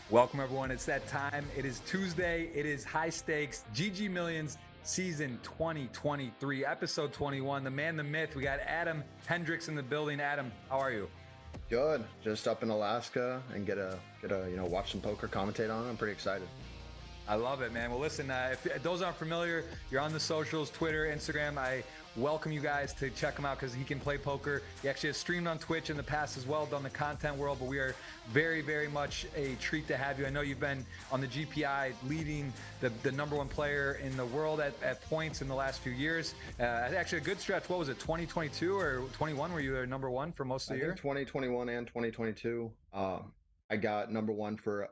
Welcome, everyone. It's that time. It is Tuesday. It is High Stakes GG Millions Season 2023, Episode 21. The man, the myth. We got Adam Hendrix in the building. Adam, how are you? Good. Just up in Alaska and get a watch some poker, commentate on it. I'm pretty excited. I love it, man. Well, listen, if those aren't familiar, you're on the socials, Twitter, Instagram. I welcome you guys to check him out because he can play poker. He actually has streamed on Twitch in the past as well, done the content world, but we are very, very much a treat to have you. I know you've been on the GPI leading the #1 player in the world at points in the last few years. Actually, a good stretch. What was it, 2022 or 21? Were you there #1 for most of the year? 2021 and 2022. I got #1 for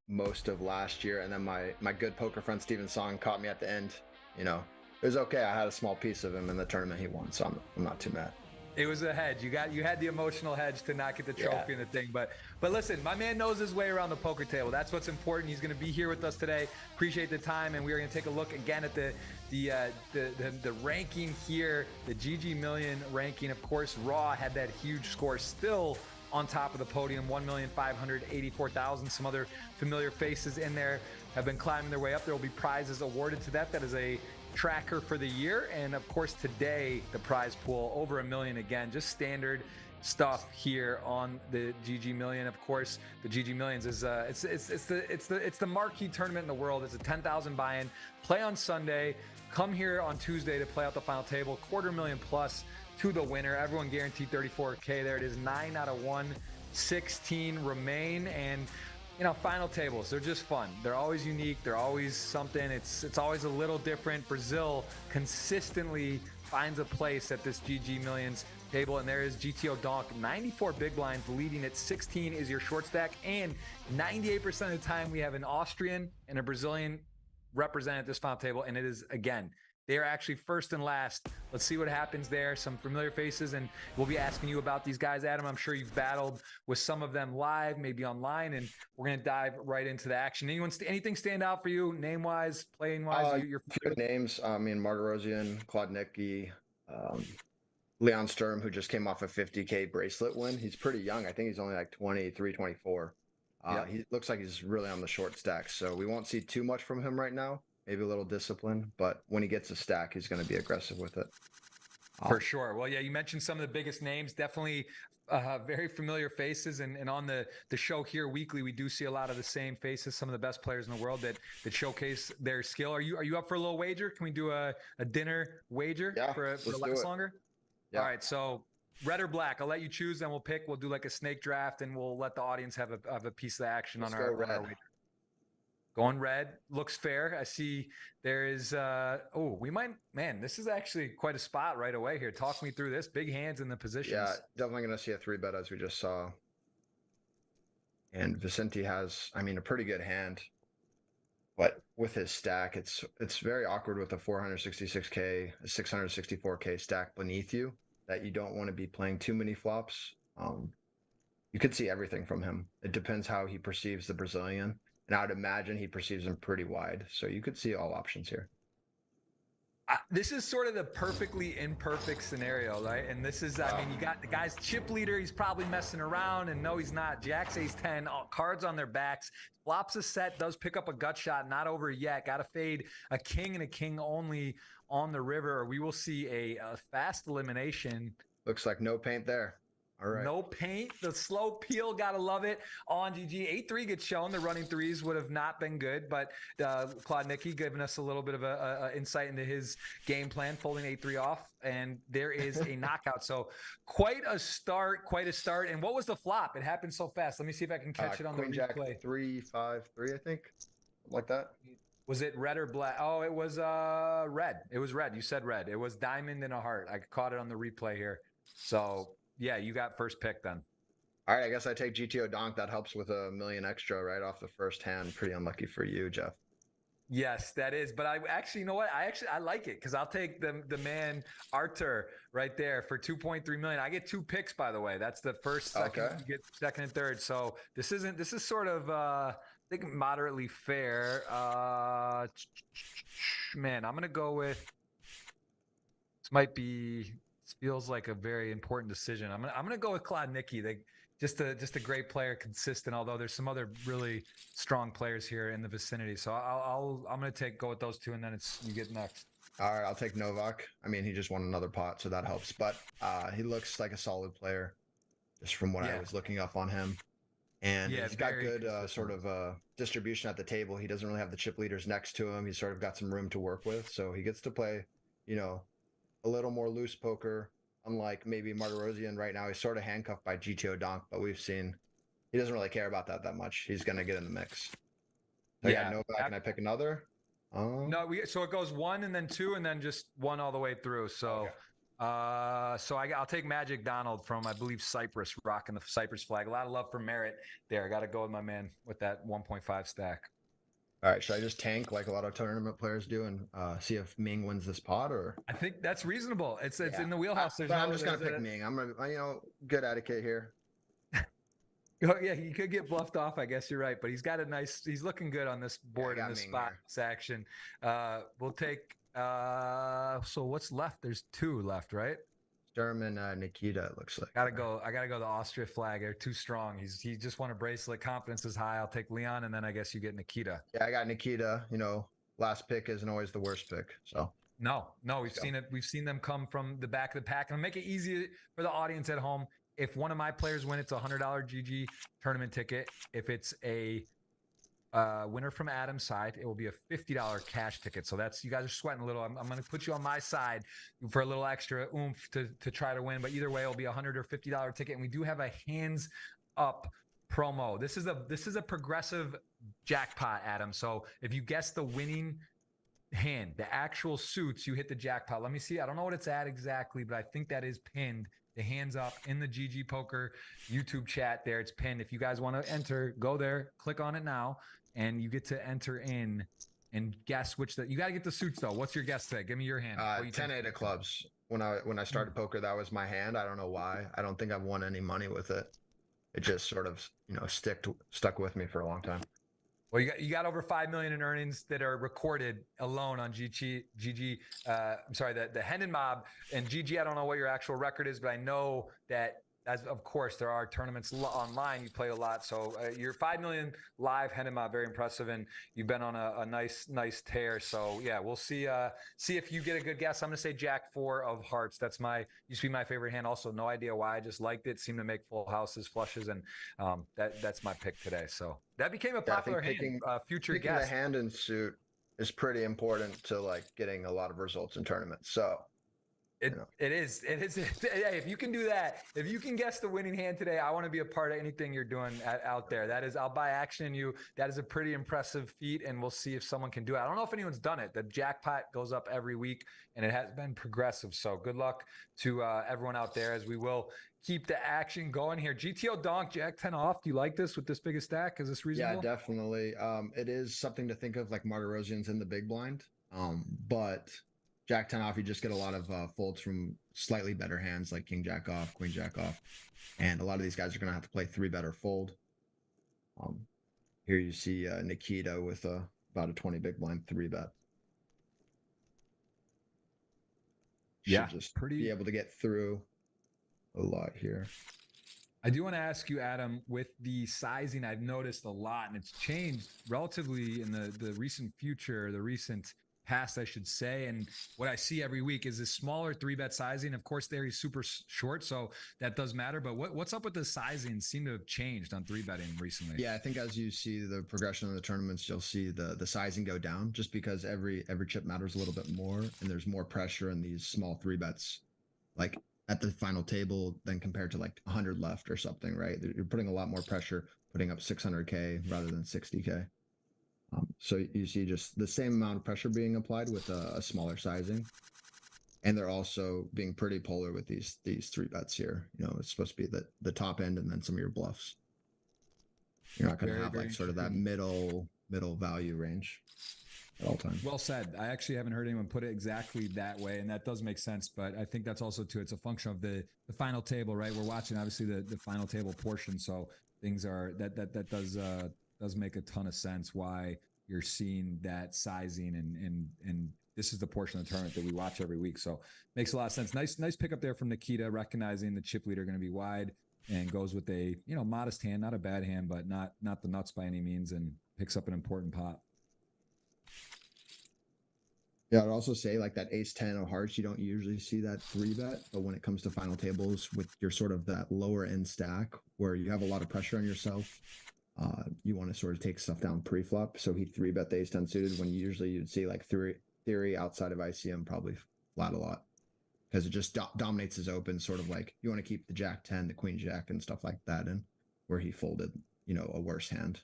most of last year, and then my good poker friend Steven Song caught me at the end. It was okay. I had a small piece of him in the tournament he won, so I'm not too mad. It was a hedge. You had the emotional hedge to not get the trophy and the thing. But listen, my man knows his way around the poker table. That's what's important. He's going to be here with us today. Appreciate the time, and we are going to take a look again at the ranking here, the GG Million ranking. Of course, Raw had that huge score, still on top of the podium, 1,584,000. Some other familiar faces in there have been climbing their way up. There will be prizes awarded to that. That is a tracker for the year. And of course, today, the prize pool over $1 million again, just standard stuff here on the GG Million. Of course, the GG Millions is it's the marquee tournament in the world. It's a 10,000 buy-in. Play on Sunday. Come here on Tuesday to play out the final table. $250,000 plus to the winner. Everyone guaranteed 34K. There it is. 9 out of 116 remain. And final tables, they're just fun. They're always unique. They're always something. It's always a little different. Brazil consistently finds a place at this GG Millions table, and there is GTO Donk, 94 big blinds leading at 16 is your short stack, and 98% of the time we have an Austrian and a Brazilian represented at this final table, and it is, again, they are actually first and last. Let's see what happens there. Some familiar faces, and we'll be asking you about these guys. Adam, I'm sure you've battled with some of them live, maybe online, and we're going to dive right into the action. Anything stand out for you, name-wise, playing-wise? Your names, Marderosian, Klodnicki, Leon Sturm, who just came off a 50K bracelet win. He's pretty young. I think he's only like 23, 24. He looks like he's really on the short stack, so we won't see too much from him right now. Maybe a little discipline, but when he gets a stack, he's going to be aggressive with it. For sure. Well, yeah, you mentioned some of the biggest names, definitely very familiar faces. And on the show here weekly, we do see a lot of the same faces, some of the best players in the world that showcase their skill. Are you up for a little wager? Can we do a dinner wager for less longer? Yeah. All right. So red or black, I'll let you choose, then we'll pick. We'll do like a snake draft, and we'll let the audience have a piece of the action on our wager. Going red looks fair. I see there is, this is actually quite a spot right away here. Talk me through this. Big hands in the positions. Yeah, definitely going to see a 3-bet as we just saw. And Vicente has, a pretty good hand. But with his stack, it's very awkward with a 466K, a 664K stack beneath you that you don't want to be playing too many flops. You could see everything from him. It depends how he perceives the Brazilian. And I would imagine he perceives them pretty wide. So you could see all options here. This is sort of the perfectly imperfect scenario, right? And this is, you got the guy's chip leader. He's probably messing around, and no, he's not. Jack's ace 10, all cards on their backs. Flops a set, does pick up a gut shot, not over yet. Got to fade a king and a king only on the river, or we will see a fast elimination. Looks like no paint there. All right. No paint, the slow peel, gotta love it. On GG, 8-3 gets shown. The running threes would have not been good, but Klodnicki giving us a little bit of a insight into his game plan, folding 8-3 off, and there is a knockout. So quite a start. And what was the flop? It happened so fast. Let me see if I can catch it on Queen the Jack replay. 3-5-3, I think, like that. Was it red or black? Oh, it was red. It was red. You said red. It was diamond and a heart. I caught it on the replay here. So yeah, you got first pick then. All right, I guess I take GTO donk. That helps with a million extra right off the first hand. Pretty unlucky for you, Jeff. Yes, that is. But I actually, you know what? I like it because I'll take the man Arthur right there for 2.3 million. I get 2 picks, by the way. That's the first, second, Okay. you get second and third. So this is sort of I think moderately fair. Man, I'm gonna go with this feels like a very important decision. I'm gonna go with Klodnicki. Just a great player, consistent. Although there's some other really strong players here in the vicinity, so I'm gonna go with those two, and then you get next. All right, I'll take Novak. I mean, he just won another pot, so that helps. But he looks like a solid player, just from what I was looking up on him. And he's got good sort of distribution at the table. He doesn't really have the chip leaders next to him. He's sort of got some room to work with, so he gets to play, a little more loose poker. Unlike maybe Martirosian right now, he's sort of handcuffed by GTO donk, but we've seen he doesn't really care about that much. He's going to get in the mix. So yeah, Novak, can I pick another? No, so it goes 1 and then 2 and then just 1 all the way through. So, I'll take Magic Donald from, I believe, Cyprus, rocking the Cyprus flag. A lot of love for Merritt there. I got to go with my man with that 1.5 stack. All right, should I just tank like a lot of tournament players do and see if Ming wins this pot, or? I think that's reasonable. It's in the wheelhouse. I'm just gonna pick Ming. I'm gonna, good etiquette here. Oh yeah, he could get bluffed off. I guess you're right, but he's looking good on this board in this spot section. We'll take. So what's left? There's 2 left, right? Sturm and Nikita, it looks like. I gotta go the Austria flag. They're too strong. He just won a bracelet. Confidence is high. I'll take Leon, and then I guess you get Nikita. Yeah, I got Nikita. Last pick isn't always the worst pick. So no, we've seen it. We've seen them come from the back of the pack, and I'll make it easy for the audience at home. If one of my players win, it's a $100 GG tournament ticket. If it's a winner from Adam's side, it will be a $50 cash ticket. So you guys are sweating a little. I'm going to put you on my side for a little extra oomph to try to win. But either way, it'll be a $100 or $50 ticket. And we do have a hands up promo. This is a progressive jackpot, Adam. So if you guess the winning hand, the actual suits, you hit the jackpot. Let me see. I don't know what it's at exactly, but I think that is pinned. The hands up in the GGPoker YouTube chat there. It's pinned. If you guys want to enter, go there, click on it now, and you get to enter in and guess you got to get the suits though. What's your guess today? Give me your hand. 10-8 of clubs. When I started poker, that was my hand. I don't know why. I don't think I've won any money with it. It just sort of, stuck with me for a long time. Well, you got over 5 million in earnings that are recorded alone on GG. I'm sorry, the Hendon Mob and GG. I don't know what your actual record is, but I know that, as of course, there are tournaments online. You play a lot, so you're 5 million live Hendon Mob, very impressive, and you've been on a nice tear. So yeah, we'll see if you get a good guess. I'm gonna say Jack 4 of hearts. Used to be my favorite hand. Also, no idea why. I just liked it. Seemed to make full houses, flushes, and that's my pick today. So that became a popular hand. Future guess. Picking the hand and suit is pretty important to getting a lot of results in tournaments. So. It is. Hey, if you can do that, if you can guess the winning hand today, I want to be a part of anything you're doing out there. I'll buy action in you. That is a pretty impressive feat, and we'll see if someone can do it. I don't know if anyone's done it. The jackpot goes up every week, and it has been progressive. So good luck to everyone out there, as we will keep the action going here. GTO donk, Jack 10 off. Do you like this with this big a stack? Is this reasonable? Yeah, definitely. It is something to think of, like Martirosian's in the big blind, but Jack 10 off, you just get a lot of folds from slightly better hands like King Jack off, Queen Jack off. And a lot of these guys are going to have to play 3 better fold. Here you see Nikita with about a 20 big blind 3-bet. Yeah, just be able to get through a lot here. I do want to ask you, Adam, with the sizing, I've noticed a lot, and it's changed relatively in the recent future, the recent past, I should say. And what I see every week is this smaller 3-bet sizing. Of course, they're super short, so that does matter. But what's up with the sizing? Seem to have changed on 3-betting recently. Yeah, I think as you see the progression of the tournaments, you'll see the sizing go down, just because every chip matters a little bit more, and there's more pressure in these small 3-bets, like at the final table, than compared to like 100 left or something, right? You're putting a lot more pressure, putting up 600K rather than 60K. So you see just the same amount of pressure being applied with a smaller sizing. And they're also being pretty polar with these 3-bets here. You know, it's supposed to be the top end and then some of your bluffs. You're not going to have Very like sort of that middle value range at all times. Well said. I actually haven't heard anyone put it exactly that way, and that does make sense. But I think that's also too. It's a function of the final table, right? We're watching obviously the final table portion, so things are that does make a ton of sense why you're seeing that sizing and this is the portion of the tournament that we watch every week. So makes a lot of sense. Nice pickup there from Nikita, recognizing the chip leader going to be wide and goes with a modest hand, not a bad hand, but not the nuts by any means, and picks up an important pot. Yeah, I'd also say like that ace-10 of hearts, you don't usually see that 3-bet, but when it comes to final tables with your sort of that lower end stack where you have a lot of pressure on yourself, you want to sort of take stuff down pre-flop. So he 3-bet the ace-10 suited when usually you'd see like theory outside of ICM probably flat a lot because it just dominates his open, sort of like you want to keep the jack-10, the queen-jack and stuff like that in where he folded, a worse hand.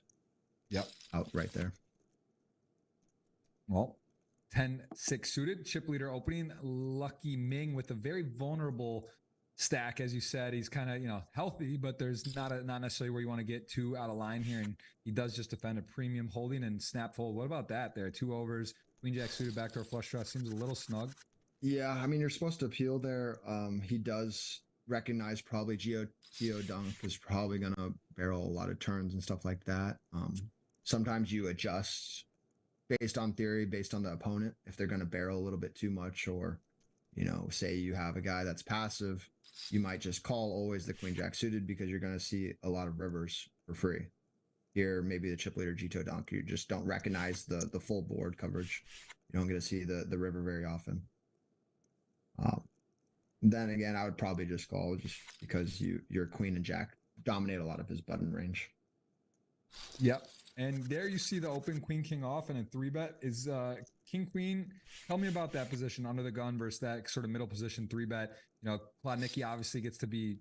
Yep. Out right there. Well, 10-6 suited, chip leader opening. Lucky Ming with a very vulnerable stack, as you said. He's kind of healthy, but there's not necessarily where you want to get too out of line here. And he does just defend a premium holding and snap fold. What about that? There, 2 overs, queen jack suited, backdoor flush draw seems a little snug. Yeah, I mean you're supposed to appeal there. He does recognize probably Geo Dunk is probably gonna barrel a lot of turns and stuff like that. Sometimes you adjust based on theory, based on the opponent, if they're going to barrel a little bit too much, or, say you have a guy that's passive, you might just call always the queen jack suited because you're going to see a lot of rivers for free. Here, maybe the chip leader Gito Donk, you just don't recognize the full board coverage. You don't get to see the river very often. Then again, I would probably just call just because your queen and jack dominate a lot of his button range. Yep. And there you see the open queen king off and a 3-bet is king queen. Tell me about that position under the gun versus that sort of middle position 3-bet. Klodnicki obviously gets to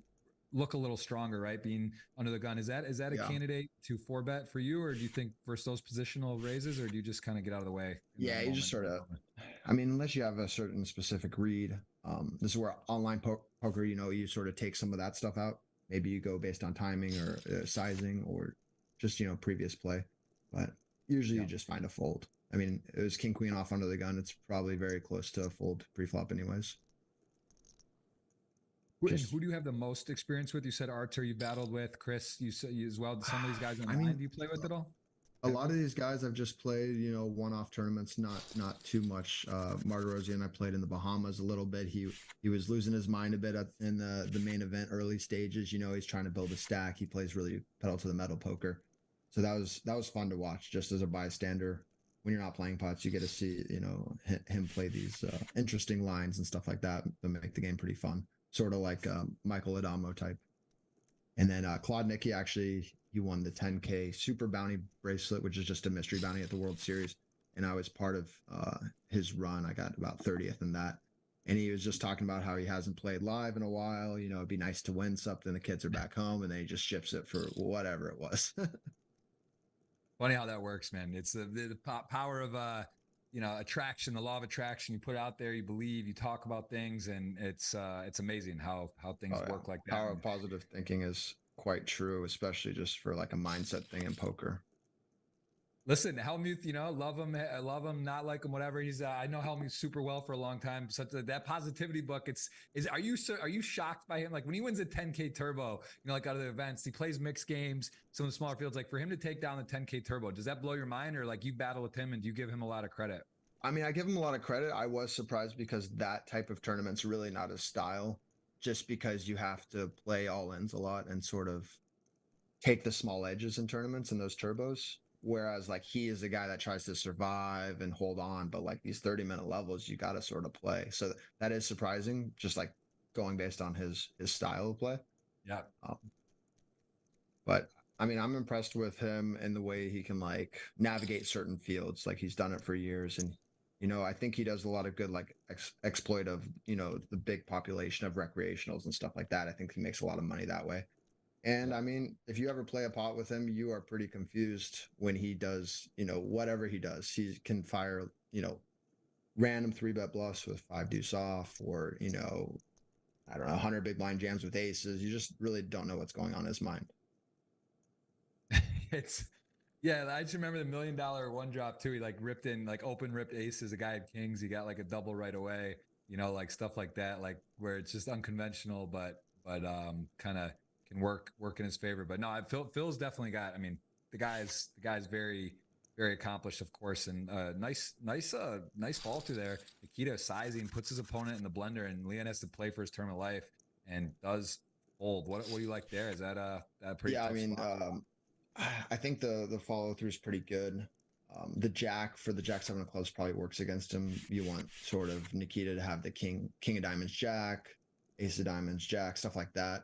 look a little stronger, right? Being under the gun. Is that a candidate to 4-bet for you, or do you think versus those positional raises, or do you just kind of get out of the way? Yeah, you just sort of, unless you have a certain specific read, this is where online poker, you sort of take some of that stuff out. Maybe you go based on timing or sizing or just, previous play, but usually you just find a fold. I mean, it was king queen off under the gun. It's probably very close to a fold pre-flop anyways. Who do you have the most experience with? You said Artur you battled with, Chris, you as well. Some of these guys online, do you play with at all? A lot of these guys I've just played, one-off tournaments, not too much. Martirosian, I played in the Bahamas a little bit. He was losing his mind a bit in the main event early stages. He's trying to build a stack. He plays really pedal to the metal poker. So that was fun to watch just as a bystander. When you're not playing pots, you get to see, him play these interesting lines and stuff like that make the game pretty fun. Sort of like Michael Adamo type. And then Klodnicki, actually, he won the 10K Super Bounty bracelet, which is just a mystery bounty at the World Series. And I was part of his run. I got about 30th in that. And he was just talking about how he hasn't played live in a while. It'd be nice to win something. The kids are back home, and then he just ships it for whatever it was. Funny how that works, man. It's the power of attraction, the law of attraction. You put it out there, you believe, you talk about things, and it's amazing how things work like that. Power of positive thinking is quite true, especially just for like a mindset thing in poker. Listen, Helmuth, love him. I love him, not like him, whatever. He's I know Helmuth super well for a long time. Such that positivity book. Are you shocked by him? Like when he wins a 10K turbo, like out of the events, he plays mixed games, some of the smaller fields. Like for him to take down the 10K turbo, does that blow your mind, or like you battle with him and do you give him a lot of credit? I mean, I give him a lot of credit. I was surprised because that type of tournament's really not his style, just because you have to play all ins a lot and sort of take the small edges in tournaments and those turbos. Whereas like he is a guy that tries to survive and hold on, but like these 30-minute levels, you got to sort of play. So that is surprising, just like going based on his style of play. Yeah. But I mean, I'm impressed with him in the way he can like navigate certain fields. Like he's done it for years. And, I think he does a lot of good, like exploit of, the big population of recreationals and stuff like that. I think he makes a lot of money that way. And I mean, if you ever play a pot with him, you are pretty confused when he does, whatever he does. He can fire, random 3-bet bluffs with 5 deuce off, or, I don't know, 100 big blind jams with aces. You just really don't know what's going on in his mind. It's yeah, I just remember the $1 million one drop too. He like ripped in, like open ripped aces. A guy had kings. He got like a double right away. Like stuff like that, like where it's just unconventional, but kind of can work in his favor. But no, Phil's definitely got. I mean, the guy's very very accomplished, of course, and nice fall through there. Nikita sizing puts his opponent in the blender, and Leon has to play for his term of life and does fold. What do you like there? Is that that pretty Yeah, I tough mean, spot? I think the follow through is pretty good. The jack for the jack 7 of clubs probably works against him. You want sort of Nikita to have the king of diamonds jack, ace of diamonds jack, stuff like that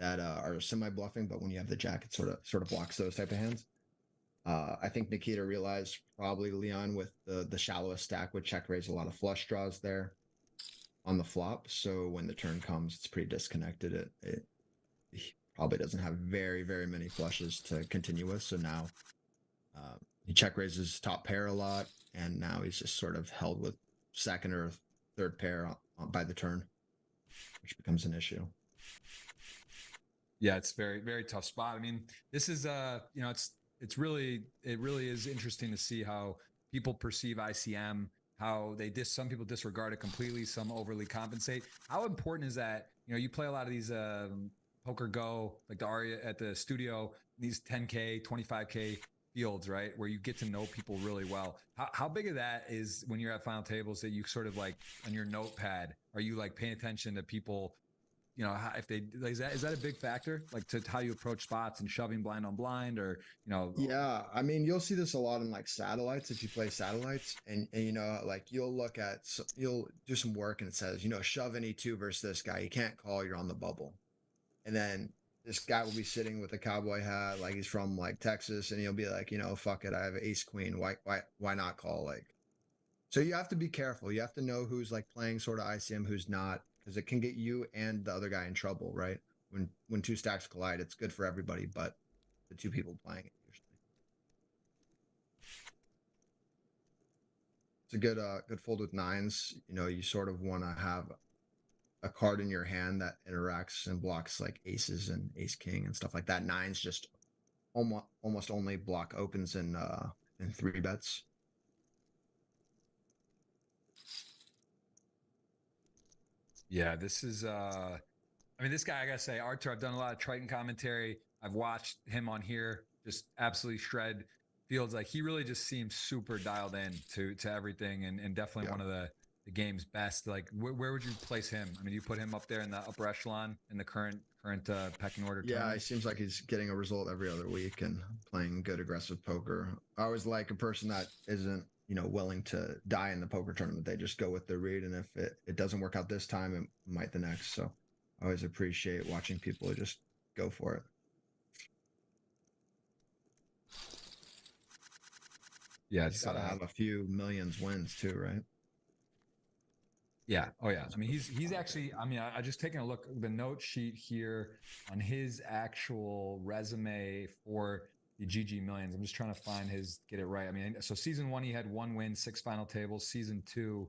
are semi bluffing. But when you have the jack, it sort of blocks those type of hands. I think Nikita realized probably Leon with the shallowest stack would check raise a lot of flush draws there on the flop. So when the turn comes, it's pretty disconnected. It he probably doesn't have very, very many flushes to continue with. So now he check raises top pair a lot, and now he's just sort of held with second or third pair by the turn, which becomes an issue. Yeah, it's very very tough spot. I mean, this is it really is interesting to see how people perceive ICM, how some people disregard it completely, some overly compensate. How important is that? You play a lot of these poker go, like the Aria at the studio, these 10K, 25K fields, right? Where you get to know people really well. How big of that is when you're at final tables that you sort of like on your notepad, are you like paying attention to people? If they is that a big factor, like to how you approach spots and shoving blind on blind, or Yeah, I mean, you'll see this a lot in like satellites if you play satellites, and like you'll do some work and it says, shove any two versus this guy. You can't call, you're on the bubble. And then this guy will be sitting with a cowboy hat, like he's from like Texas, and he'll be like, fuck it, I have ace queen. Why not call? Like, so you have to be careful. You have to know who's like playing sort of ICM, who's not, because it can get you and the other guy in trouble, right? When two stacks collide, it's good for everybody, but the two people playing it usually. It's a good fold with nines. You sort of want to have a card in your hand that interacts and blocks like aces and ace king and stuff like that. Nines just almost only block opens in 3-bets. Yeah, this is I mean, this guy, I gotta say, Artur, I've done a lot of Triton commentary. I've watched him on here just absolutely shred fields. Like he really just seems super dialed in to everything, and definitely one of the game's best. Like where would you place him? I mean, you put him up there in the upper echelon in the current pecking order. Yeah, tournament? it seems like he's getting a result every other week and playing good aggressive poker. I always like a person that isn't willing to die in the poker tournament. They just go with their read, and if it doesn't work out this time, it might the next. So I always appreciate watching people just go for it. Yeah, He's it's got to have a few millions wins too, right? yeah. Oh yeah. I mean, he's actually. I mean, I just taking a look at the note sheet here on his actual resume for the GG Millions. I'm just trying to get it right. I mean, so season 1 he had 1 win, 6 final tables. Season 2,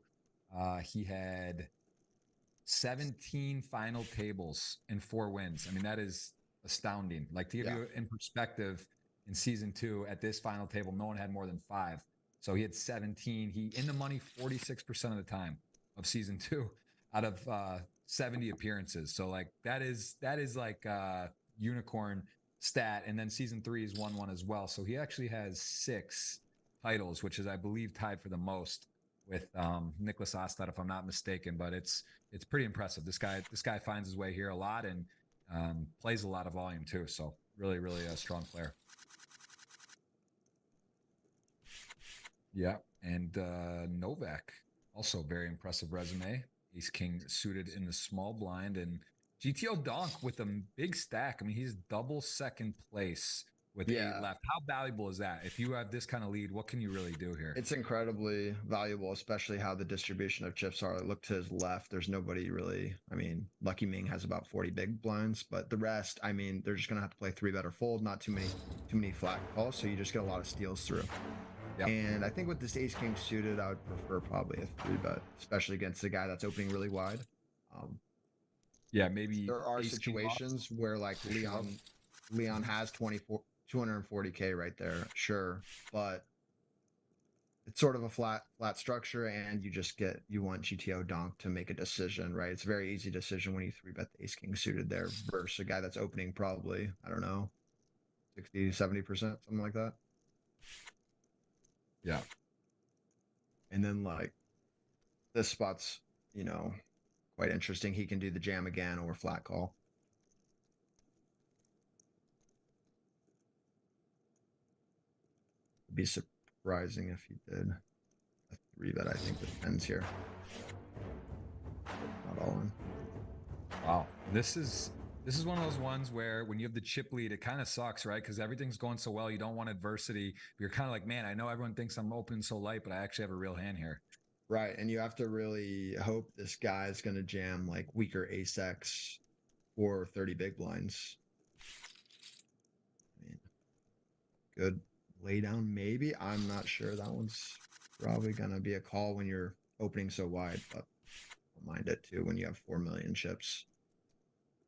he had 17 final tables and 4 wins. I mean, that is astounding. Like to give you in perspective, in season 2 at this final table, no one had more than 5. So he had 17. He in the money 46% of the time of season 2 out of 70 appearances. So like that is like unicorn stat. And then season 3 is 1-1 as well. So he actually has 6 titles, which is I believe tied for the most with Nicholas Ostad, if I'm not mistaken. But it's pretty impressive. This guy finds his way here a lot and plays a lot of volume too. So really a strong player. Yeah, and Novak, also very impressive resume. Ace King suited in the small blind, and GTO Donk with a big stack. I mean, he's double second place with Yeah. 8 left. How valuable is that? If you have this kind of lead, what can you really do here? It's incredibly valuable, especially how the distribution of chips are. Look to his left. There's nobody really. I mean, Lucky Ming has about 40 big blinds, but the rest, I mean, they're just gonna have to play 3-bet or fold, not too many flat calls, so you just get a lot of steals through. Yep. And I think with this ace king suited, I would prefer probably a 3-bet, especially against a guy that's opening really wide. Yeah, maybe There are ace king off. situations where like Leon has 240k right there, sure, but it's sort of a flat structure, and you want GTO donk to make a decision, right? It's a very easy decision when you 3-bet the ace king suited there versus a guy that's opening probably, I don't know, 60-70%, something like that. Yeah. And then like this spot's, you know, quite interesting. He can do the jam again or flat call. It'd be surprising if he did a 3-bet. I think with tens here. Not all in. Wow. This is one of those ones where when you have the chip lead, it kind of sucks, right? Because everything's going so well. You don't want adversity. You're kind of like, man, I know everyone thinks I'm open so light, but I actually have a real hand here. Right. And you have to really hope this guy is going to jam like weaker ace X or 30 big blinds. I mean, good lay down, maybe. I'm not sure. That one's probably going to be a call when you're opening so wide, but don't mind it too when you have 4 million chips.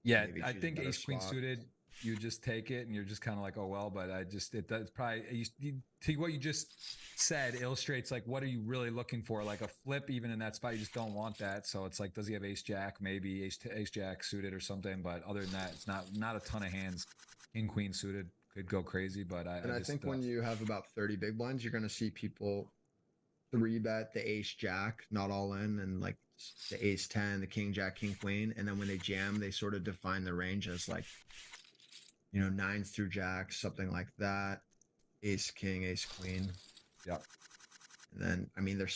Yeah, I think ace queen suited, you just take it and you're just kind of like, oh well, but that's probably what you just said illustrates like what are you really looking for? Like a flip even in that spot, you just don't want that. So it's like, does he have ace jack, maybe ace jack suited or something? But other than that, it's not a ton of hands. King queen suited could go crazy, but I think when you have about 30 big blinds, you're going to see people 3-bet the ace jack, not all in, and like the ace 10, the king jack, king queen, and then when they jam, they sort of define the range as like, you know, nines through jacks, something like that. Ace king, ace queen. Yep. And then I mean, they're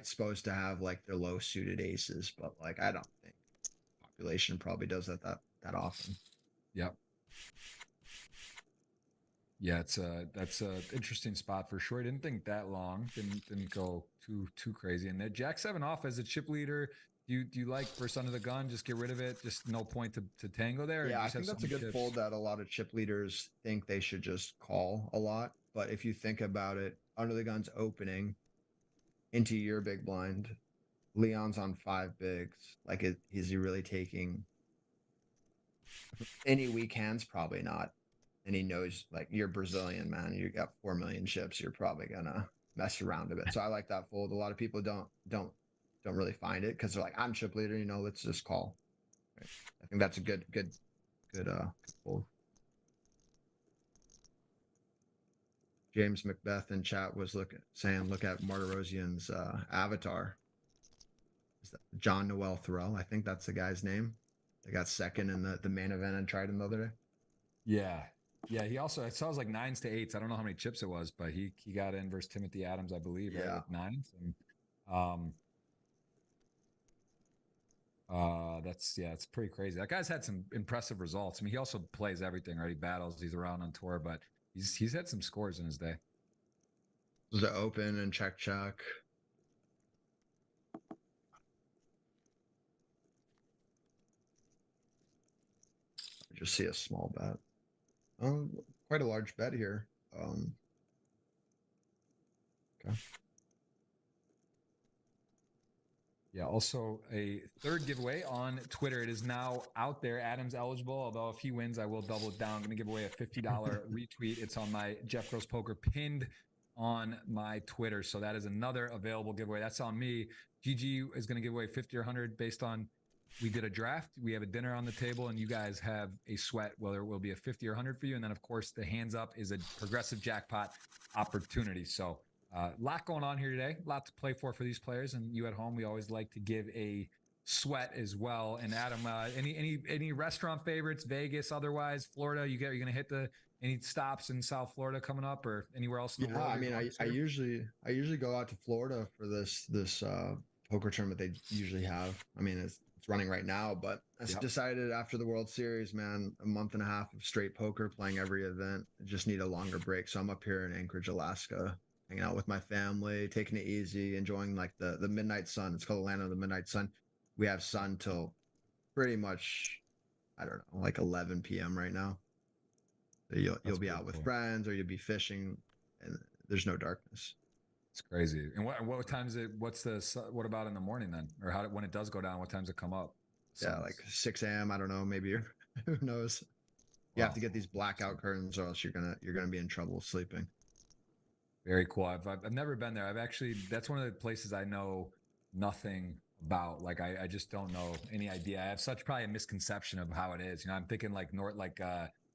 supposed to have like their low suited aces, but like I don't think population probably does that often. Yep. Yeah, that's a interesting spot for sure. I didn't think that long. Didn't go too crazy. And then Jack 7 off as a chip leader. Do you like first under the gun? Just get rid of it. Just no point to tango there. Yeah, I think that's a good fold that a lot of chip leaders think they should just call a lot. But if you think about it, under the gun's opening into your big blind. Leon's on 5 bigs. Like, is he really taking any weak hands? Probably not. And he knows, like, you're Brazilian, man. You got 4 million chips. You're probably gonna mess around a bit. So I like that fold. A lot of people don't really find it because they're like, I'm chip leader. You know, let's just call. Right. I think that's a good fold. James Macbeth in chat was saying, look at Martirosian's avatar. Is that John Noel Thoreau? I think that's the guy's name. They got second in the main event and tried him the other day. Yeah. Yeah, he also, it was like 9s to 8s. I don't know how many chips it was, but he got in versus Timothy Adams, I believe, right, with 9s. And it's pretty crazy. That guy's had some impressive results. I mean, he also plays everything, right? He battles, he's around on tour, but he's had some scores in his day. The open and check. I just see a small bet. Quite a large bet here. Okay. Yeah, also a third giveaway on Twitter. It is now out there. Adam's eligible, although if he wins, I will double it down. I'm going to give away a $50 retweet. It's on my Jeff Gross Poker pinned on my Twitter. So that is another available giveaway. That's on me. GG is going to give away 50 or 100 based on, we did a draft. We have a dinner on the table and you guys have a sweat, whether it will be a 50 or 100 for you. And then of course the hands up is a progressive jackpot opportunity. So a lot going on here today, a lot to play for these players, and you at home, we always like to give a sweat as well. And Adam, any restaurant favorites, Vegas, otherwise, Florida? You're gonna hit any stops in South Florida coming up, or anywhere else in the world? I mean, I usually go out to Florida for this poker tournament they usually have. I mean, it's running right now, but I decided after the World Series, man, a month and a half of straight poker, playing every event, I just need a longer break. So I'm up here in Anchorage, Alaska, hanging out with my family, taking it easy, enjoying like the midnight sun. It's called the land of the midnight sun. We have sun till pretty much, I don't know, like 11 p.m. right now. So you'll be out with friends, or you'll be fishing, and there's no darkness. It's crazy. And what time is it? What about in the morning then? Or when it does go down, what times it come up? Yeah, like 6 a.m. I don't know, maybe who knows. You have to get these blackout curtains, or else you're gonna be in trouble sleeping. Very cool. I've never been there. That's one of the places I know nothing about. Like I just don't know any idea. I have such probably a misconception of how it is. I'm thinking like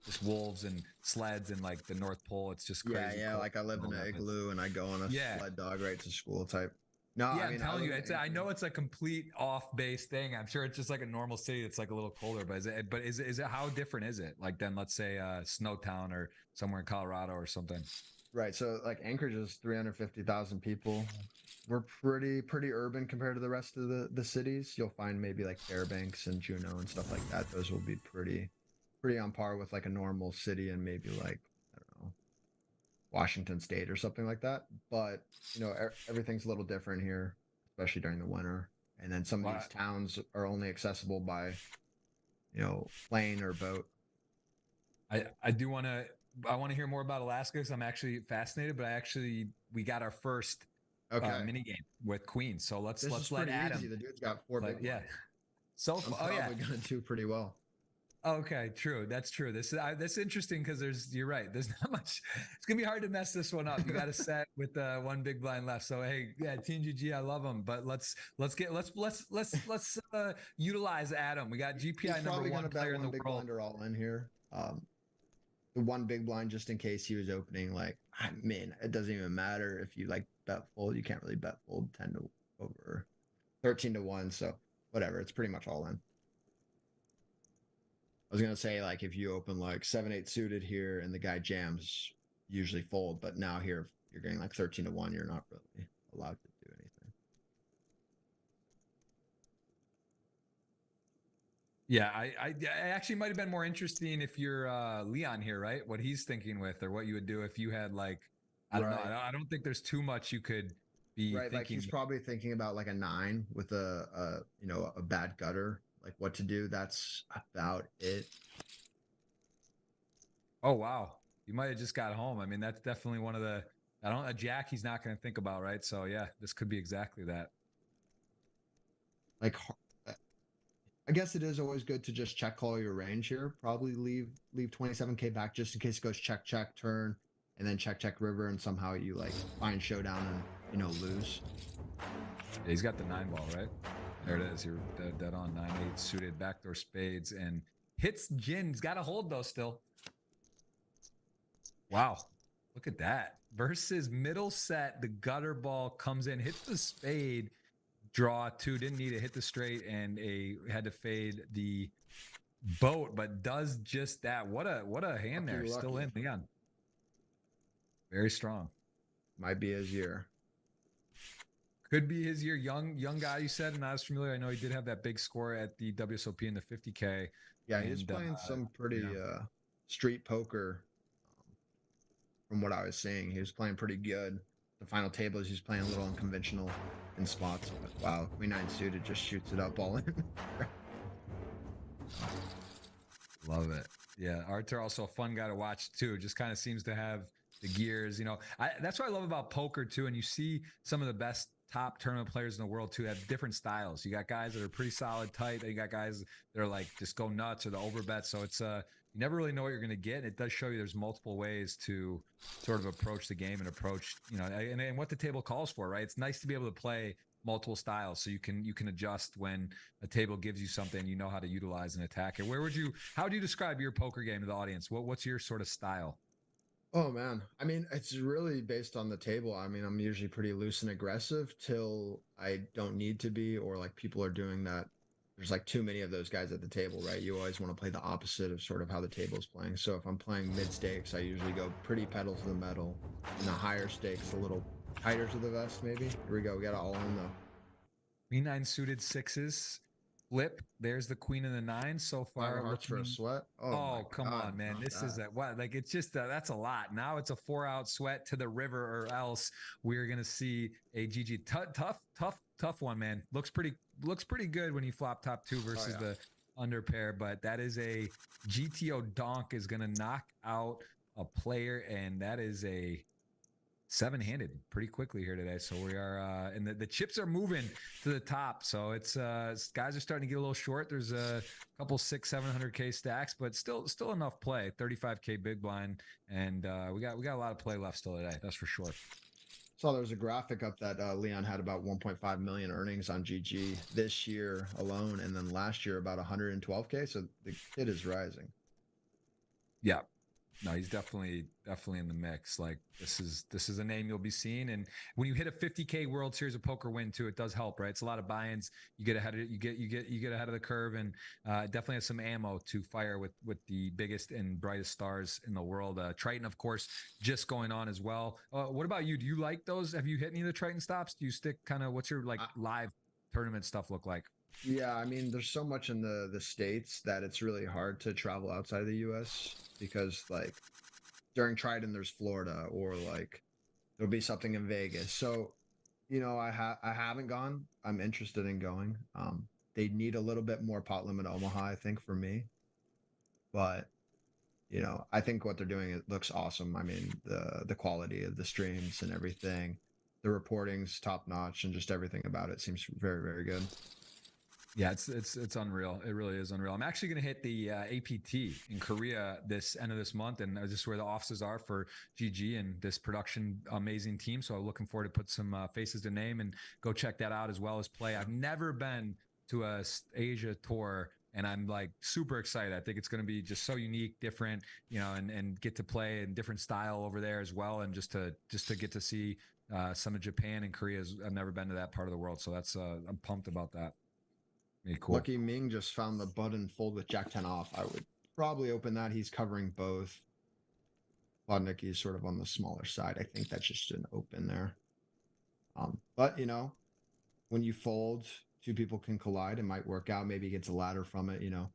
just wolves and sleds and like the North Pole. It's just crazy. Yeah. Like I live in an igloo and I go on a sled dog right to school type. No, yeah, I mean, I'm telling you, I know it's a complete off-base thing. I'm sure it's just like a normal city that's like a little colder, but is it how different is it? Like then let's say Snowtown or somewhere in Colorado or something. Right. So like Anchorage is 350,000 people. We're pretty urban compared to the rest of the cities. You'll find maybe like Fairbanks and Juneau and stuff like that. Those will be pretty on par with like a normal city, and maybe like, I don't know, Washington State or something like that. But everything's a little different here, especially during the winter. And then some of these towns are only accessible by plane or boat. I want to hear more about Alaska because I'm actually fascinated. But we got our first mini game with Queen. So let's let Adam. Easy. The dude's got 4 big ones. So I'm probably gonna do pretty well. Okay, true. That's true. That's interesting because you're right. There's not much. It's gonna be hard to mess this one up. You got to set with one big blind left. So hey, yeah, Team GG, I love them, but let's utilize Adam. We got GPI number 1 player in the world. Blind are all in here. The one big blind just in case he was opening. Like, I mean, it doesn't even matter if you like bet fold. You can't really bet fold 10 to over 13 to 1. So whatever. It's pretty much all in. I was gonna say, like, if you open like 7-8 suited here and the guy jams, usually fold, but now here you're getting like 13 to 1, you're not really allowed to do anything. Yeah, I actually might have been more interesting if you're Leon here, right? What he's thinking with, or what you would do if you had like, I don't know. I don't think there's too much you could be thinking. Like he's probably thinking about like a 9 with a bad gutter. Like what to do. That's about it. Oh, wow. You might have just got home. I mean, that's definitely one of a jack he's not going to think about, right? So yeah, this could be exactly that. Like, I guess it is always good to just check call your range here. Probably leave 27K back just in case it goes check, turn, and then check, river, and somehow you like find showdown and, lose. Yeah, he's got the 9 ball, right? There it is. You're dead on. 9-8 suited, backdoor spades, and hits gin. He's got a hold though still. Wow, look at that. Versus middle set, the gutter ball comes in, hits the spade, draw 2. Didn't need to hit the straight, and had to fade the boat, but does just that. What a hand there. Still in, Leon. Very strong. Might be his year. Could be his year. Young guy, you said, and I was familiar. I know he did have that big score at the WSOP in the 50K. Yeah, he was playing some pretty street poker. From what I was seeing, he was playing pretty good. The final tables, he's playing a little unconventional in spots. But wow, Queen 9 suited just shoots it up all in. Love it. Yeah, Artur also a fun guy to watch too. Just kind of seems to have the gears. That's what I love about poker too. And you see some of the best top tournament players in the world too have different styles. You got guys that are pretty solid, tight. You got guys that are like just go nuts or the overbet. So it's you never really know what you're going to get. And it does show you there's multiple ways to sort of approach the game and approach and what the table calls for. Right? It's nice to be able to play multiple styles so you can adjust when a table gives you something. You know how to utilize and attack it. How do you describe your poker game to the audience? What's your sort of style? Oh man, I mean, it's really based on the table. I mean, I'm usually pretty loose and aggressive till I don't need to be, or like people are doing that. There's like too many of those guys at the table, right? You always want to play the opposite of sort of how the table's playing. So if I'm playing mid stakes, I usually go pretty pedal to the metal, and the higher stakes, a little tighter to the vest, maybe. Here we go. We got it all in though. Queen nine suited sixes. Flip. There's the queen and the nine so Five far. of hearts for a sweat. Oh my Oh, come God, on, man. not This is that. what, like, it's just, that's a lot. Now it's a 4-out sweat to the river, or else we're going to see a GG. Tough one, man. Looks pretty good when you flop top two versus the under pair, but that is a GTO donk is going to knock out a player, and that is a 7-handed pretty quickly here today. So we are and the chips are moving to the top, so it's guys are starting to get a little short. There's a couple 600-700k stacks, but still enough play. 35k big blind, and we got a lot of play left still today, that's for sure. Saw there was a graphic up that Leon had about 1.5 million earnings on GG this year alone, and then last year about 112k. So the kid is rising. Yeah. No, he's definitely in the mix. Like, this is a name you'll be seeing, and when you hit a 50k World Series of Poker win too, it does help, right? It's a lot of buy-ins. You get ahead of you get ahead of the curve, and definitely has some ammo to fire with the biggest and brightest stars in the world. Triton, of course, just going on as well. What about you? Do you like those? Have you hit any of the Triton stops? Do you stick kind of, what's your like live tournament stuff look like? Yeah, I mean, there's so much in the States that it's really hard to travel outside of the US because like during Triton there's Florida, or like there'll be something in Vegas. So, you know, I haven't gone. I'm interested in going. They need a little bit more pot limit Omaha, I think, for me. But, you know, I think what they're doing, it looks awesome. I mean, the quality of the streams and everything, the reporting's top notch, and just everything about it seems very, very good. Yeah, it's unreal. It really is unreal. I'm actually going to hit the APT in Korea this end of this month, and this is where the offices are for GG and this production amazing team. So I'm looking forward to put some faces to name and go check that out, as well as play. I've never been to a Asia tour, and I'm like super excited. I think it's going to be just so unique, different, you know, and get to play in different style over there as well, and just to get to see some of Japan and Korea. I've never been to that part of the world, so that's I'm pumped about that. Cool. Lucky Ming just found the button fold with Jack 10 off. I would probably open that. He's covering both. Plotnicki is sort of on the smaller side. I think that's just an open there. But, you know, when you fold, two people can collide. It might work out. Maybe he gets a ladder from it, you know.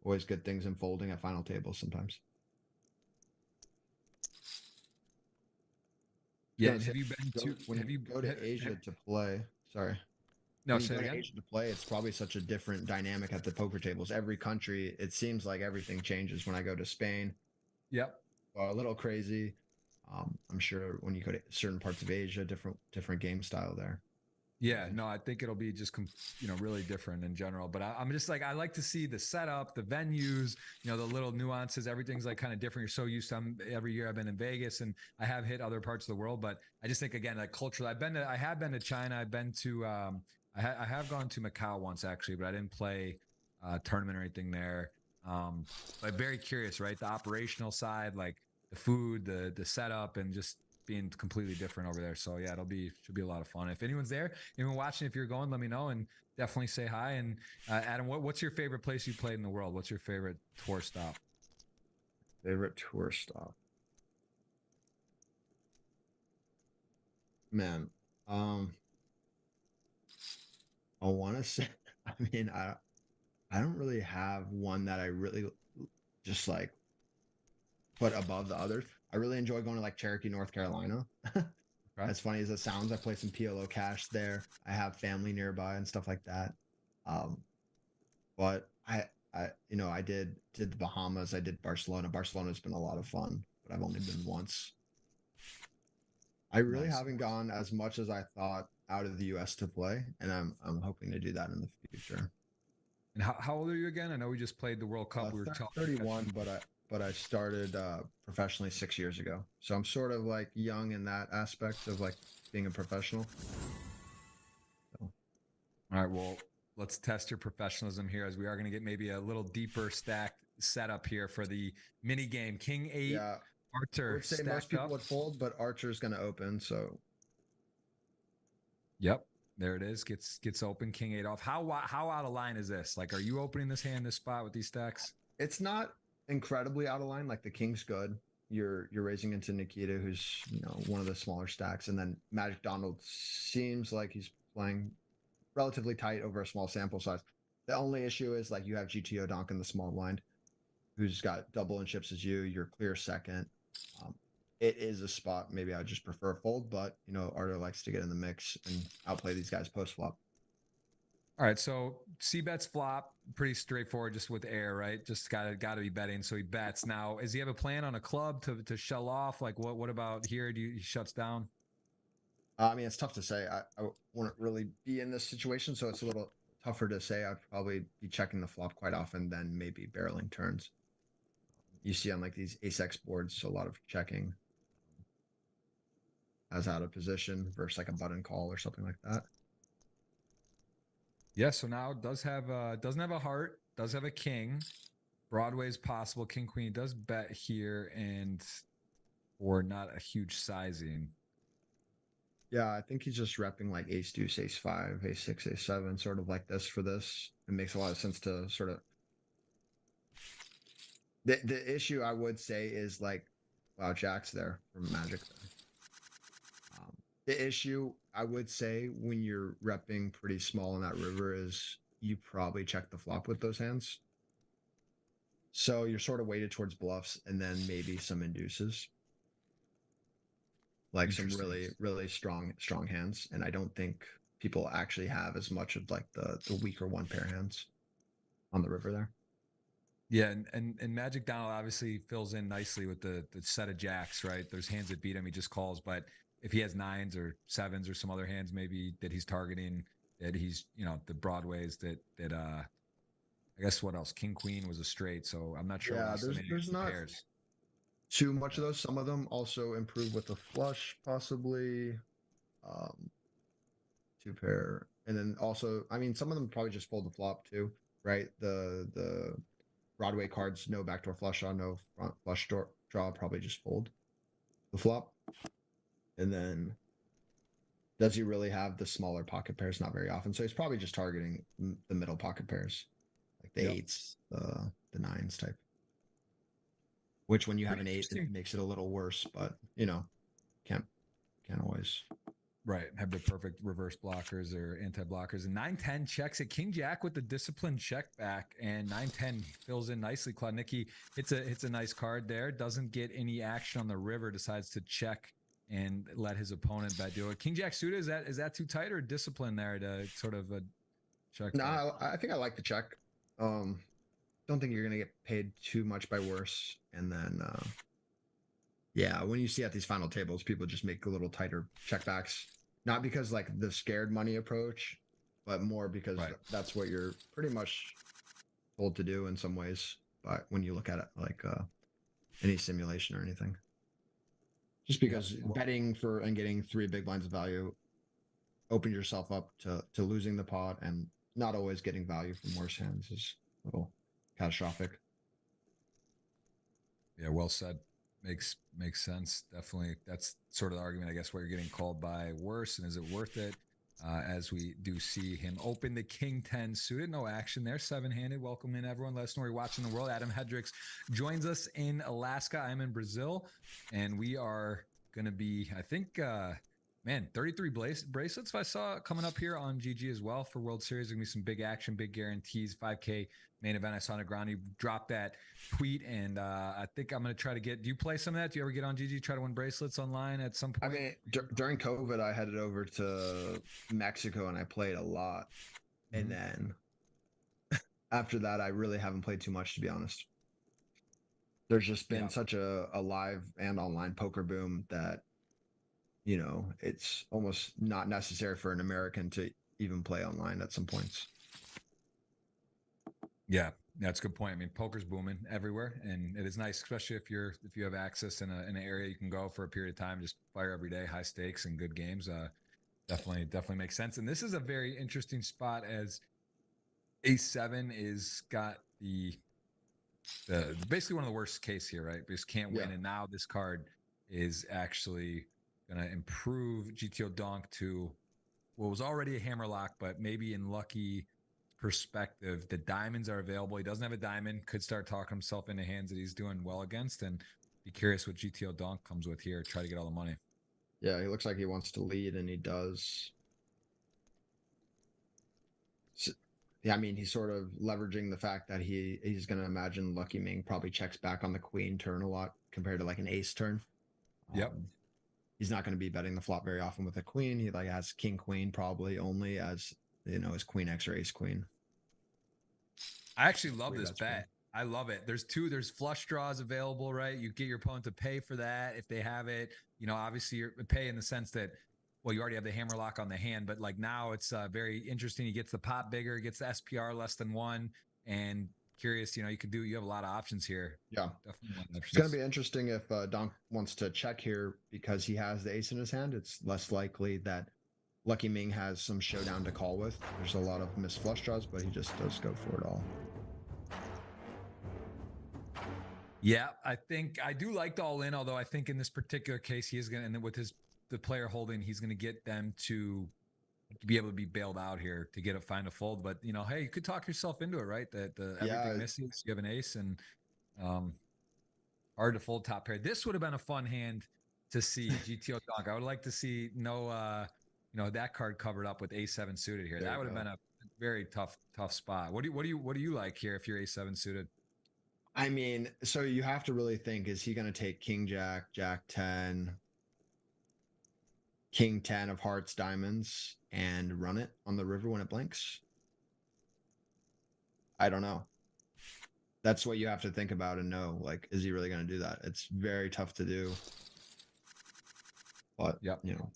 Always good things in folding at final tables sometimes. Yeah, and have you been to? When you go to Asia to play? Sorry. No, When you say go it to again. Asia to play, it's probably such a different dynamic at the poker tables. Every country, it seems like everything changes. When I go to Spain, Yep. a little crazy. I'm sure when you go to certain parts of Asia, different game style there. Yeah, no, I think it'll be just, you know, really different in general. But I'm just like, I like to see the setup, the venues, you know, the little nuances. Everything's like kind of different. You're so used to, every year I've been in Vegas, and I have hit other parts of the world, but I just think, again, like culturally, I have been to China. I've been to, I have gone to Macau once actually, but I didn't play a tournament or anything there. But very curious, right? The operational side, like the food, the setup, and just being completely different over there. So yeah, should be a lot of fun. If anyone's there, anyone watching, if you're going, let me know, and definitely say hi. And Adam, what's your favorite place you played in the world? What's your favorite tour stop? Favorite tour stop? Man, I want to say, I mean, I don't really have one that I really just like put above the others. I really enjoy going to like Cherokee, North Carolina. Okay. As funny as it sounds, I play some PLO cash there. I have family nearby and stuff like that. Um, but you know, I did the Bahamas. I did Barcelona. Barcelona's been a lot of fun, but I've only been once. I really Nice. haven't gone as much as I thought out of the U.S. to play, and I'm hoping to do that in the future. And how old are you again? I know we just played the World Cup. We were talking 31, but I started professionally 6 years ago, so I'm sort of like young in that aspect of like being a professional. So. All right, well, let's test your professionalism here, as we are going to get maybe a little deeper stacked setup here for the mini game. King 8, Yeah, Archer. I would say most people would fold, but Archer's going to open. So, yep, there it is. Gets open. King 8 off. How out of line is this? Like, are you opening this hand, this spot with these stacks? it's not incredibly out of line. Like the King's good. You're raising into Nikita, who's, you know, one of the smaller stacks, and then Magic Donald seems like he's playing relatively tight over a small sample size. The only issue is like you have GTO Donk in the small blind, who's got double in chips as you. You're clear second. It is a spot. Maybe I would just prefer fold, but you know, Ardo likes to get in the mix and outplay these guys post flop. All right, so C bets flop, pretty straightforward, just with air, right? Just gotta be betting. So he bets. Now, does he have a plan on a club to shell off? Like what about here? He shuts down? I mean, it's tough to say. I wouldn't really be in this situation, so it's a little tougher to say. I'd probably be checking the flop quite often, then maybe barreling turns. You see on like these ace X boards, a lot of checking as out of position versus like a button call or something like that. Yeah, so now doesn't have a heart, does have a king. Broadway is possible. King Queen does bet here, and or not a huge sizing. Yeah, I think he's just repping like ace deuce, ace five, ace six, ace seven, sort of like this for this. It makes a lot of sense to sort of. The issue I would say is like, wow, Jack's there from Magic there. The issue I would say when you're repping pretty small in that river is you probably check the flop with those hands. So you're sort of weighted towards bluffs and then maybe some induces. Like some really strong hands. And I don't think people actually have as much of like the weaker one pair hands on the river there. Yeah, and Magic Donald obviously fills in nicely with the set of jacks, right? There's hands that beat him, he just calls. But if he has nines or sevens or some other hands maybe that he's targeting, that he's, you know, the broadways that I guess what else? King Queen was a straight, so I'm not sure. Yeah, there's not pairs. Too much of those. Some of them also improve with a flush, possibly. Two pair, and then also, I mean, some of them probably just fold the flop too, right? The Broadway cards, no backdoor flush on, no front flush draw, probably just fold the flop. And then, does he really have the smaller pocket pairs? Not very often. So he's probably just targeting the middle pocket pairs, like the eights, the nines type. Which, when you have an eight, it makes it a little worse. But you know, can't always. Right, have the perfect reverse blockers or anti-blockers. And 9-10 checks it. King Jack with the disciplined check back, and 9-10 fills in nicely. Klodnicki hits a nice card there. Doesn't get any action on the river. Decides to check and let his opponent bet do it. King Jack suited, is that too tight or discipline there to sort of check? No, I think I like the check. Don't think you're gonna get paid too much by worse. And then yeah, when you see at these final tables, people just make a little tighter checkbacks. Not because like the scared money approach, but more because that's what you're pretty much told to do in some ways. But when you look at it like any simulation or anything, just because betting for and getting 3 big blinds of value opens yourself up to losing the pot, and not always getting value from worse hands is a little catastrophic. Yeah, well said. Makes sense. Definitely. That's sort of the argument, I guess, what you're getting called by worse, and is it worth it? As we do see him open the King 10 suited. No action there. 7-handed. Welcome in, everyone. Let us know where you're watching the world. Adam Hendrix joins us in Alaska. I'm in Brazil, and we are going to be, I think, 33 bracelets I saw coming up here on GG as well for World Series. There's going to be some big action, big guarantees, 5K main event. I saw Negroni drop that tweet, and I think I'm going to try to get. Do you play some of that? Do you ever get on GG, try to win bracelets online at some point? I mean, during COVID, I headed over to Mexico and I played a lot. And then after that, I really haven't played too much, to be honest. There's just been such a live and online poker boom that, you know, it's almost not necessary for an American to even play online at some points. Yeah, that's a good point. I mean, poker's booming everywhere, and it is nice, especially if you have access in an area you can go for a period of time, just fire every day, high stakes and good games. Definitely makes sense. And this is a very interesting spot, as A7 is got the basically one of the worst case here, right? Because can't win, and now this card is actually going to improve GTO Donk to what was already a hammerlock, but maybe in lucky perspective, the diamonds are available. He doesn't have a diamond, could start talking himself into hands that he's doing well against, and be curious what GTO Donk comes with here. Try to get all the money. Yeah, he looks like he wants to lead, and he does. Yeah, I mean, he's sort of leveraging the fact that he's going to imagine Lucky Ming probably checks back on the queen turn a lot compared to like an ace turn. Yep. He's not going to be betting the flop very often with a queen. He like has king queen probably only as, you know, his queen X or ace queen. I actually love Three this bets bet. queen. I love it. There's flush draws available, right? You get your opponent to pay for that if they have it. You know, obviously you're pay in the sense that, well, you already have the hammer lock on the hand, but like now it's very interesting. He gets the pot bigger, gets the SPR less than 1, and curious, you know, you have a lot of options here. Yeah. Definitely a lot of options. It's going to be interesting if Donk wants to check here because he has the ace in his hand. It's less likely that Lucky Ming has some showdown to call with. There's a lot of missed flush draws, but he just does go for it all. Yeah, I think I do like the all in, although I think in this particular case, he is going to, and with the player holding, he's going to get them to be able to be bailed out here to find a fold. But you know, hey, you could talk yourself into it, right? That everything misses, you have an ace, and hard to fold top pair. This would have been a fun hand to see GTO donk. I would like to see that card covered up with A7 suited here. That would have been a very tough spot. What do you like here if you're A7 suited? I mean, so you have to really think, is he going to take King Jack, Jack 10, King 10 of hearts, diamonds, and run it on the river when it blinks? I don't know. That's what you have to think about and know. Like, is he really going to do that? It's very tough to do. But, you know,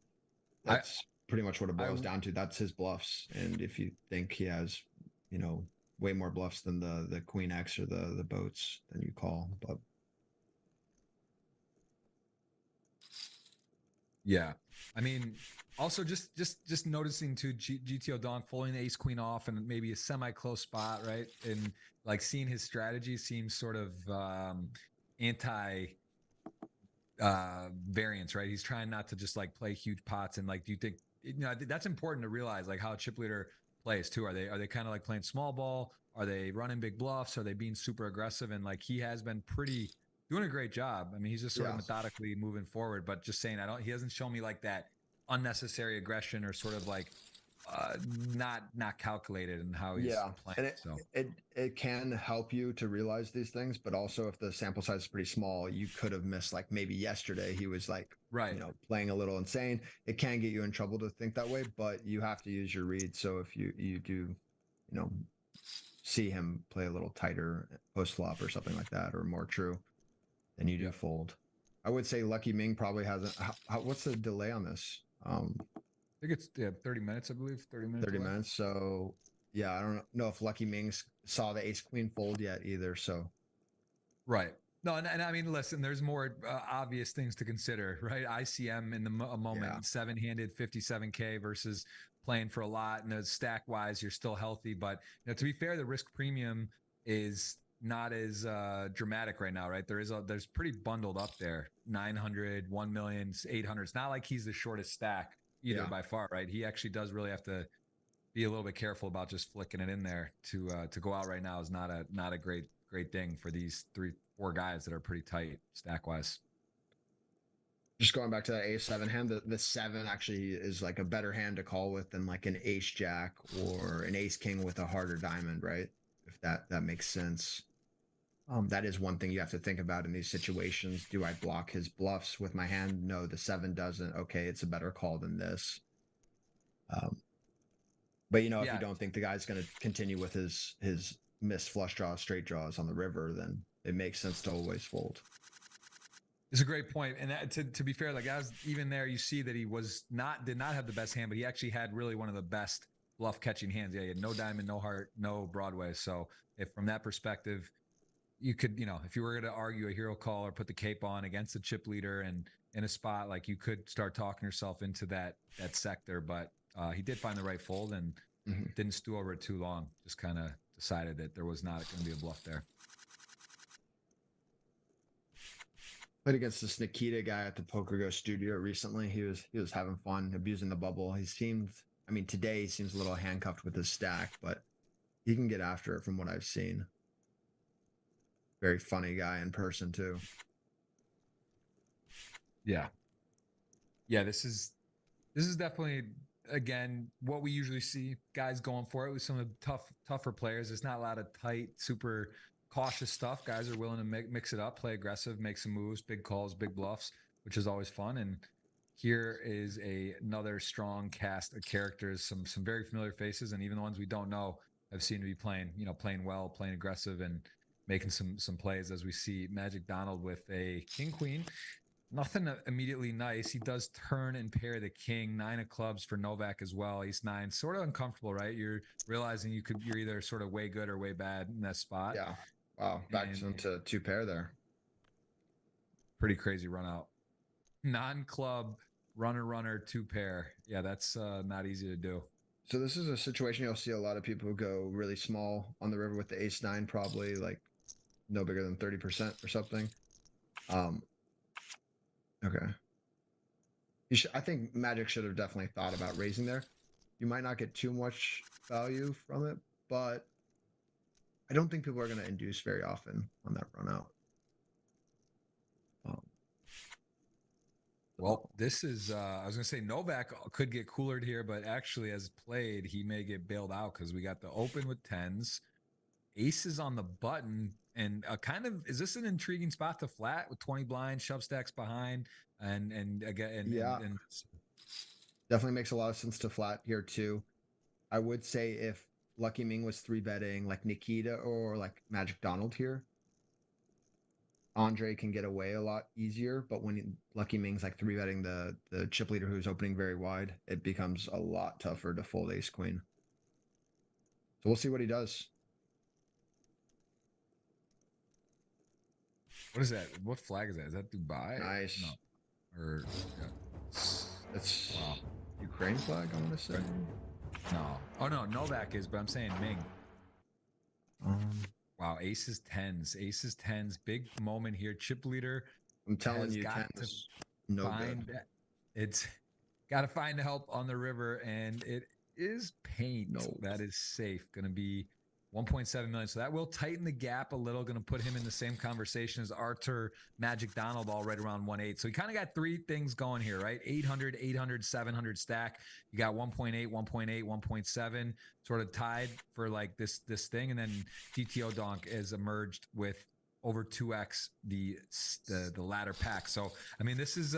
that's pretty much what it boils down to. That's his bluffs. And if you think he has, you know, way more bluffs than the Queen X or the boats, then you call. But yeah, I mean, also just noticing too, GTO donk folding the ace queen off and maybe a semi close spot, right? And like seeing his strategy seems sort of anti variance, right? He's trying not to just like play huge pots. And like, do you think, you know, that's important to realize, like how a chip leader plays too. Are they kind of like playing small ball? Are they running big bluffs? Are they being super aggressive? And like he has been doing a great job. I mean, he's just sort of methodically moving forward, but just saying, he hasn't shown me like that unnecessary aggression or sort of like not calculated in how he's playing. And it can help you to realize these things, but also if the sample size is pretty small, you could have missed, like maybe yesterday he was like, you know, playing a little insane. It can get you in trouble to think that way, but you have to use your read. So if you do, you know, see him play a little tighter post flop or something like that, or more true, then you do fold. I would say Lucky Ming probably hasn't. What's the delay on this? I think it's 30 minutes, I believe. 30 minutes. 30 minutes. So yeah, I don't know if Lucky Ming saw the ace queen fold yet either. So right. No, and I mean, listen, there's more obvious things to consider, right? ICM in the moment, 7-handed 57K versus playing for a lot, and the stack wise, you're still healthy. But you know, to be fair, the risk premium is not as dramatic right now, right? There's pretty bundled up there. 900, 1 million, 800. It's not like he's the shortest stack either by far, right? He actually does really have to be a little bit careful about just flicking it in there to go out right now is not a great thing for these 3-4 guys that are pretty tight stack wise. Just going back to that A7 hand, the 7 actually is like a better hand to call with than like an ace jack or an ace king with a harder diamond, right? If that makes sense. That is one thing you have to think about in these situations. Do I block his bluffs with my hand? No, the 7 doesn't. Okay, it's a better call than this. But you know, if you don't think the guy's going to continue with his missed flush draws, straight draws on the river, then it makes sense to always fold. It's a great point. And that, to be fair, like as even there, you see that he did not have the best hand, but he actually had really one of the best bluff catching hands. Yeah, he had no diamond, no heart, no Broadway. So if from that perspective, you could, you know, if you were going to argue a hero call or put the cape on against the chip leader and in a spot, like you could start talking yourself into that sector. But he did find the right fold and didn't stew over it too long. Just kind of decided that there was not going to be a bluff there. Played against this Nikita guy at the Poker Go studio recently. He was having fun, abusing the bubble. He seemed, I mean, today he seems a little handcuffed with his stack, but he can get after it from what I've seen. Very funny guy in person too. Yeah. This is definitely again, what we usually see guys going for it with some of the tougher players. There's not a lot of tight, super cautious stuff. Guys are willing to mix it up, play aggressive, make some moves, big calls, big bluffs, which is always fun. And here is another strong cast of characters, some very familiar faces, and even the ones we don't know have seemed to be playing well, playing aggressive, and making some plays. As we see Magic Donald with a king queen. Nothing immediately nice. He does turn and pair the king. 9 of clubs for Novak as well. Ace 9, sort of uncomfortable, right? You're realizing you're either sort of way good or way bad in that spot. Yeah. Wow. Back into 2 pair there. Pretty crazy run out. Non-club runner 2 pair. Yeah, that's not easy to do. So this is a situation you'll see a lot of people go really small on the river with the ace 9, probably like no bigger than 30% or something. Okay. I think Magic should have definitely thought about raising there. You might not get too much value from it, but I don't think people are going to induce very often on that run out. Well, this is, I was going to say Novak could get coolered here, but actually as played, he may get bailed out because we got the open with 10s, aces on the button, and is this an intriguing spot to flat with 20 blinds, shove stacks behind, and again, and definitely makes a lot of sense to flat here too. I would say if Lucky Ming was 3-betting like Nikita or like Magic Donald here, Andre can get away a lot easier, but when Lucky Ming's like 3-betting the chip leader who's opening very wide, it becomes a lot tougher to fold ace queen. So we'll see what he does. What is that? What flag is that? Is that Dubai? Nice. No. Or yeah. It's wow. Ukraine flag, I want to say. No. Oh no, Novak is, but I'm saying Ming. Wow, aces 10s, big moment here. Chip leader. I'm telling you, 10s no good. It's got to find help on the river, and it is paint. No, that is safe. Going to be 1.7 million. So that will tighten the gap a little. Going to put him in the same conversation as Arthur Magic Donald, all right around 1.8. So he kind of got 3 things going here, right? 800, 800, 700 stack. You got 1.8, 1.8, 1.7, sort of tied for like this thing. And then GTO Donk has emerged with over 2x the latter pack. So I mean, this is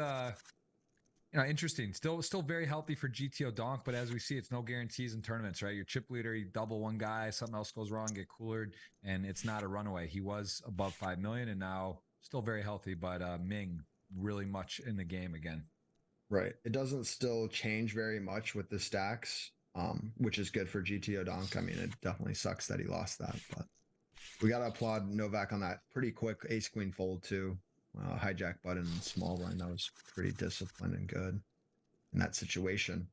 interesting. Still very healthy for GTO Donk, but as we see, it's no guarantees in tournaments, right? Your chip leader, you double one guy, something else goes wrong, get coolered, and it's not a runaway. He was above 5 million and now still very healthy, but Ming really much in the game again. Right. It doesn't still change very much with the stacks, which is good for GTO Donk. I mean, it definitely sucks that he lost that, but we got to applaud Novak on that pretty quick ace queen fold too. Hijack button and small blind. That was pretty disciplined and good in that situation.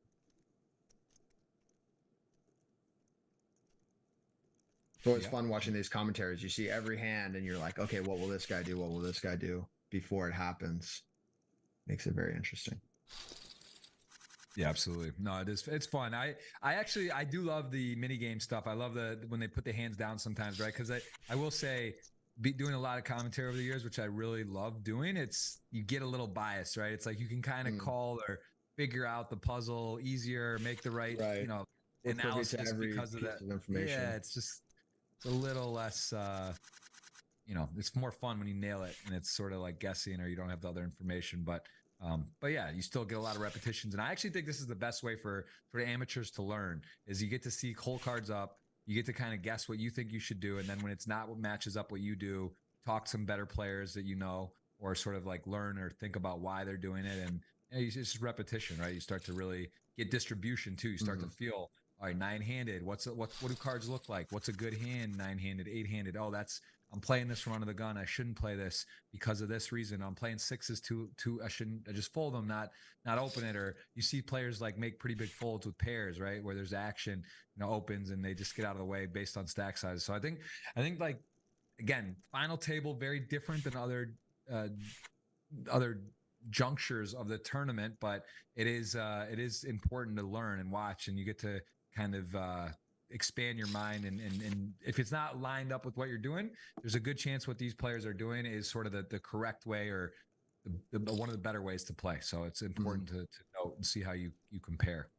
So it's fun watching these commentaries. You see every hand and you're like, okay, what will this guy do? What will this guy do before it happens? Makes it very interesting. Yeah, absolutely. No, it's fun. I do love the mini game stuff. I love when they put the hands down sometimes, right? Because I will say, doing a lot of commentary over the years, which I really love doing, you get a little bias, right? It's like you can kind of call or figure out the puzzle easier, make the right. Analysis because of that information. Yeah, it's a little less it's more fun when you nail it and it's sort of like guessing or you don't have the other information, but yeah, you still get a lot of repetitions. And I actually think this is the best way for amateurs to learn, is you get to see whole cards up. You get to kind of guess what you think you should do. And then when it's not what matches up what you do, talk to some better players that you know, or sort of like learn or think about why they're doing it. And it's just repetition, right? You start to really get distribution too. You start to feel, all right, 9-handed. What do cards look like? What's a good hand? 9-handed, 8-handed. Oh, I'm playing this from under the gun. I shouldn't play this because of this reason. I'm playing 6s too. I just fold them, not open it. Or you see players like make pretty big folds with pairs, right? Where there's action, opens and they just get out of the way based on stack size. So I think like, again, final table, very different than other junctures of the tournament, but it is important to learn and watch, and you get to kind of expand your mind, and if it's not lined up with what you're doing, there's a good chance what these players are doing is sort of the correct way, or one of the better ways to play. So it's important to note and see how you compare.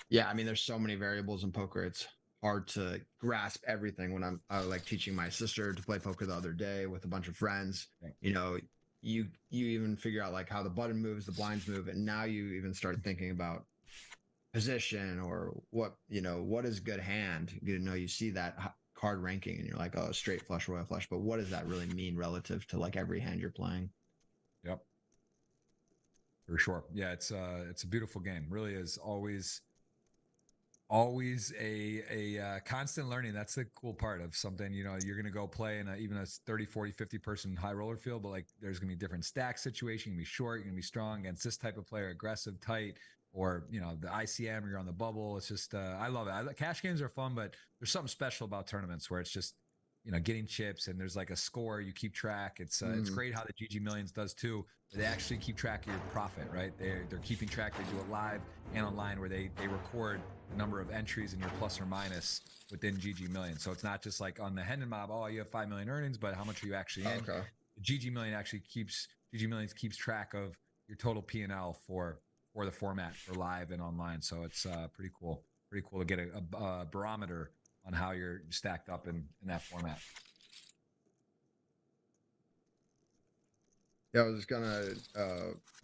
Yeah, I mean, there's so many variables in poker. It's hard to grasp everything. When I like teaching my sister to play poker the other day with a bunch of friends, Right. you know, you even figure out like how the button moves, the blinds move, and now you even start thinking about position or what is good hand. You see that card ranking and you're like, oh, straight flush, royal flush, but what does that really mean relative to like every hand you're playing? Yep. For sure. Yeah, it's a beautiful game. Really is always a constant learning. That's the cool part of something. You're going to go play in even a 30, 40, 50 person high roller field, but like there's going to be different stack situation. You're going to be short, you're going to be strong against this type of player, aggressive, tight, or the ICM, you're on the bubble. It's just I love it. Cash games are fun, but there's something special about tournaments where it's just getting chips and there's like a score you keep track. It's great how the GG Millions does too. They actually keep track of your profit, right? They're keeping track. They do it live and online where they record the number of entries in your plus or minus within GG Million. So it's not just like on the Hendon Mob, oh, you have 5 million earnings, but how much are you actually in? Okay. The GG Millions keeps track of your total P&L for the format for live and online. So it's pretty cool. Pretty cool to get a barometer on how you're stacked up in that format. Yeah, I was just gonna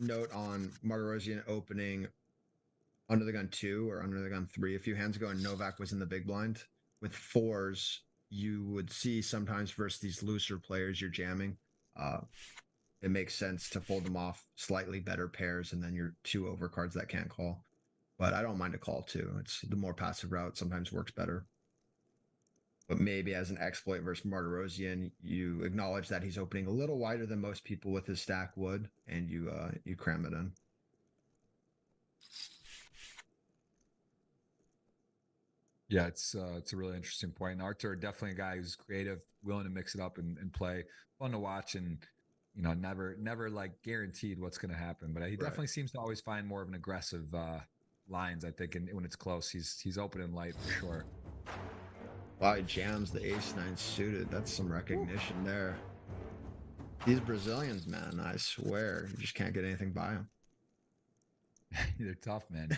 note on Martirosian opening under the gun 2 or under the gun 3 a few hands ago, and Novak was in the big blind. With 4s, you would see sometimes versus these looser players you're jamming. It makes sense to fold them off slightly better pairs, and then your 2 overcards that can't call. But I don't mind a call too. It's the more passive route sometimes works better. But maybe as an exploit versus Martirosian, you acknowledge that he's opening a little wider than most people with his stack would, and you cram it in. Yeah, it's a really interesting point. And Artur, definitely a guy who's creative, willing to mix it up and play. Fun to watch, and never like guaranteed what's going to happen. But he definitely seems to always find more of an aggressive lines. I think, and when it's close, he's open and light for sure. Wow, he jams the ace-9 suited. That's some recognition there. These Brazilians, man, I swear, you just can't get anything by them. They're tough, man.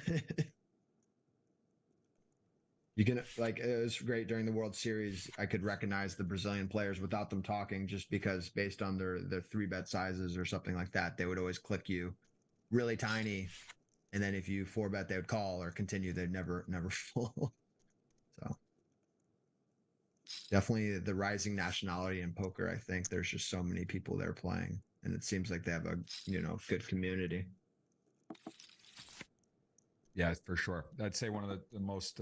You can it was great during the World Series. I could recognize the Brazilian players without them talking, just because based on their 3-bet sizes or something like that, they would always click you really tiny, and then if you 4-bet, they would call or continue. They'd never fold. So definitely the rising nationality in poker. I think there's just so many people there playing, and it seems like they have a good community. Yeah, for sure. I'd say one of the most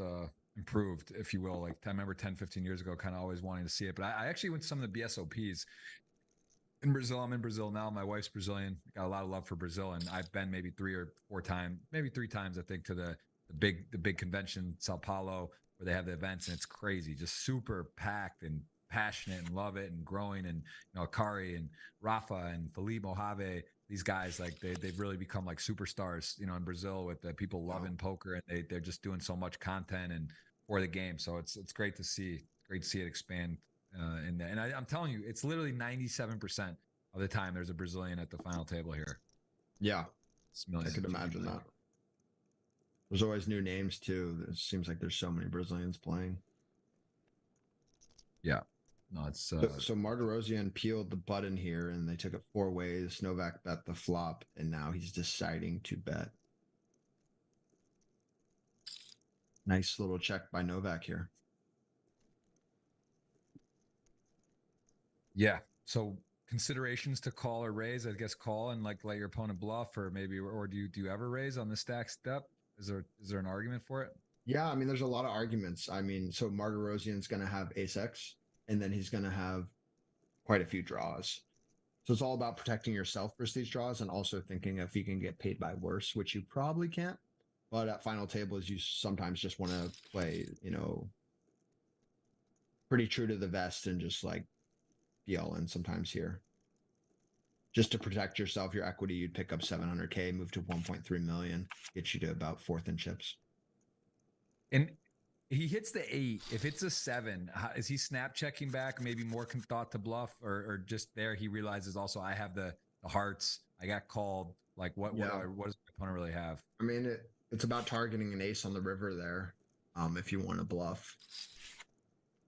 improved, if you will. Like I remember 10, 15 years ago, kind of always wanting to see it. But I actually went to some of the BSOPs in Brazil. I'm in Brazil now. My wife's Brazilian. Got a lot of love for Brazil, and I've been maybe 3 or 4 times, maybe 3 times, I think, to the big convention, Sao Paulo, where they have the events, and it's crazy, just super packed and passionate, and love it, and growing. And Akari and Rafa and Felipe Mojave, these guys, like they've really become like superstars, in Brazil, with the people loving poker, and they're just doing so much content and for the game. So it's great to see. Great to see it expand. And I'm telling you, it's literally 97% of the time there's a Brazilian at the final table here. Yeah, I could imagine that. There's always new names too. It seems like there's so many Brazilians playing. Yeah. No, it's so Martirosian peeled the button here, and they took it 4 ways. Novak bet the flop, and now he's deciding to bet. Nice little check by Novak here. Yeah. So considerations to call or raise, I guess call and like let your opponent bluff, or maybe, or do you ever raise on the stack step? Is there an argument for it? Yeah, I mean, there's a lot of arguments. I mean, so Martirosian's going to have ace-x, and then he's going to have quite a few draws. So it's all about protecting yourself versus these draws, and also thinking if you can get paid by worse, which you probably can't. But at final tables, you sometimes just want to play, pretty true to the vest and just like be all in sometimes here. Just to protect yourself, your equity, you'd pick up 700K, move to 1.3 million, get you to about 4th in chips. And he hits the 8. If it's a 7, is he snap checking back? Maybe more thought to bluff, or just there he realizes also I have the hearts. I got called. Like what does my opponent really have? I mean, it's about targeting an ace on the river there. If you want to bluff,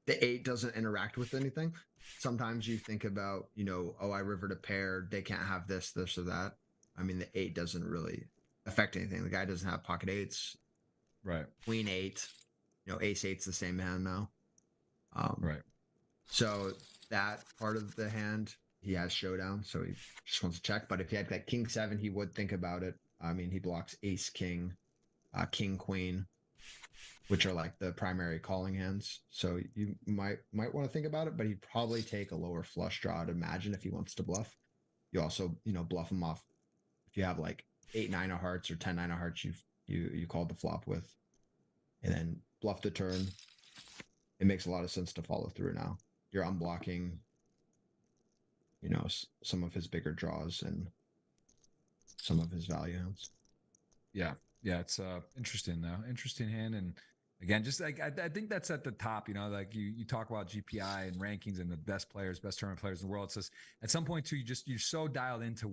the 8 doesn't interact with anything. Sometimes you think about, oh, I rivered a pair, they can't have this or that. I mean, the 8 doesn't really affect anything. The guy doesn't have pocket 8s, Right. queen 8, ace 8's the same hand now. Right. So that part of the hand, he has showdown, so he just wants to check. But if he had like king 7, he would think about it. I mean, he blocks ace king, king queen, which are like the primary calling hands. So you might want to think about it, but he'd probably take a lower flush draw. I'd imagine if he wants to bluff. You also, bluff him off. If you have like 8-9 of hearts or 10-9 of hearts, you called the flop with, and then bluff the turn. It makes a lot of sense to follow through now. You're unblocking, some of his bigger draws and some of his value hands. Yeah. It's interesting though. Interesting hand. And again, just like I think that's at the top, like you talk about GPI and rankings and the best players, best tournament players in the world. It's just at some point too, you're so dialed into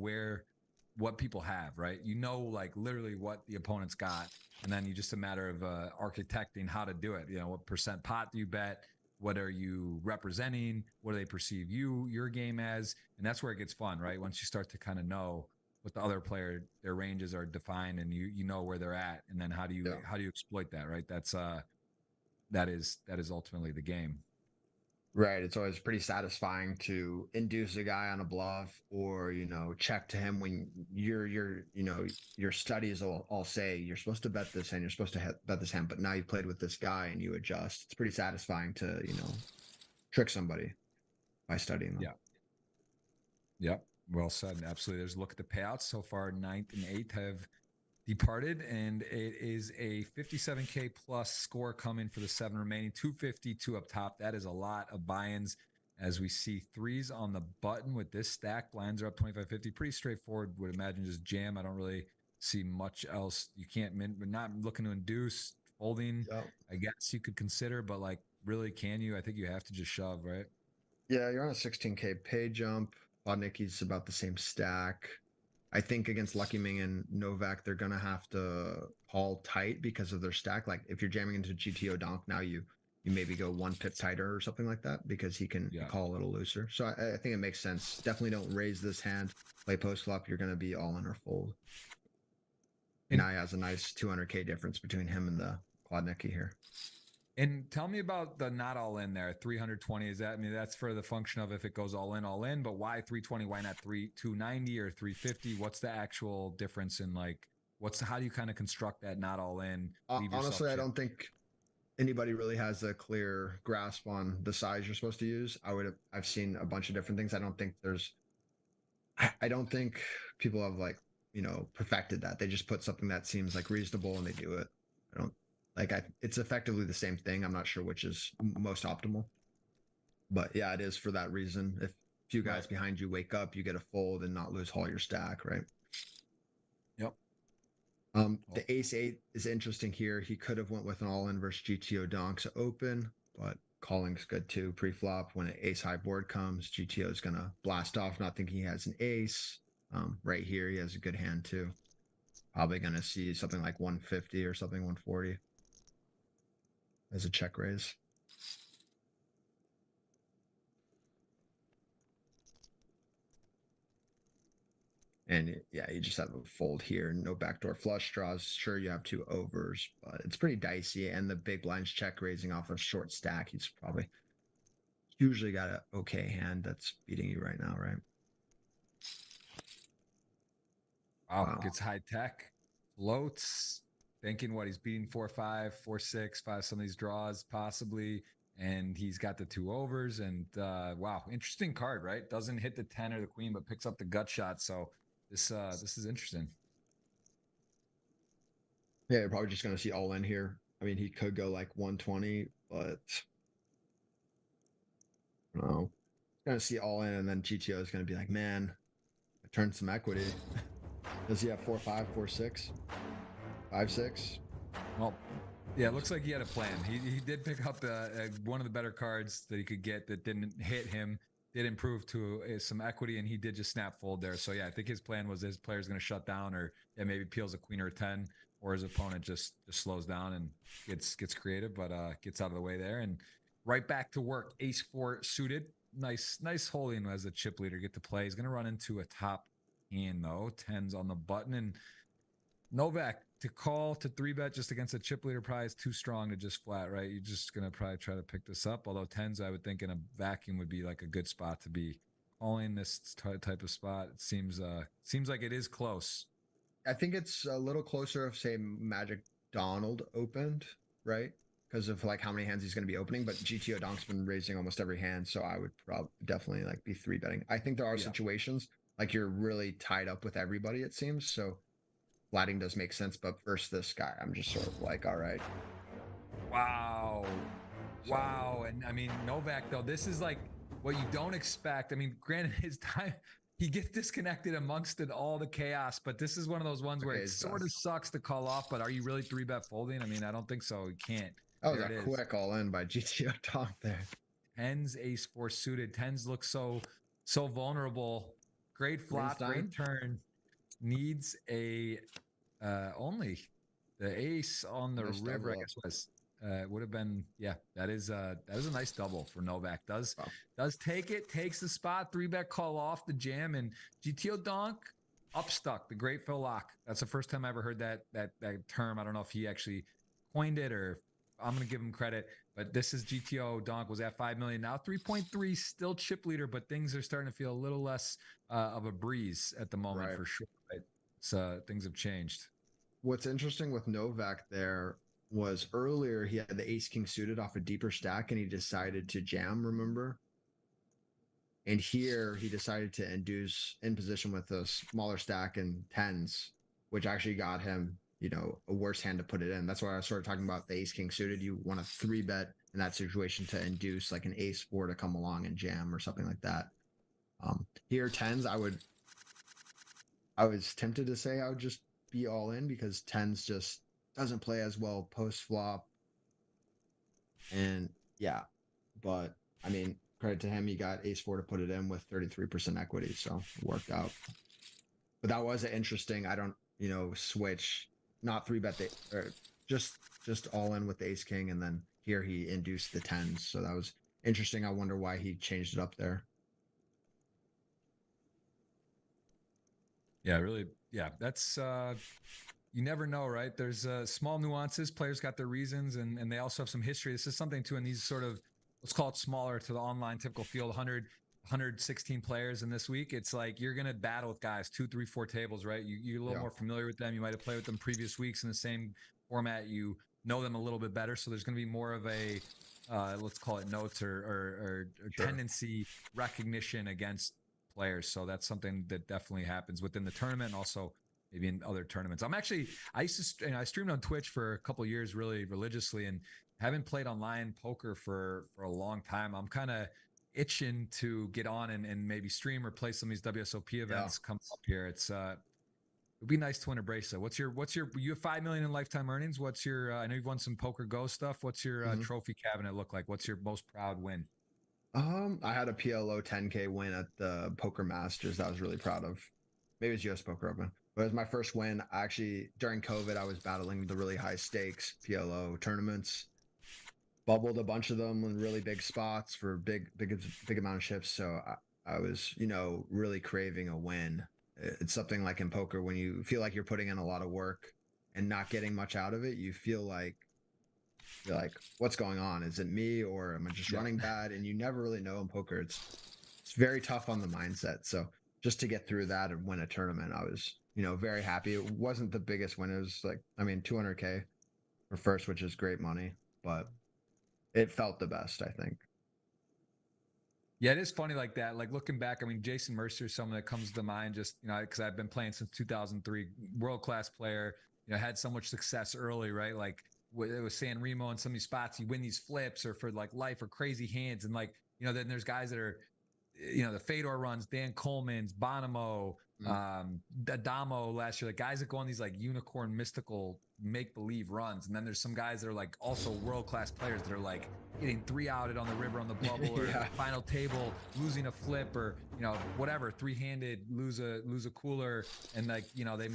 what people have, right? Like literally what the opponent's got. And then you just a matter of architecting how to do it. What percent pot do you bet? What are you representing? What do they perceive your game as? And that's where it gets fun, right? Once you start to kind of know what the other player, their ranges are defined, and you know where they're at, and then how do you exploit that, right? That is ultimately the game. Right. It's always pretty satisfying to induce a guy on a bluff or, check to him when your studies all say you're supposed to bet this hand, you're supposed to bet this hand, but now you've played with this guy and you adjust. It's pretty satisfying to, trick somebody by studying them. Yeah. Yep. Well said. Absolutely. There's a look at the payouts. So far, 9th and 8th have departed, and it is a 57K plus score coming for the 7 remaining. 252 up top. That is a lot of buy-ins as we see 3s on the button with this stack. Blinds are up 2550. Pretty straightforward. Would imagine just jam. I don't really see much else. You can't we're not looking to induce folding. Yep. I guess you could consider, but like really, can you? I think you have to just shove, right? Yeah, you're on a 16K pay jump. Podnicki's about the same stack. I think against Lucky Ming and Novak, they're going to have to call tight because of their stack. Like if you're jamming into GTO donk, now you maybe go 1 pip tighter or something like that because he can call a little looser. So I think it makes sense. Definitely don't raise this hand. Play post flop, you're going to be all in or fold. Now he has a nice 200K difference between him and the Podnicki here. And tell me about the not all in there. 320, is that, that's for the function of if it goes all in, but why 320? Why not 290 or 350? What's the actual difference in how do you kind of construct that not all in? Honestly, I don't think anybody really has a clear grasp on the size you're supposed to use. I've seen a bunch of different things. I don't think people have perfected that. They just put something that seems like reasonable and they do it. It's effectively the same thing. I'm not sure which is most optimal, but yeah, it is for that reason. If a few guys behind you wake up, you get a fold and not lose all your stack, right? Yep. The ace 8 is interesting here. He could have went with an all in versus GTO donks open, but calling's good too. Pre-flop, when an ace high board comes, GTO is going to blast off, not thinking he has an ace. Right here, he has a good hand too. Probably going to see something like 150 or something, 140 as a check raise. And yeah, you just have a fold here. No backdoor flush draws. Sure, you have 2 overs, but it's pretty dicey. And the big blind's check raising off a short stack. He's probably usually got an okay hand that's beating you right now, right? Wow. Gets high tech, floats, thinking what he's beating 4-5, 4-6, 5, some of these draws possibly. And he's got the 2 overs. And wow, interesting card, right? Doesn't hit the 10 or the queen, but picks up the gut shot. So this is interesting. Yeah, you're probably just going to see all in here. I mean, he could go like 120, but no. Going to see all in, and then GTO is going to be like, man, I turned some equity. Does he have 4-5, 4-6, 5-6? Well, yeah, it looks like he had a plan. He did pick up one of the better cards that he could get that didn't hit him, did improve to some equity, and he did just snap fold there. So yeah, I think his plan was his player's going to shut down or maybe peels a queen or a 10. or his opponent just slows down and gets creative, but gets out of the way there. And right back to work. Ace 4 suited. Nice holding as a chip leader. Get to play. He's going to run into a top hand though. 10s on the button, and Novak to call to 3-bet just against a chip leader probably is too strong to just flat, right? You're just going to probably try to pick this up. Although 10s, I would think in a vacuum would be like a good spot to be calling this type of spot. It seems like it is close. I think it's a little closer if, say, Magic Donald opened, right? Because of like how many hands he's going to be opening. But GTO Donk's been raising almost every hand, so I would definitely like be 3-betting. I think there are situations like you're really tied up with everybody, it seems. So flatting does make sense, but versus this guy, I'm just sort of like, all right. Wow. Wow. And I mean, Novak, though, this is like what you don't expect. I mean, granted, his time, he gets disconnected amongst it, all the chaos, but this is one of those ones where it sort of sucks to call off, but are you really 3-bet folding? I mean, I don't think so. You can't. That was a quick all in by GTO Donk there. 10s, Ace 4 suited. 10s look so vulnerable. Great flop, great turn. Needs a only the ace on the river, I guess was would have been, that is a nice double for Novak. Does take it, takes the spot, 3-bet call off the jam, and GTO Donk upstuck, the great Phil Lock. That's the first time I ever heard that term. I don't know if he actually coined it, or I'm gonna give him credit, but this is GTO Donk was at 5 million, now 3.3, still chip leader, but things are starting to feel a little less of a breeze at the moment, for sure. Right? So things have changed. What's interesting with Novak there was earlier he had the ace king suited off a deeper stack and he decided to jam, remember? And here he decided to induce in position with a smaller stack and 10s, which actually got him, a worse hand to put it in. That's why I was sort of talking about the ace king suited. You want a 3-bet in that situation to induce like an ace 4 to come along and jam or something like that. Here 10s, I was tempted to say I would just be all in because 10s just doesn't play as well post flop. And but I mean, credit to him, he got ace 4 to put it in with 33% equity, so it worked out. But that was an interesting, I don't, switch, not 3-bet or just all in with the ace king, and then here he induced the 10s, so that was interesting. I wonder why he changed it up there. Yeah, really. Yeah, that's you never know, right? There's small nuances. Players got their reasons, and they also have some history. This is something too in these sort of, let's call it smaller to the online typical field, 116 players in this week. It's like you're gonna battle with guys 2, 3, 4 tables, right? You're a little more familiar with them. You might have played with them previous weeks in the same format. You know them a little bit better, so there's gonna be more of a let's call it notes or tendency recognition against players. So that's something that definitely happens within the tournament, and also maybe in other tournaments. I streamed on Twitch for a couple of years really religiously, and haven't played online poker for a long time. I'm kind of itching to get on and maybe stream or play some of these WSOP events come up here. It'd be nice to win a bracelet. What's your you have 5 million in lifetime earnings. What's your I know you've won some Poker Go stuff. What's your trophy cabinet look like? What's your most proud win? I had a PLO 10K win at the Poker Masters that I was really proud of. Maybe it was US Poker Open, but it was my first win. Actually, during COVID, I was battling the really high stakes PLO tournaments, bubbled a bunch of them in really big spots for big amount of chips. So I was, really craving a win. It's something like in poker, when you feel like you're putting in a lot of work and not getting much out of it, you feel like, you're like, what's going on? Is it me, or am I just running bad? And you never really know in poker. It's very tough on the mindset. So just to get through that and win a tournament, I was, very happy. It wasn't the biggest win. It was like, 200K for first, which is great money, but it felt the best, I think. Yeah, it is funny like that. Like looking back, Jason Mercer is someone that comes to mind just, because I've been playing since 2003, world-class player, had so much success early, right? Like it was San Remo and some of these spots, you win these flips or for like life or crazy hands. And like, then there's guys that are, the Fedor runs, Dan Coleman's, Bonomo, Adamo last year, like guys that go on these like unicorn mystical make-believe runs. And then there's some guys that are like also world-class players that are like getting 3-outed on the river on the bubble or final table, losing a flip or, you know, whatever, three-handed, lose a cooler. And like, you know, that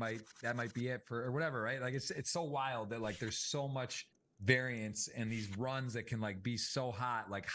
might be it for, or whatever, right? Like it's so wild that like there's so much variance and these runs that can like be so hot, like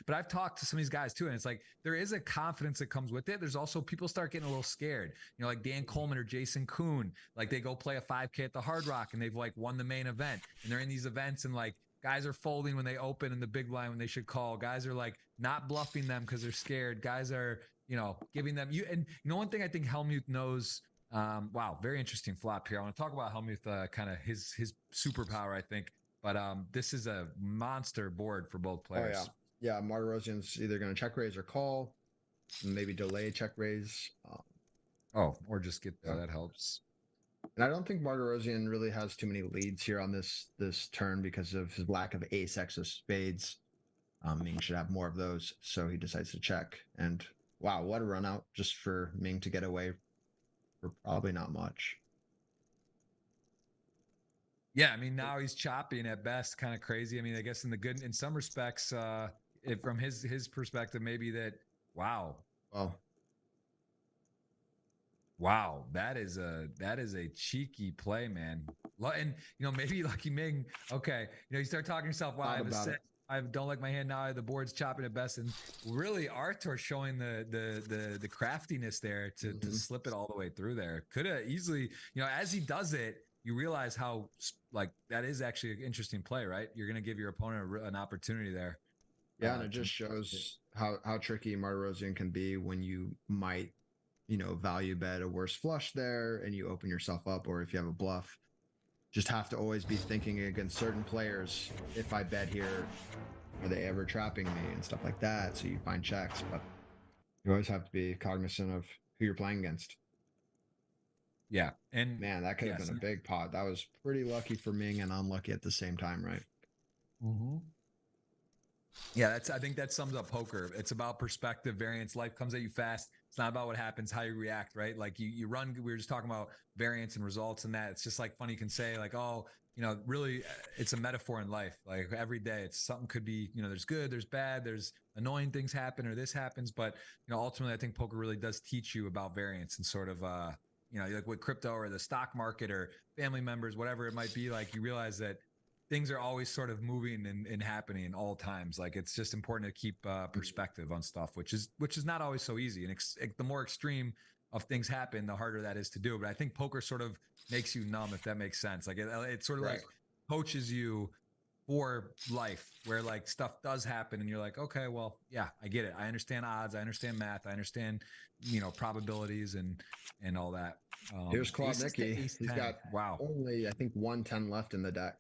but I've talked to some of these guys too, and it's like there is a confidence that comes with it. There's also people start getting a little scared, you know, like Dan Coleman or Jason Kuhn, like they go play a 5K at the Hard Rock and they've like won the main event, and they're in these events and like guys are folding when they open in the big line when they should call. Guys are like not bluffing them because they're scared. Guys are, you know, giving them and you know, one thing I think Helmuth knows. Wow, very interesting flop here. I want to talk about Helmuth, kind of his superpower, I think. But this is a monster board for both players. Oh, yeah. Martirosian's either going to check raise or call, maybe delay check raise. Or just get there. That helps. And I don't think Martirosian really has too many leads here on this turn because of his lack of ace X of spades. Ming should have more of those, so he decides to check. And wow, what a run out just for Ming to get away for probably not much. Yeah, I mean, now he's chopping at best, kind of crazy. I mean, I guess in some respects, from his perspective, maybe that, wow, that is a cheeky play, man. And you know, maybe Lucky Ming, okay, you know, you start talking to yourself, wow, I don't like my hand now. The board's chopping at best, and really Artur showing the craftiness there to slip it all the way through there. Could have easily, you know, as he does it, you realize how like that is actually an interesting play, right? You're going to give your opponent an opportunity there. Yeah, and it just shows how tricky Martirosian can be when you might, you know, value bet a worse flush there and you open yourself up, or if you have a bluff, just have to always be thinking against certain players. If I bet here, are they ever trapping me and stuff like that? So you find checks, but you always have to be cognizant of who you're playing against. Yeah, and man, that could have been a big pot. That was pretty lucky for Ming and unlucky at the same time, right? Yeah, I think that sums up poker. It's about perspective, variance. Life comes at you fast. It's not about what happens, how you react, right? Like you run. We were just talking about variance and results and that. It's just like funny. You can say like, oh, you know, really, it's a metaphor in life. Like every day, it's something could be, you know, there's good, there's bad, there's annoying things happen, or this happens. But you know, ultimately, I think poker really does teach you about variance and sort of, you know, like with crypto or the stock market or family members, whatever it might be, like you realize that things are always sort of moving and happening all times. Like it's just important to keep perspective on stuff, which is not always so easy. And the more extreme of things happen, the harder that is to do. But I think poker sort of makes you numb, if that makes sense. Like it sort of like coaches you for life, where like stuff does happen and you're like, okay, well, yeah, I get it. I understand odds. I understand math. I understand, you know, probabilities and all that. Here's Claude Nicky. He's got only, I think, 110 left in the deck.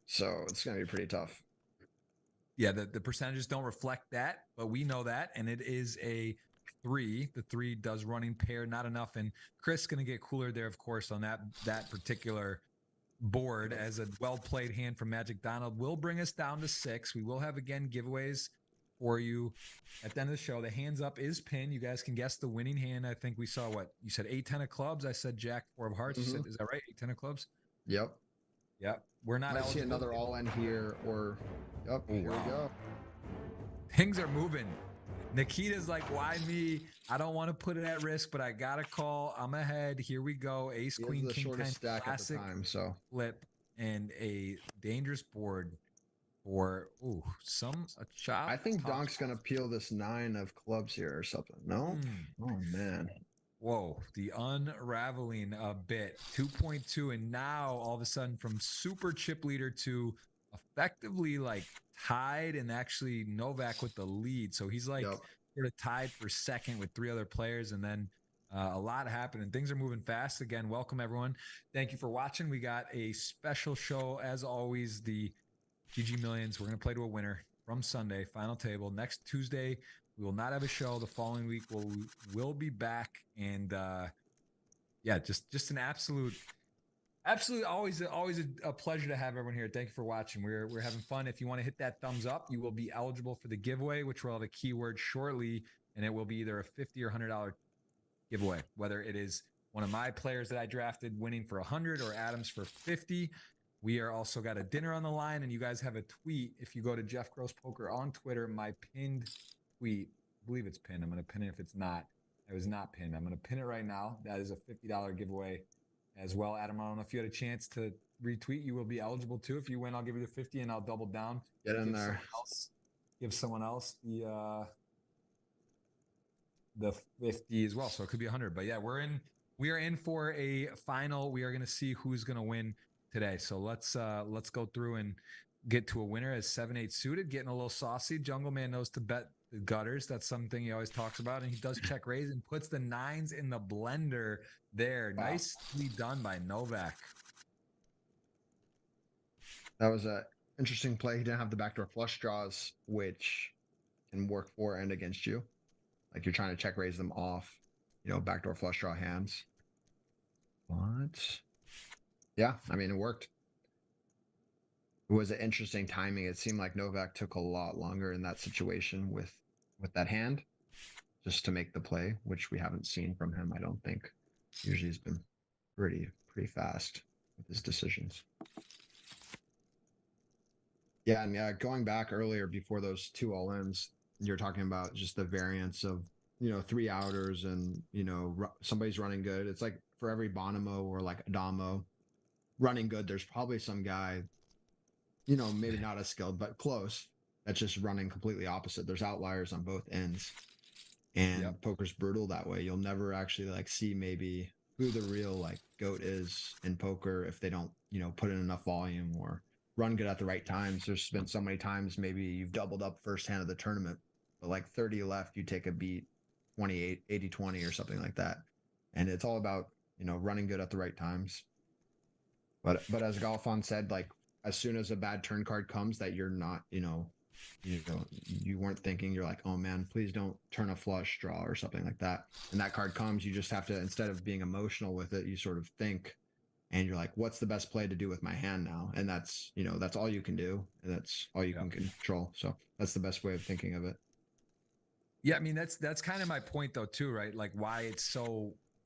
So it's going to be pretty tough. Yeah, the percentages don't reflect that, but we know that. And it is a 3. The 3 does running pair, not enough. And Chris going to get cooler there, of course, on that particular board, as a well-played hand from Magic Donald will bring us down to 6. We will have, again, giveaways for you at the end of the show. The hands up is pin. You guys can guess the winning hand. I think we saw what you said, 8-10 of clubs. I said Jack 4 of hearts. You said, is that right? 8-10 of clubs. Yep. We're not. I see another all in here, or here we go. Things are moving. Nikita's like, why me? I don't want to put it at risk, but I gotta call. I'm ahead. Here we go. Ace, queen, the king, shortest stack classic at the time, so flip and a dangerous board for a chop. I think Donk's gonna peel this 9 of clubs here or something. No? Oh man. Whoa, the unraveling a bit. 2.2, and now all of a sudden from super chip leader to effectively like tied, and actually Novak with the lead. So he's like sort of tied for second with 3 other players, and then a lot happening. Things are moving fast. Again, welcome everyone. Thank you for watching. We got a special show as always. The GG Millions. We're going to play to a winner from Sunday, final table. Next Tuesday, we will not have a show. The following week, we'll be back. And yeah, just an absolute always a pleasure to have everyone here. Thank you for watching. We're having fun. If you want to hit that thumbs up, you will be eligible for the giveaway, which will have a keyword shortly, and it will be either a $50 or $100 giveaway, whether it is one of my players that I drafted winning for 100 or Adams for 50. We are also got a dinner on the line, and you guys have a tweet. If you go to Jeff Gross Poker on Twitter, my pinned tweet, I believe it's pinned. I'm going to pin it if it's not. It was not pinned. I'm going to pin it right now. That is a $50 giveaway as well. Adam, I don't know if you had a chance to retweet. You will be eligible too. If you win, I'll give you the 50 and I'll double down. Get in there. Give someone else the 50 as well. So it could be 100. But yeah, we are in for a final. We are going to see who's going to win today. So let's go through and get to a winner as 7-8 suited, getting a little saucy. Jungle Man knows to bet the gutters. That's something he always talks about. And he does check raise and puts the 9s in the blender there. Wow. Nicely done by Novak. That was a interesting play. He didn't have the backdoor flush draws, which can work for and against you. Like you're trying to check raise them off, backdoor flush draw hands. But yeah, I mean, it worked. It was an interesting timing. It seemed like Novak took a lot longer in that situation with that hand just to make the play, which we haven't seen from him, I don't think. Usually he's been pretty fast with his decisions. Yeah, and going back earlier before those 2 all-ins, you're talking about just the variance of, 3 outers and, somebody's running good. It's like for every Bonomo or like Adamo running good, there's probably some guy, maybe not as skilled, but close, that's just running completely opposite. There's outliers on both ends. And poker's brutal that way. You'll never actually see maybe who the real GOAT is in poker if they don't, put in enough volume or run good at the right times. There's been so many times maybe you've doubled up first hand of the tournament, but 30 left, you take a beat 28, 80-20 or something like that. And it's all about, running good at the right times. But as Galfon said, as soon as a bad turn card comes that you're not, you weren't thinking, you're like, oh man, please don't turn a flush draw or something like that. And that card comes, you just have to, instead of being emotional with it, you sort of think, and you're like, what's the best play to do with my hand now? And that's, that's all you can do. And that's all you can control. So that's the best way of thinking of it. Yeah. I mean, that's kind of my point though, too, right? Like why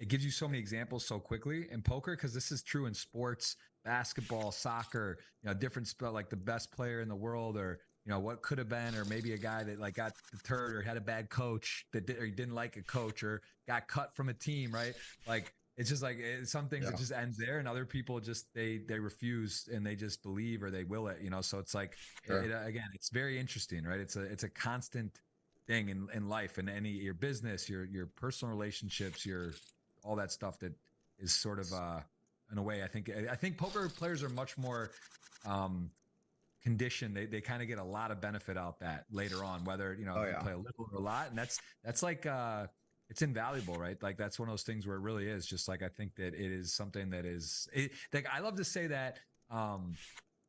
it gives you so many examples so quickly in poker. Cause this is true in sports, basketball, soccer, different spell, like the best player in the world, or, what could have been, or maybe a guy that got deterred or had a bad coach or he didn't like a coach or got cut from a team, right? It's just some things it just ends there, and other people just they refuse and they just believe or they will it, so it's again, it's very interesting, right? It's a constant thing in life, and your business, your personal relationships, all that stuff that is sort of in a way, I think poker players are much more conditioned. They kind of get a lot of benefit out that later on, whether they play a little or a lot, and that's it's invaluable, right? That's one of those things where it really is just I think that it is something that is I love to say that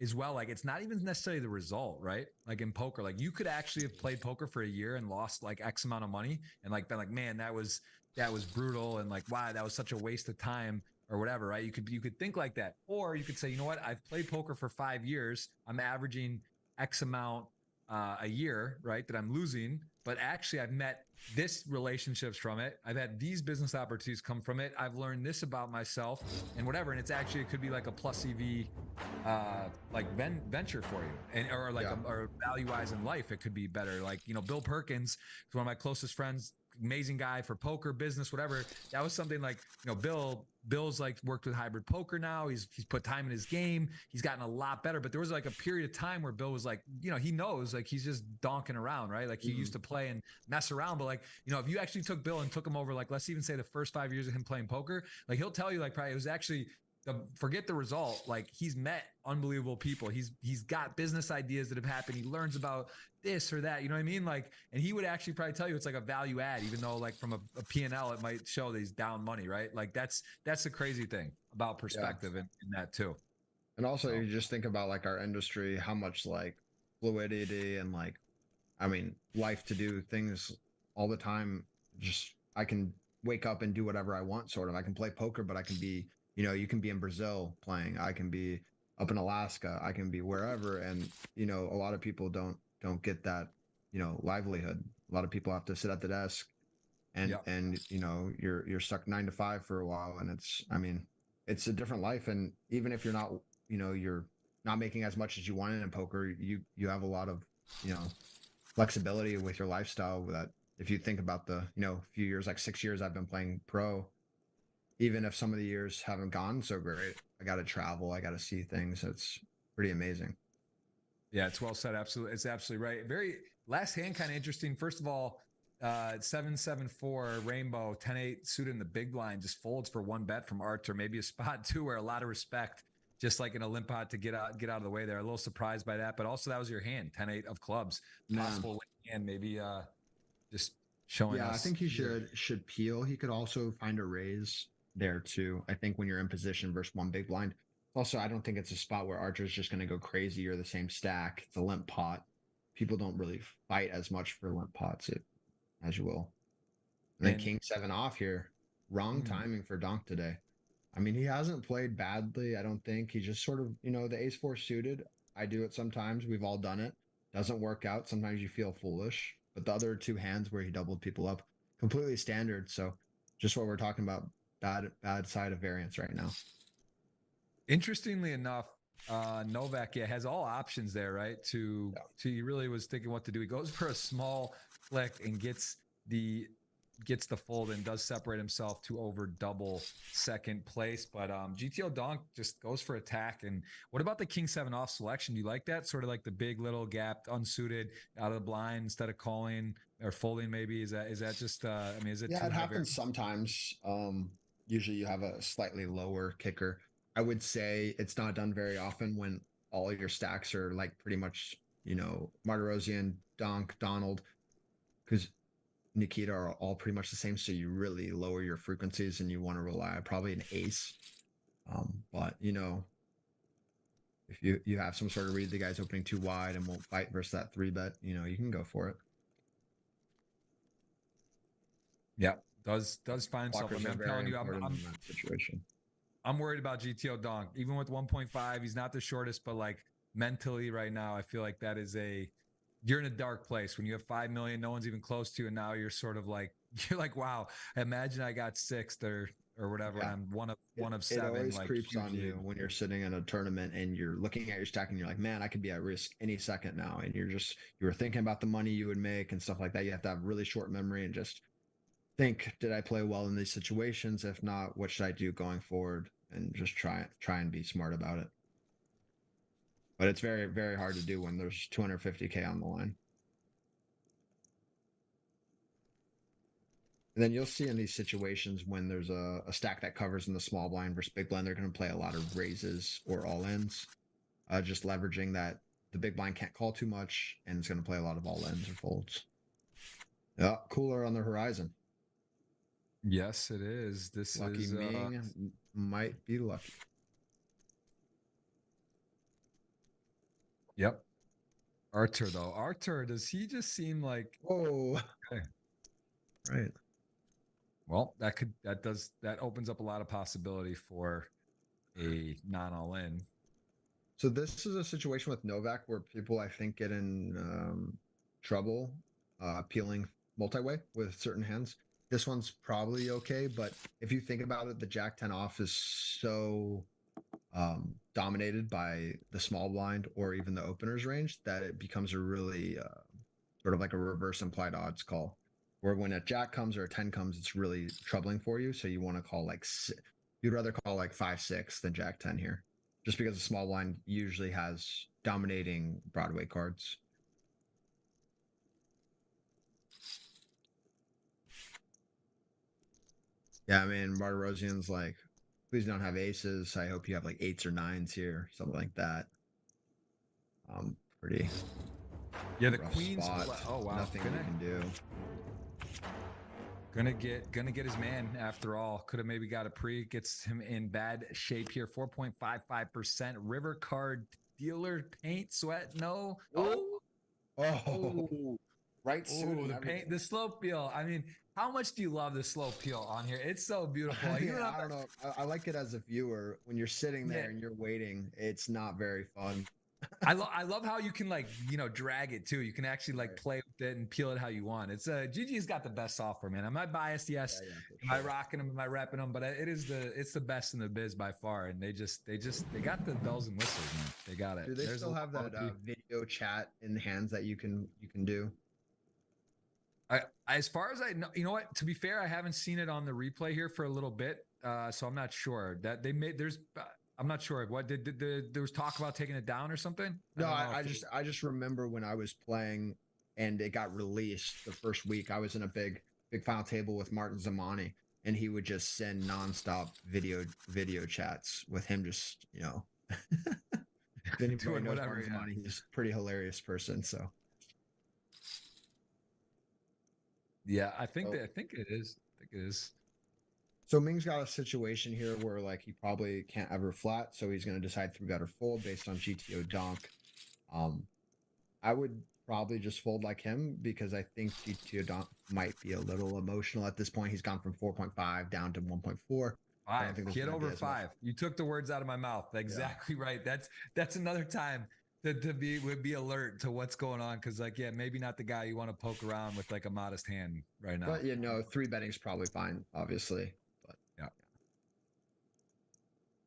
as well. It's not even necessarily the result, right? In poker, you could actually have played poker for a year and lost X amount of money and been man, that was brutal, and wow, that was such a waste of time or whatever, right? You could think like that, or you could say, you know what? I've played poker for 5 years. I'm averaging X amount a year, right? That I'm losing, but actually I've met this relationships from it. I've had these business opportunities come from it. I've learned this about myself and whatever. And it could be a plus EV, venture for you, and or or value wise in life. It could be better. Bill Perkins is one of my closest friends. Amazing guy for poker, business, whatever. That was something Bill's worked with hybrid poker now. He's put time in his game. He's gotten a lot better. But there was a period of time where Bill was he knows he's just donking around, right? He used to play and mess around. But if you actually took Bill and took him over, let's even say the first 5 years of him playing poker, he'll tell you probably it was actually forget the result. He's met unbelievable people. He's got business ideas that have happened. He learns about this or that, you know what I mean? And he would actually probably tell you it's a value add, even though from a P&L, it might show that he's down money, right? That's the crazy thing about perspective in that too. And also you just think about our industry, how much fluidity and life to do things all the time. Just, I can wake up and do whatever I want, sort of. I can play poker, but I can be, you can be in Brazil playing. I can be up in Alaska. I can be wherever. And, a lot of people don't get that, livelihood. A lot of people have to sit at the desk and you know, you're stuck 9 to 5 for a while, and I mean, it's a different life. And even if you're not, you know, you're not making as much as you wanted in poker, you have a lot of, you know, flexibility with your lifestyle. That if you think about the, you know, few years, like 6 years I've been playing pro, even if some of the years haven't gone so great, I got to travel, I got to see things. It's pretty amazing. Yeah, it's well said. Absolutely. It's absolutely right. Very last hand, kind of interesting. First of all, 7-7-4 rainbow 10-8 suited in the big blind just folds for one bet from Arthur. Maybe a spot too, where a lot of respect, just like in a limp pot to get out of the way there. A little surprised by that, but also that was your hand, 10-8 of clubs, possible win hand. Maybe just showing us. I think he should peel. He could also find a raise there too. I think when you're in position versus one big blind. Also, I don't think it's a spot where Archer's just going to go crazy. You're the same stack. It's a limp pot. People don't really fight as much for limp pots as you will. And then King 7 off here. Wrong timing for Donk today. I mean, he hasn't played badly, I don't think. He just sort of, you know, the ace-4 suited. I do it sometimes. We've all done it. Doesn't work out. Sometimes you feel foolish. But the other two hands where he doubled people up, completely standard. So just what we're talking about, bad side of variance right now. Interestingly enough, Novak has all options there, right? He really was thinking what to do. He goes for a small flick and gets the fold and does separate himself to over double second place. But GTO Donk just goes for attack. And what about the King 7 off selection? Do you like that? Sort of like the big little gap, unsuited, out of the blind instead of calling or folding maybe? Is that just, I mean, is it? Yeah, it happens sometimes. Usually you have a slightly lower kicker. I would say it's not done very often when all your stacks are like pretty much, you know, Martirosian, Donk, Donald, because Nikita are all pretty much the same. So you really lower your frequencies and you want to rely on probably an ace. But you know, if you have some sort of read, the guy's opening too wide and won't fight versus that 3-bet, you know, you can go for it. Yeah, does find himself. I mean, I'm telling you, I'm in that situation. I'm worried about GTO Donk. Even with 1.5, he's not the shortest, but like mentally right now, I feel like that is you're in a dark place when you have 5 million, no one's even close to you, and now you're sort of like, you're like, wow, imagine I got sixth or whatever, and I'm one of 7. It always like, creeps on you when you're sitting in a tournament and you're looking at your stack and you're like, man, I could be at risk any second now. And you were thinking about the money you would make and stuff like that. You have to have really short memory and just think, did I play well in these situations? If not, what should I do going forward? And just try and be smart about it. But it's very, very hard to do when there's 250K on the line. And then you'll see in these situations when there's a stack that covers in the small blind versus big blind, they're going to play a lot of raises or all-ins, just leveraging that the big blind can't call too much, and it's going to play a lot of all-ins or folds. Yeah, cooler on the horizon. Yes, it is. This lucky is Ming might be lucky. Yep. Arthur though. Arthur, does he just seem like okay. Right. Well, that opens up a lot of possibility for a non-all-in. So this is a situation with Novak where people I think get in trouble peeling multi-way with certain hands. This one's probably okay, but if you think about it, the Jack 10 off is so dominated by the small blind or even the opener's range that it becomes a really sort of like a reverse implied odds call, where when a Jack comes or a 10 comes, it's really troubling for you. So you want to call you'd rather call like 5-6 than Jack 10 here, just because the small blind usually has dominating Broadway cards. Yeah, I mean, Martirosian's like, please don't have aces. I hope you have like 8s or 9s here, something like that. Pretty. Yeah, the queen's. Oh wow, nothing you can do. Gonna get his man after all. Could have maybe got a pre. Gets him in bad shape here. 4.55%. River card dealer paint sweat. No. Oh. Right soon. The paint, the slow peel. I mean, how much do you love the slow peel on here? It's so beautiful. I don't know. I like it as a viewer when you're sitting there and you're waiting. It's not very fun. I love how you can like, you know, drag it too. You can actually like play with it and peel it how you want. It's GG's got the best software, man. Am I biased? Yes. Yeah, Am I rocking them? Am I repping them? But it's the best in the biz by far. And they got the bells and whistles, man. They got it. Do they still have that video chat in hands that you can do? As far as I know, you know what? To be fair, I haven't seen it on the replay here for a little bit, so I'm not sure that they made. I'm not sure. What did there was talk about taking it down or something? No, I just remember when I was playing and it got released the first week. I was in a big final table with Martin Zamani, and he would just send nonstop video chats with him, just if anybody knows Martin Zamani, he's a pretty hilarious person. So. Yeah, I think it is. I think it is. So Ming's got a situation here where like he probably can't ever flat, so he's going to decide 3-bet or fold based on GTO donk. I would probably just fold like him because I think GTO donk might be a little emotional at this point. He's gone from 4.5 down to 1.4. 5. Hit over 5. You took the words out of my mouth. Exactly right. That's another time to be alert to what's going on, because like, yeah, maybe not the guy you want to poke around with like a modest hand right now. But 3 betting is probably fine, obviously. But yeah.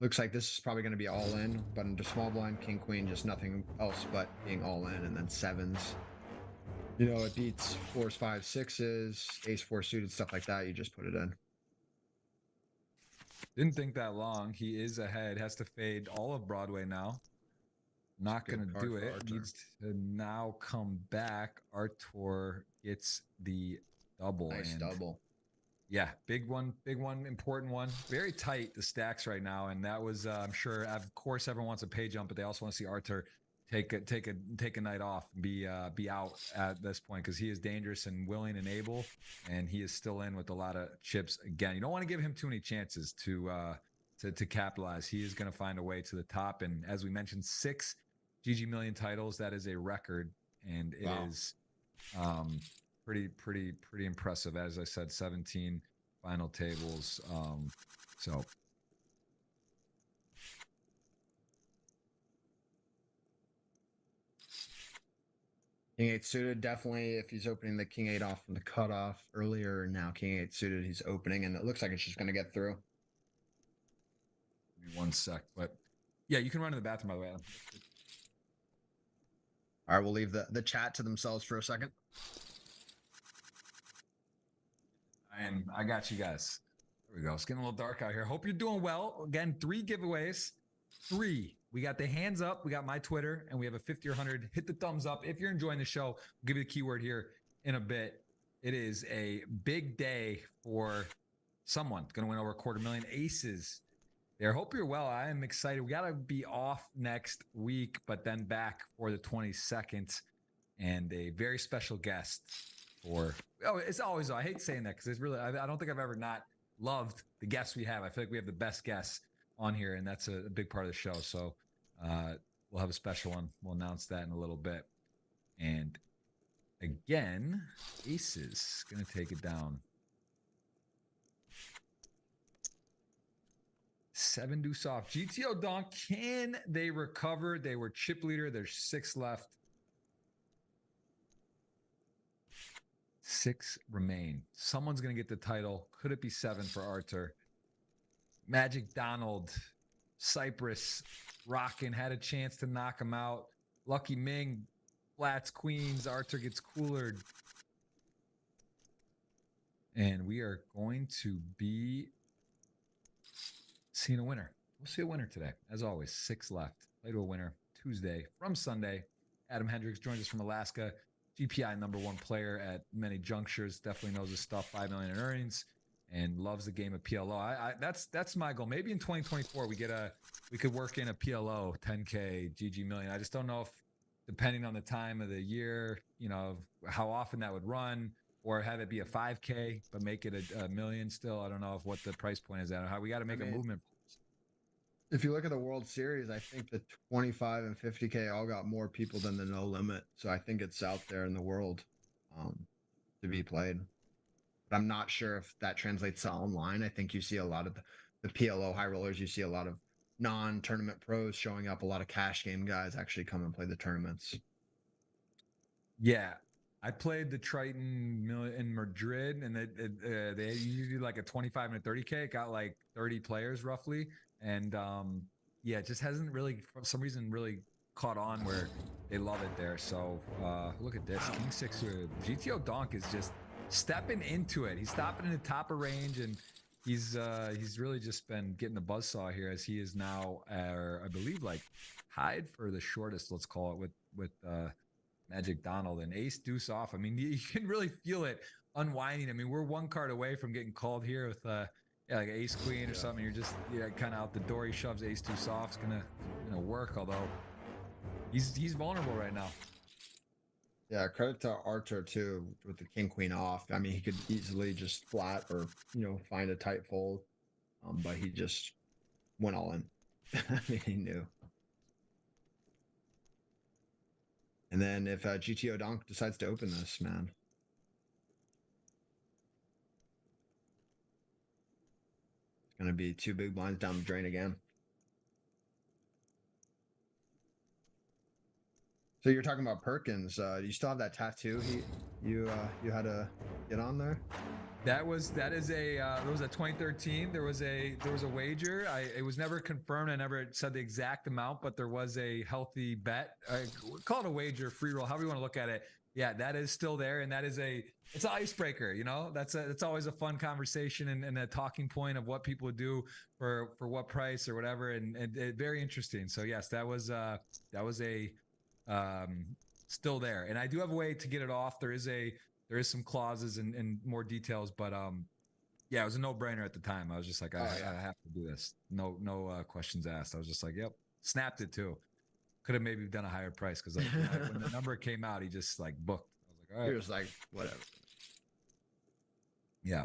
Looks like this is probably going to be all in, but into small blind, king, queen, just nothing else but being all in, and then sevens. It beats 4s, 5s, 6s, ace 4 suited, stuff like that. You just put it in. Didn't think that long. He is ahead. Has to fade all of Broadway now. Not going to do it. Needs to now come back. Artur gets the double. Nice double. Yeah, big one, important one. Very tight, the stacks right now. And that was, I'm sure, of course, everyone wants a pay jump, but they also want to see Artur take a night off and be out at this point, because he is dangerous and willing and able, and he is still in with a lot of chips again. You don't want to give him too many chances to capitalize. He is going to find a way to the top. And as we mentioned, 6 GGMillion titles. That is a record, and it is pretty impressive. As I said, 17 final tables. So King 8 suited, definitely. If he's opening the King 8 off from the cutoff earlier, now King 8 suited, he's opening, and it looks like it's just going to get through. Give me 1 sec, but yeah, you can run to the bathroom, by the way, Adam. All right, we'll leave the chat to themselves for a second. And I got you guys. There we go. It's getting a little dark out here. Hope you're doing well. Again, 3 giveaways. 3. We got the hands up. We got my Twitter, and we have a 50 or 100. Hit the thumbs up if you're enjoying the show. We'll give you the keyword here in a bit. It is a big day for someone going to win over $250,000. Aces there. Hope you're well. I am excited. We got to be off next week, but then back for the 22nd, and a very special guest for, it's always, I hate saying that because it's really, I don't think I've ever not loved the guests we have. I feel like we have the best guests on here, and that's a big part of the show. So we'll have a special one. We'll announce that in a little bit. And again, Aces going to take it down. 7 deuce off. GTO donk. Can they recover? They were chip leader. There's 6 left. 6 remain. Someone's going to get the title. Could it be 7 for Artur? Magic Donald, Cypress, rocking, had a chance to knock him out. Lucky Ming, flats, queens. Artur gets coolered. And we are going to be seeing a winner. We'll see a winner today. As always, 6 left. Play to a winner Tuesday from Sunday. Adam Hendrix joins us from Alaska. GPI #1 player at many junctures. Definitely knows his stuff. 5 million in earnings, and loves the game of PLO. That's my goal. Maybe in 2024 we could work in a PLO 10K GGMillion. I just don't know if, depending on the time of the year, how often that would run, or have it be a 5K but make it a million still. I don't know what the price point is at, or how we got to make a movement. If you look at the World Series, I think the 25 and 50K all got more people than the no limit. So I think it's out there in the world to be played. But I'm not sure if that translates to online. I think you see a lot of the PLO high rollers. You see a lot of non-tournament pros showing up. A lot of cash game guys actually come and play the tournaments. Yeah, I played the Triton in Madrid, and they usually like a 25 and a 30K. It got like 30 players roughly, and yeah, it just hasn't really, for some reason, really caught on where they love it there. So look at this, King 6 GTO Donk is just stepping into it. He's stopping in the top of range, and he's really just been getting the buzzsaw here, as he is now, I believe, like tied for the shortest, let's call it, with Magic Donald and ace deuce off. I mean, you can really feel it unwinding. I mean, we're one card away from getting called here with yeah, like ace queen or something. You're just kind of out the door. He shoves ace deuce off. It's gonna work, although he's vulnerable right now. Yeah, credit to Archer too with the king queen off. I mean, he could easily just flat or find a tight fold, but he just went all in. I mean, he knew. And then if GTO Donk decides to open this, man, it's going to be 2 big blinds down the drain again. So you're talking about Perkins. Do you still have that tattoo you had to get on there? That was a 2013. There was a wager. It was never confirmed. I never said the exact amount, but there was a healthy bet. Call it a wager, free roll, however you want to look at it. Yeah, that is still there, and that is it's an icebreaker. That's always a fun conversation and a talking point of what people would do for what price or whatever, and very interesting. So yes, that was still there, and I do have a way to get it off. There is some clauses and more details, but yeah, it was a no-brainer at the time. I was just like, I have to do this. No questions asked. I was just like, yep. Snapped it too. Could have maybe done a higher price, because like when the number came out, he just like booked. I was like, all right. He was like, whatever. Yeah.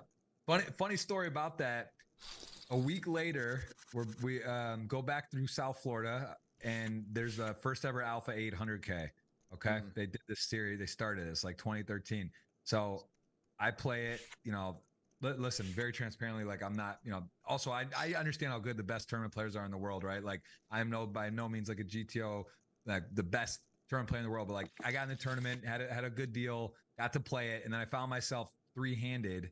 Funny story about that. A week later, we go back through South Florida, and there's the first ever Alpha 800K. Okay, they did this series. They started this like 2013. So I play it, listen, very transparently. Like, I'm not, also I understand how good the best tournament players are in the world, right? Like, I'm by no means like a GTO, like the best tournament player in the world, but like I got in the tournament, had a good deal, got to play it. And then I found myself four-handed,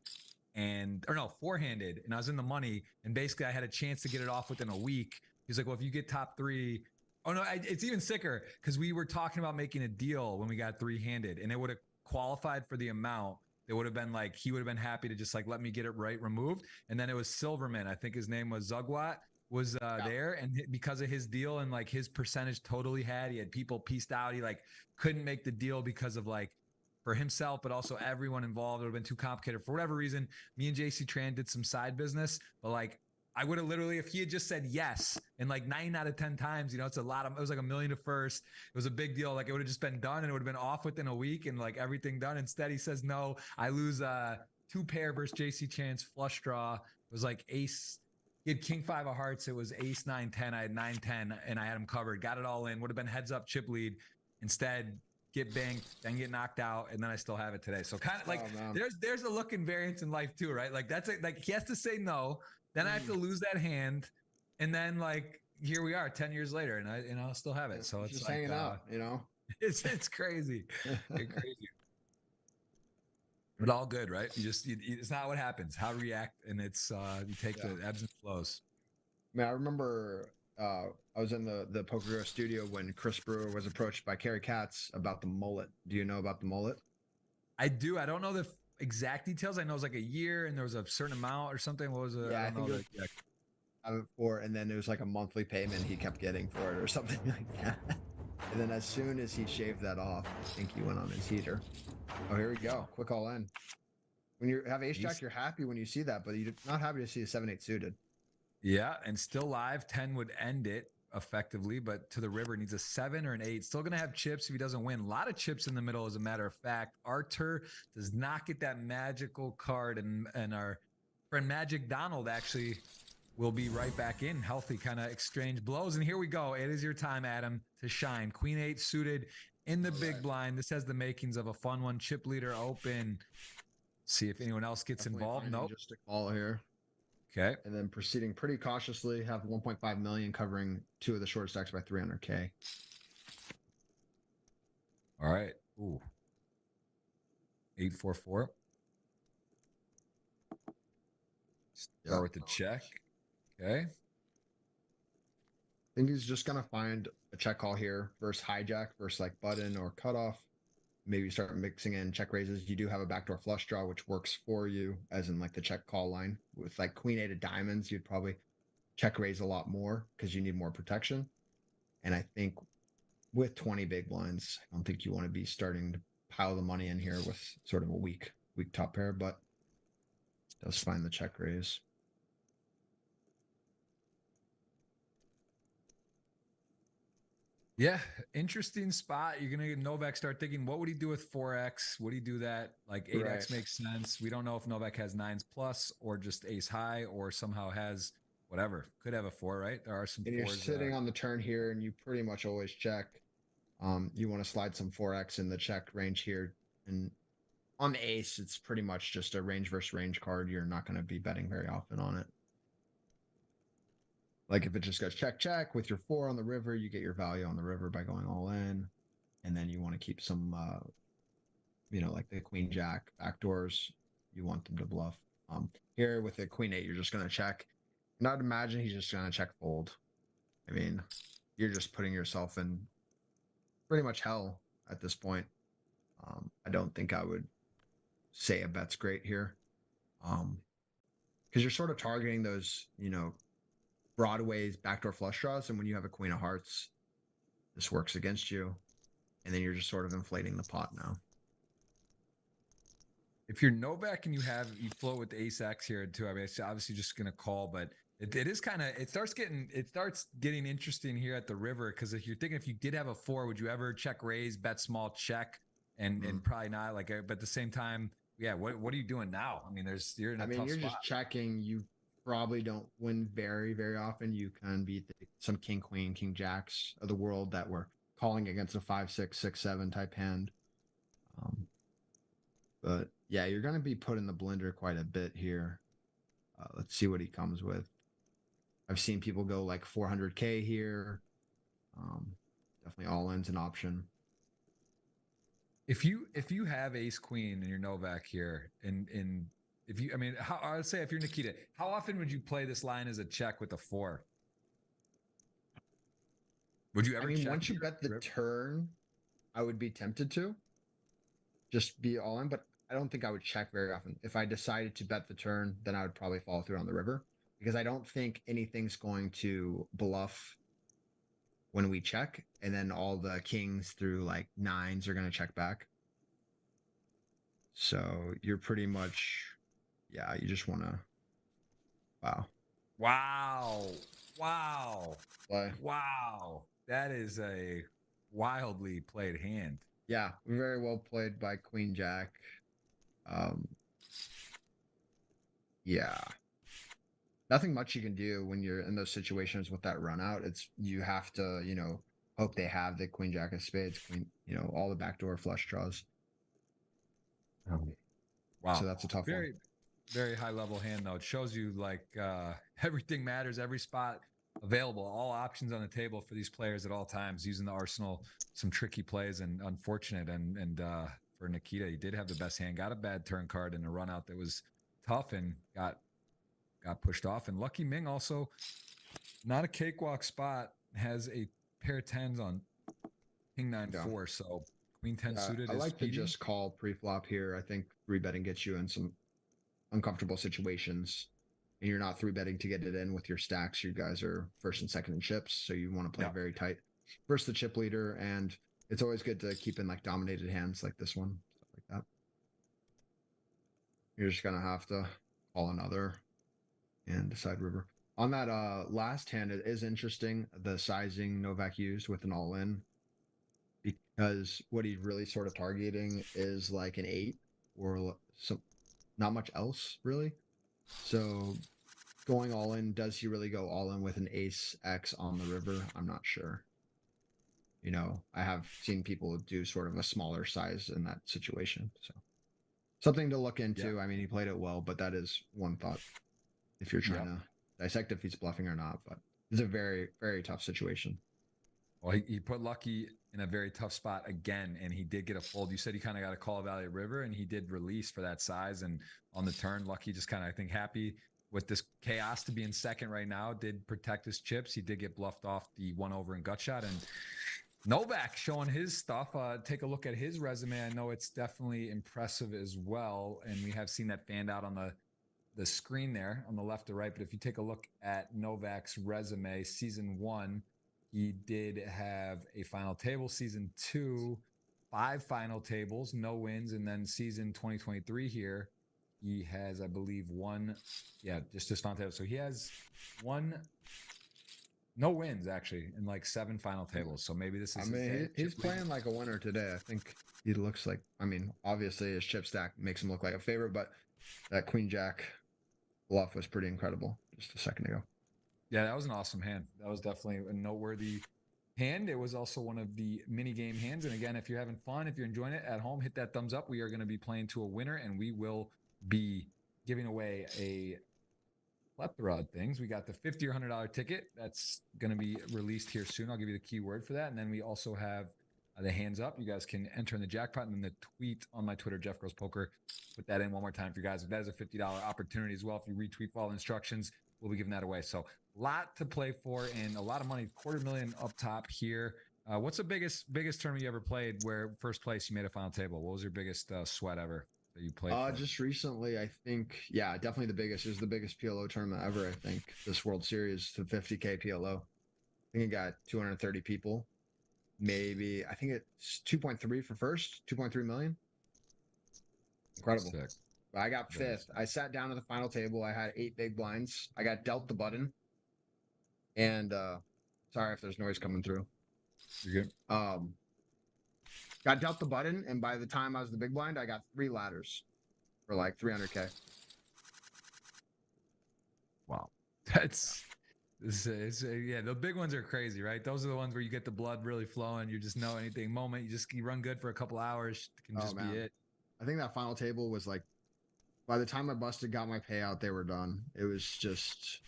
and I was in the money, and basically I had a chance to get it off within a week. He's like, well, if you get top 3, oh no, it's even sicker, because we were talking about making a deal when we got 3-handed, and it would have qualified for the amount. It would have been like, he would have been happy to just like let me get it removed. And then it was Silverman, I think his name was Zugwat, was there, and because of his deal and like his percentage he had people pieced out. He like couldn't make the deal because of like, for himself, but also everyone involved. It would have been too complicated for whatever reason. Me and JC Tran did some side business, but like, I would have literally, if he had just said yes, and like 9 out of 10 times, it was like $1 million to first. It was a big deal. Like, it would have just been done, and it would have been off within a week, and like everything done. Instead, he says no. I lose 2 pair versus JC Chan's flush draw. It was like ace. He had king 5 of hearts. It was ace 9 10. I had 9 10, and I had him covered. Got it all in. Would have been heads up chip lead. Instead, get banked, then get knocked out, and then I still have it today. So kind of like, there's a look and variance in life too, right? Like, that's it. Like, he has to say no. Then I have to lose that hand, and then like, here we are 10 years later, and I still have it. So it's just like, hanging out, it's crazy. It's crazy, but all good, right? It's not what happens, how to react, and it's you take the ebbs and flows. Man, I remember I was in the Poker studio when Chris Brewer was approached by Kerry Katz about the mullet. Do you know about the mullet? I do. I don't know the exact details. I know it was like a year, and there was a certain amount or something. What was it? Yeah, I think it was and then it was like a monthly payment he kept getting for it or something like that. And then as soon as he shaved that off, I think he went on his heater. Oh, here we go. Quick all in. When you have ace jack, you're happy when you see that, but you're not happy to see a 7-8 suited. Yeah, and still live. 10 would end it effectively, but to the river needs a 7 or an 8. Still gonna have chips if he doesn't win. A lot of chips in the middle, as a matter of fact. Artur does not get that magical card, and our friend Magic Donald actually will be right back in, healthy, kind of exchange blows. And here we go. It is your time, Adam, to shine. Queen 8 suited in the big blind. This has the makings of a fun one. Chip leader open. See if anyone else gets involved. Nope. Just a call here. Okay. And then proceeding pretty cautiously, have 1.5 million covering 2 of the short stacks by 300K. All right. Ooh. 844. Start with the check. Okay. I think he's just gonna find a check call here versus hijack versus like button or cutoff. Maybe start mixing in check raises. You do have a backdoor flush draw, which works for you, as in like the check call line. With like queen eight of diamonds, you'd probably check raise a lot more because you need more protection. And I think with 20 big blinds, I don't think you want to be starting to pile the money in here with sort of a weak top pair, but does find the check raise. Yeah, interesting spot. You're gonna get Novak start thinking, what would he do with 4x? Would he do that? Like 8x Right. makes sense. We don't know if Novak has 9s plus or just ace high or somehow has whatever. Could have a 4, right? There are some And 4s. you're sitting on the turn here, and you pretty much always check. You want to slide some 4x in the check range here, and on the ace, it's pretty much just a range versus range card. You're not going to be betting very often on it. Like if it just goes check, check with your 4 on the river, you get your value on the river by going all in. And then you want to keep some, like the queen jack backdoors. You want them to bluff. Here with the queen 8, you're just going to check. And I'd imagine he's just going to check fold. I mean, you're just putting yourself in pretty much hell at this point. I don't think I would say a bet's great here. Because you're sort of targeting those, broadways backdoor flush draws, and when you have a queen of hearts, this works against you, and then you're just sort of inflating the pot now. If you're Novak and you float with the ace X here too, I mean, it's obviously just going to call, but it is kind of, it starts getting interesting here at the river. Because if you did have a 4, would you ever check raise, bet small, check, and probably not like, but at the same time, yeah, what are you doing now? I mean, you're in a tough spot. You're just checking. You probably don't win very, very often. You can beat some king, queen, king jacks of the world that were calling against a 5, 6, 6, 7 type hand. But yeah, you're going to be put in the blender quite a bit here. Let's see what he comes with. I've seen people go like 400K here. Definitely all in's an option. If you have ace queen and you're Novak here, and if you, I mean, I would say if you're Nikita, how often would you play this line as a check with a 4? Would you ever? I mean, once you bet the turn, I would be tempted to just be all in, but I don't think I would check very often. If I decided to bet the turn, then I would probably follow through on the river, because I don't think anything's going to bluff when we check, and then all the kings through like 9s are going to check back. So you're pretty much, yeah, you just want to, wow. Play. Wow. That is a wildly played hand. Yeah, very well played by queen jack. Yeah. Nothing much you can do when you're in those situations with that run out. You have to, hope they have the queen jack of spades, queen, all the backdoor flush draws. Wow. So that's a tough one. Very high level hand though. It shows you like everything matters, every spot available, all options on the table for these players at all times, using the arsenal, some tricky plays, and unfortunate. And for Nikita, he did have the best hand, got a bad turn card in a run out that was tough and got pushed off. And Lucky Ming also not a cakewalk spot, has a pair of 10s on king 9-4. So queen 10 suited. I like to just call pre-flop here. I think 3-betting gets you in some uncomfortable situations, and you're not 3-betting to get it in with your stacks. You guys are first and second in chips, so you want to play very tight versus the chip leader, and it's always good to keep in like dominated hands like this one, stuff like that. You're just gonna have to call another and decide river. On that last hand, it is interesting the sizing Novak used with an all-in, because what he's really sort of targeting is like an 8 or some, not much else really. So going all in, does he really go all in with an ace X on the river? I'm not sure. I have seen people do sort of a smaller size in that situation. So something to look into. I mean, he played it well, but that is one thought. if you're trying to dissect if he's bluffing or not. But it's a very, very tough situation. Well, he put Lucky in a very tough spot again, and he did get a fold. You said he kind of got a call Valley River, and he did release for that size. And on the turn, Lucky just kind of, I think, happy with this chaos to be in second right now, did protect his chips. He did get bluffed off the 1-over and gut shot. And Novak showing his stuff. Take a look at his resume. I know it's definitely impressive as well. And we have seen that fanned out on the screen there on the left to right. But if you take a look at Novak's resume, season 1, he did have a final table. Season 2, 5 final tables, no wins. And then season 2023 here, he has, I believe, just his final table. So he has no wins actually in like 7 final tables. So maybe this is. He's playing like a winner today. I think he looks like. I mean, obviously his chip stack makes him look like a favorite, but that Queen Jack bluff was pretty incredible just a second ago. Yeah, that was an awesome hand. That was definitely a noteworthy hand. It was also one of the mini game hands. And again, if you're having fun, if you're enjoying it at home, hit that thumbs up. We are going to be playing to a winner, and we will be giving away a plethora of things. We got the $50 or $100 ticket that's going to be released here soon. I'll give you the keyword for that. And then we also have the hands up. You guys can enter in the jackpot, and then the tweet on my Twitter, Jeff Grows Poker. Put that in one more time for you guys. That is a $50 opportunity as well. If you retweet follow instructions, we'll be giving that away. So a lot to play for and a lot of money. $250,000 up top here. What's the biggest tournament you ever played where first place you made a final table? What was your biggest sweat ever that you played for? Just recently, I think, yeah, definitely the biggest. It was the biggest PLO tournament ever, I think. This World Series, the 50K PLO. I think it got 230 people. Maybe, I think it's 2.3 for first, 2.3 million. Incredible. Sick. But I got 5th. I sat down at the final table. I had 8 big blinds. I got dealt the button. And sorry if there's noise coming through. You're good. Got dealt the button, and by the time I was the big blind, I got 3 ladders for like 300K. Wow. Yeah, the big ones are crazy, right? Those are the ones where you get the blood really flowing. You just know anything moment. You run good for a couple hours. It can just be it. I think that final table was like, by the time I busted, got my payout, they were done. It was just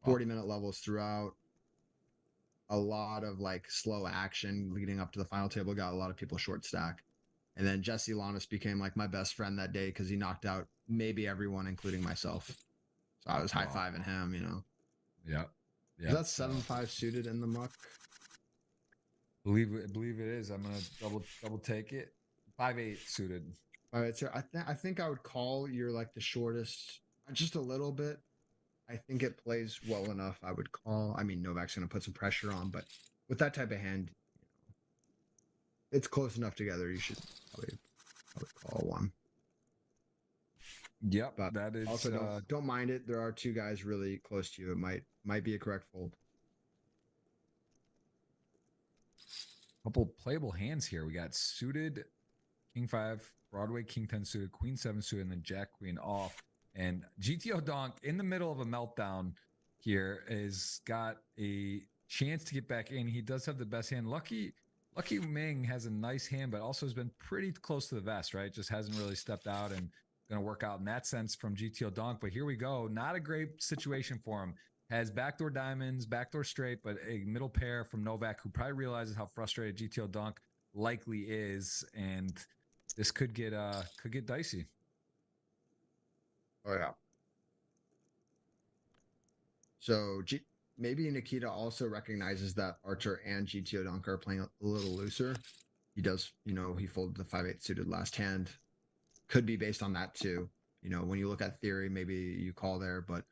40-minute levels throughout. A lot of like slow action leading up to the final table. Got a lot of people short stack. And then Jesse Lanis became like my best friend that day because he knocked out maybe everyone, including myself. So I was high-fiving him, you know. Yeah. Is that 7-5 suited in the muck? Believe it is. I'm gonna double take it. 5-8 suited. All right, so I think I would call you're like the shortest, just a little bit. I think it plays well enough. I would call. I mean, Novak's gonna put some pressure on, but with that type of hand, it's close enough together. You should probably call one. Yep, but that is. Also, don't mind it. There are 2 guys really close to you. It might be a correct fold. Couple playable hands here. We got suited King 5, Broadway King 10 suited, Queen 7 suited, and then Jack Queen off. And GTO Donk in the middle of a meltdown here has got a chance to get back in. He does have the best hand. Lucky Ming has a nice hand, but also has been pretty close to the vest, right? Just hasn't really stepped out and going to work out in that sense from GTO Donk. But here we go. Not a great situation for him. Has backdoor diamonds, backdoor straight, but a middle pair from Novak, who probably realizes how frustrated GTO Donk likely is, and this could get dicey. Oh yeah. So maybe Nikita also recognizes that Archer and GTO Donk are playing a little looser. He does, he folded the 5-8 suited last hand. Could be based on that too. When you look at theory, maybe you call there, but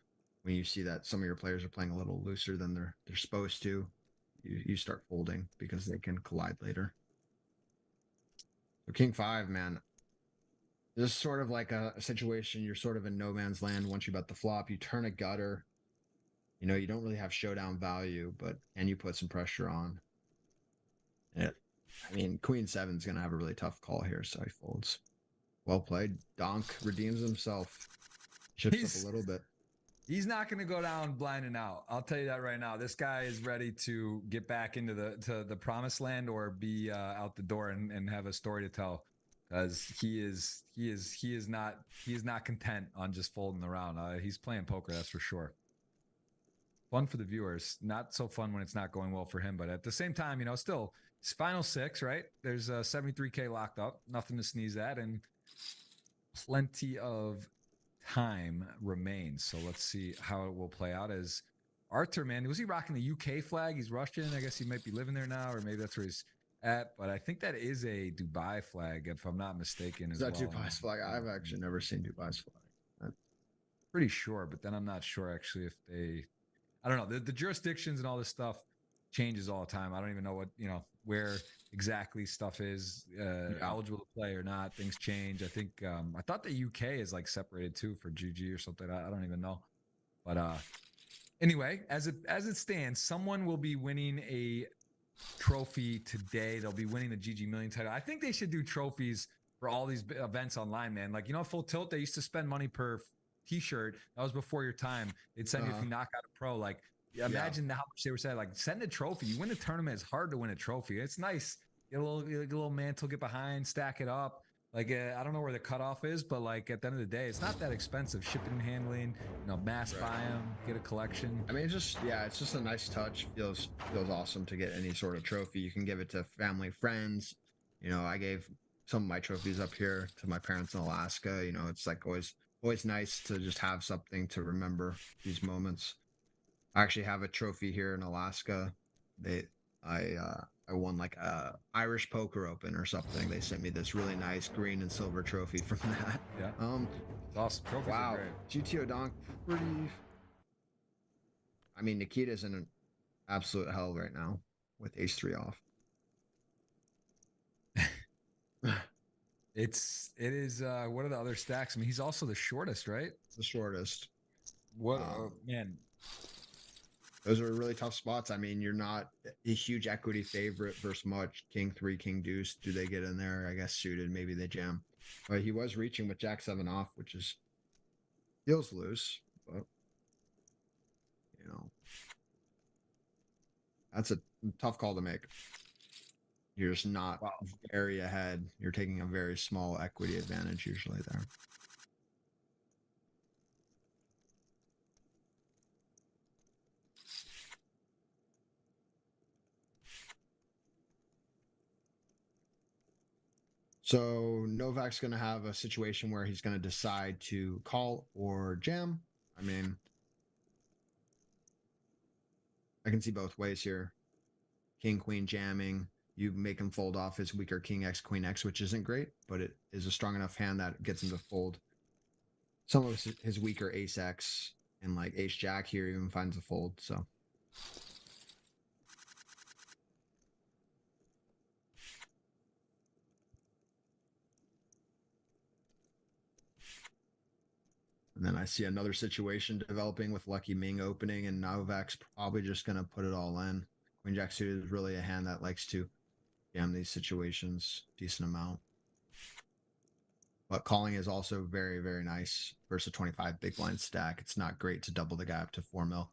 when you see that some of your players are playing a little looser than they're supposed to, you start folding because they can collide later. So King 5, man. This is sort of like a situation you're sort of in no man's land once you bet the flop. You turn a gutter. You don't really have showdown value, but can you put some pressure on? Queen 7 is going to have a really tough call here, so he folds. Well played. Donk redeems himself. Chips up a little bit. He's not going to go down blind and out. I'll tell you that right now. This guy is ready to get back into the promised land or be out the door and have a story to tell. As he is not content on just folding the round. He's playing poker, that's for sure. Fun for the viewers, not so fun when it's not going well for him, but at the same time, you know, still it's final 6, right? There's 73K locked up, nothing to sneeze at, and plenty of time remains. So let's see how it will play out. As Arthur, man, was he rocking the UK flag? He's Russian. I guess he might be living there now, or maybe that's where he's at. But I think that is a Dubai flag, if I'm not mistaken. Is that Dubai's flag? I've actually never seen Dubai's flag. I'm pretty sure, but then I'm not sure actually if they, I don't know. The jurisdictions and all this stuff changes all the time. I don't even know what, you know, where exactly stuff is eligible to play or not. Things change. I think I thought the UK is like separated too for GG or something. I don't even know. But anyway, as it stands, someone will be winning a trophy today. They'll be winning the GGMillion title. I think they should do trophies for all these events online, man. Like, you know, Full Tilt, they used to spend money per t-shirt. That was before your time. They'd send you if you knock out a pro. Like, imagine how much they were saying. Like, send a trophy. You win a tournament, it's hard to win a trophy. It's nice. Get a little mantle, get behind, stack it up. Like, I don't know where the cutoff is, but like at the end of the day, it's not that expensive. Shipping and handling, you know, mass buy them, get a collection. I mean, it's just a nice touch. Feels awesome to get any sort of trophy. You can give it to family, friends. You know, I gave some of my trophies up here to my parents in Alaska. You know, it's like always nice to just have something to remember these moments. I actually have a trophy here in Alaska. I won like a Irish Poker Open or something. They sent me this really nice green and silver trophy from that. Yeah. Awesome. Trophies wow. are great. GTO Donk, pretty. I mean, Nikita's in an absolute hell right now with ace-3 off. It is what are the other stacks? I mean, he's also the shortest, right? The shortest. What man. Those are really tough spots. I mean, you're not a huge equity favorite versus much. King 3, King deuce. Do they get in there? I guess suited. Maybe they jam. But he was reaching with Jack 7 off, which is feels loose, but you know, that's a tough call to make. You're just not very ahead. You're taking a very small equity advantage usually there. So Novak's going to have a situation where he's going to decide to call or jam. I mean, I can see both ways here. King, Queen jamming. You make him fold off his weaker King X, Queen X, which isn't great, but it is a strong enough hand that gets him to fold some of his weaker Ace X, and like Ace Jack here even finds a fold. So and then I see another situation developing with Lucky Ming opening, and Novak's probably just going to put it all in. Queen Jack suited is really a hand that likes to jam these situations decent amount. But calling is also very, very nice versus a 25 big blind stack. It's not great to double the gap to 4 mil.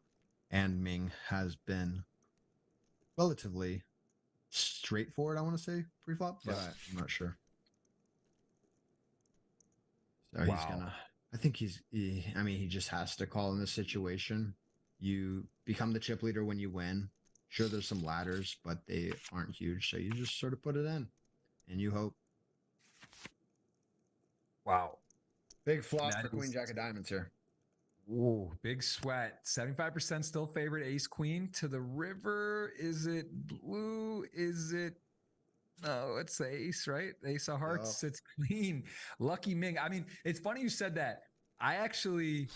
And Ming has been relatively straightforward, I want to say, pre-flop, but I'm not sure. So he's gonna, I think I mean, he just has to call in this situation. You become the chip leader when you win. Sure, there's some ladders, but they aren't huge. So you just sort of put it in and you hope. Wow. Big flop for Queen Jack of Diamonds here. Ooh, big sweat. 75% still favored ace queen to the river. Is it blue? Is it? No, it's the ace, right? The ace of hearts. It's clean. Lucky Ming. I mean, it's funny you said that. I actually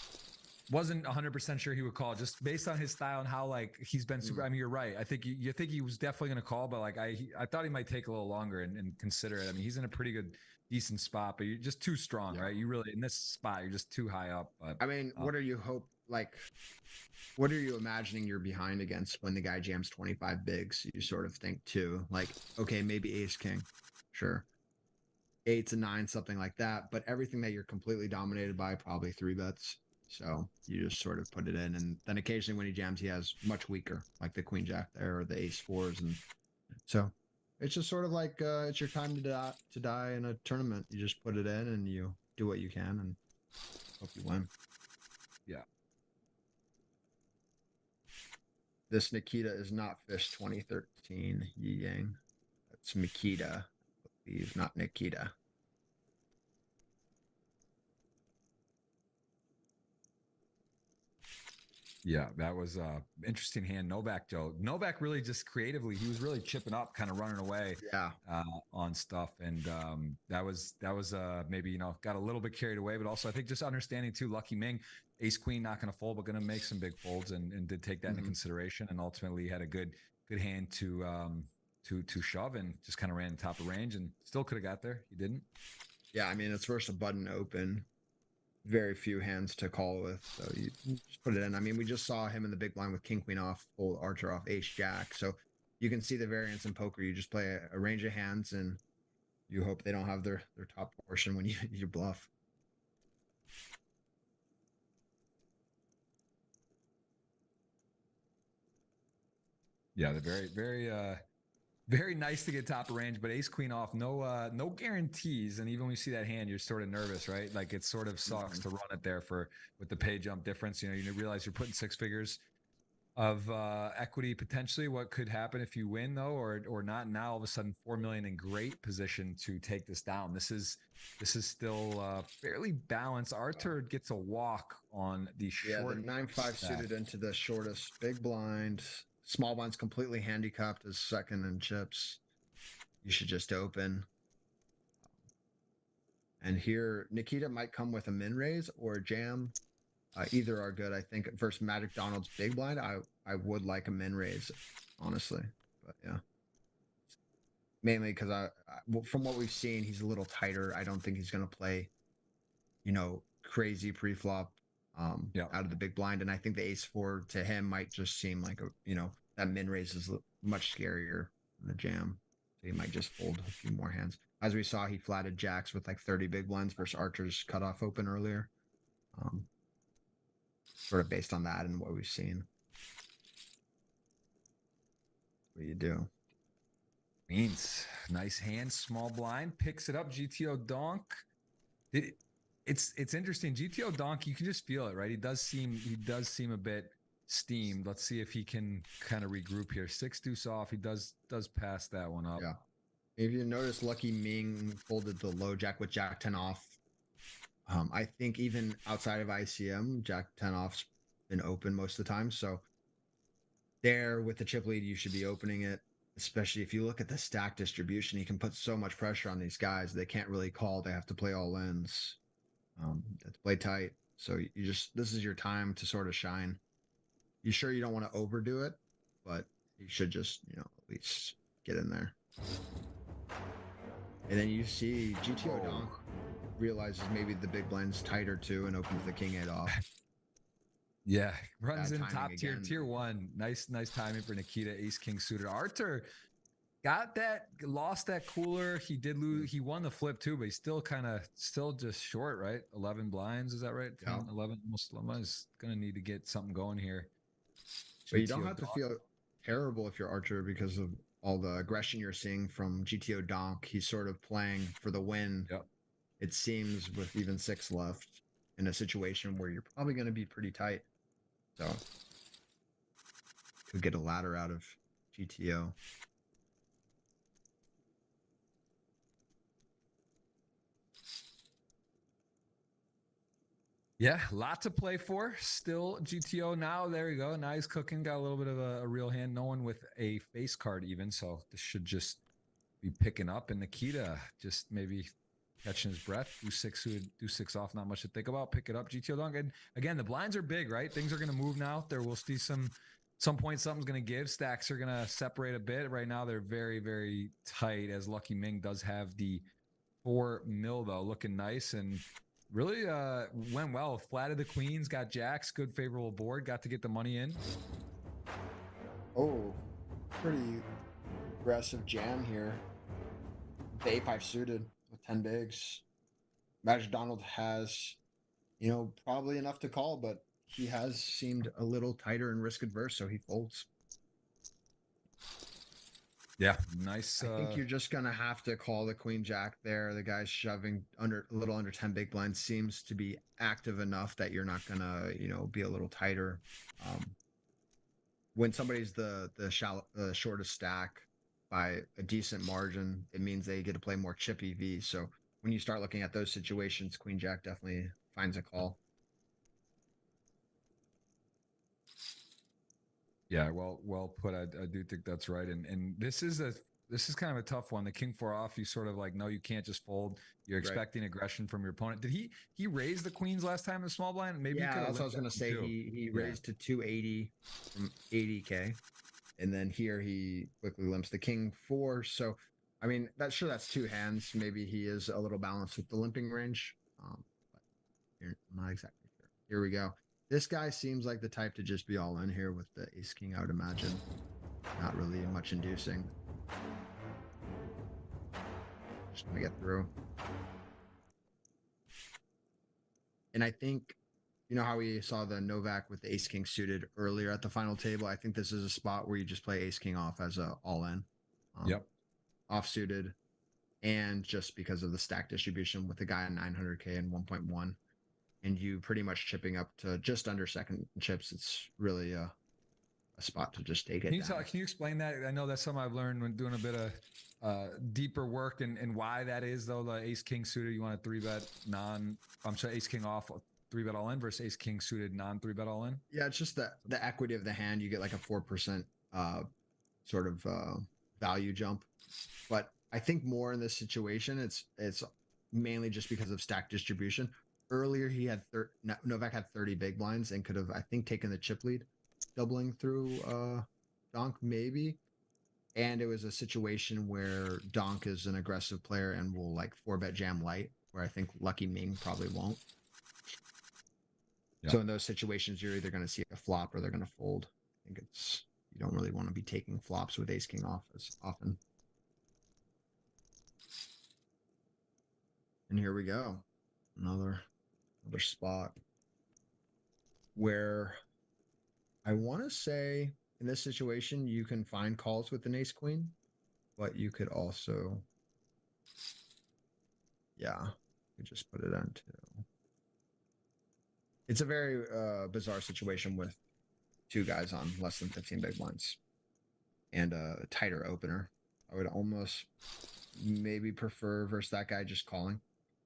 wasn't 100% sure he would call, just based on his style and how like he's been super. I mean, you're right. I think you think he was definitely going to call, but like I thought he might take a little longer and consider it. I mean, he's in a pretty good, decent spot, but you're just too strong, right? You really in this spot, you're just too high up. But I mean, what are you what are you imagining you're behind against when the guy jams 25 bigs? You sort of think too, like, okay, maybe ace king, sure, 8 to 9, something like that. But everything that you're completely dominated by, probably 3 bets. So you just sort of put it in, and then occasionally when he jams, he has much weaker, like the Queen Jack there or the ace 4s, and so It's just sort of like it's your time to die in a tournament. You just put it in and you do what you can and hope you win. Yeah. This Nikita is not Fish 2013 Yi Yang. That's Mikita, I believe, not Nikita. Yeah, that was interesting hand. Novak, Joe. Novak really just creatively, he was really chipping up, kind of running away Yeah. On stuff. And that was maybe, you know, got a little bit carried away, but also I think just understanding too, Lucky Ming, ace queen, not going to fold, but going to make some big folds and did take that into consideration. And ultimately had a good hand to shove and just kind of ran top of range and still could have got there. He didn't. Yeah, I mean, it's versus a button open. Very few hands to call with, so you just put it in. I mean, we just saw him in the big blind with king queen off, full Archer off ace jack, so you can see the variance in poker. You just play a range of hands and you hope they don't have their top portion when you bluff. Yeah, they're very nice to get top of range, but ace queen off, no guarantees. And even when you see that hand, you're sort of nervous, right? Like it sort of sucks to run it there with the pay jump difference. You know, you realize you're putting 6 figures of equity potentially. What could happen if you win though, or not? Now all of a sudden 4 million in great position to take this down. This is still fairly balanced. Arthur gets a walk on the short. Yeah, the 9-5 suited into the shortest big blind. Small blind's completely handicapped as second in chips. You should just open. And here, Nikita might come with a min raise or a jam. Either are good. I think versus Magic Donald's big blind, I would like a min raise, honestly. But yeah, mainly because from what we've seen, he's a little tighter. I don't think he's going to play, you know, crazy pre-flop out of the big blind. And I think the ace 4 to him might just seem like that min raise is much scarier than the jam. So he might just fold a few more hands. As we saw, he flatted jacks with like 30 big blinds versus Archer's cutoff open earlier. Sort of based on that and what we've seen. What do you do? Means nice hand, small blind, picks it up. GTO donk. It's interesting. GTO donk, you can just feel it, right? He does seem a bit steamed. Let's see if he can kind of regroup here. 6 deuce off. He does pass that one up. Yeah. If you notice, Lucky Ming folded the low jack with Jack 10 off. I think even outside of ICM, Jack 10 off's been open most of the time. So there with the chip lead, you should be opening it. Especially if you look at the stack distribution, he can put so much pressure on these guys. They can't really call. They have to play all ins. They have to play tight. So this is your time to sort of shine. You sure you don't want to overdo it, but you should just, at least get in there. And then you see GTO donk realizes maybe the big blind's tighter too and opens the king 8 off. Yeah, runs in top tier, tier 1. Nice timing for Nikita. Ace king suited. Arthur lost that cooler. He did lose. He won the flip too, but he's still just short, right? 11 blinds, is that right? 10, 11, almost 11. Is gonna need to get something going here. But you don't have to feel terrible if you're Archer because of all the aggression you're seeing from GTO donk. He's sort of playing for the win. Yep. It seems with even 6 left in a situation where you're probably going to be pretty tight. So could get a ladder out of GTO. Yeah, lot to play for. Still GTO now. There you go. Now he's cooking. Got a little bit of a real hand. No one with a face card even. So this should just be picking up. And Nikita just maybe catching his breath. Do 6 off. Not much to think about. Pick it up. GTO donk. And again, the blinds are big, right? Things are going to move now. There will see some point something's going to give. Stacks are going to separate a bit. Right now they're very, very tight, as Lucky Ming does have the 4 mil though, looking nice and really went well. Flatted the queens, got jacks, good favorable board, got to get the money in. Oh, pretty aggressive jam here. The A5 suited with 10 bigs. Magic Donald has, probably enough to call, but he has seemed a little tighter and risk adverse, so he folds. Yeah, nice. I think you're just gonna have to call the queen jack there. The guy's shoving under a little under 10 big blinds seems to be active enough that you're not gonna, you know, be a little tighter. When somebody's the shortest stack by a decent margin, it means they get to play more chip EV. So when you start looking at those situations, queen jack definitely finds a call. Yeah, well put. I do think that's right. And this is kind of a tough one. The king four off, you sort of like, no, you can't just fold. You're expecting aggression from your opponent. Did he raise the queens last time in the small blind? Maybe yeah, he that's what I was gonna say. He raised to 280 from 80K. And then here he quickly limps the king four. So I mean, that's two hands. Maybe he is a little balanced with the limping range. But I'm not exactly sure. Here we go. This guy seems like the type to just be all in here with the ace king, I would imagine. Not really much inducing. Just gonna get through. And I think, you know how we saw the Novak with the ace king suited earlier at the final table? I think this is a spot where you just play ace king off as a all in. Yep. Off suited. And just because of the stack distribution with the guy at 900K and 1.1. And you pretty much chipping up to just under second chips, it's really a spot to just take it. Can you explain that? I know that's something I've learned when doing a bit of deeper work and why that is though. The ace king suited, you want to 3-bet ace king off 3-bet all in versus ace king suited non 3-bet all in. Yeah, it's just the equity of the hand. You get like a 4% sort of value jump, but I think more in this situation, it's mainly just because of stack distribution. Earlier, he had Novak had 30 big blinds and could have, I think, taken the chip lead, doubling through Donk maybe. And it was a situation where Donk is an aggressive player and will like 4-bet jam light, where I think Lucky Ming probably won't. Yeah. So in those situations, you're either going to see a flop or they're going to fold. I think you don't really want to be taking flops with ace king off as often. And here we go. Another spot where I want to say in this situation, you can find calls with an ace queen, but you could also, yeah, you just put it into. It's a very bizarre situation with two guys on less than 15 big blinds and a tighter opener. I would almost maybe prefer versus that guy just calling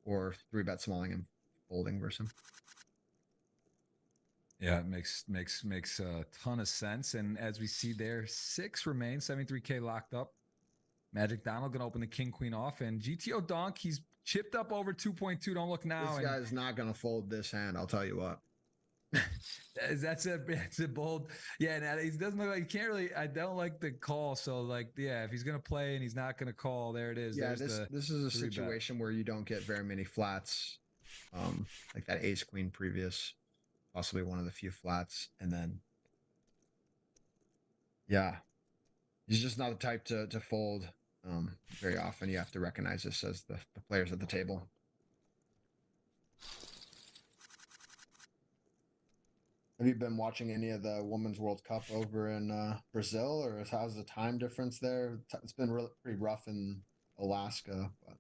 or 3-bet smalling and folding versus him. Yeah, it makes a ton of sense. And as we see there, 6 remain, 73K locked up. Magic Donald gonna open the king queen off, and GTO Donk, he's chipped up over 2.2. Don't look now. This guy's not gonna fold this hand. I'll tell you what. That's a bold. Yeah, and he doesn't look like he can't really. I don't like the call. So like, yeah, if he's gonna play and he's not gonna call, there it is. Yeah, this is a situation where you don't get very many flats. Like that ace queen previous. Possibly one of the few flats, and then yeah, he's just not the type to fold very often. You have to recognize this as the players at the table. Have you been watching any of the Women's World Cup over in Brazil, or how's the time difference there? It's been pretty rough in Alaska. But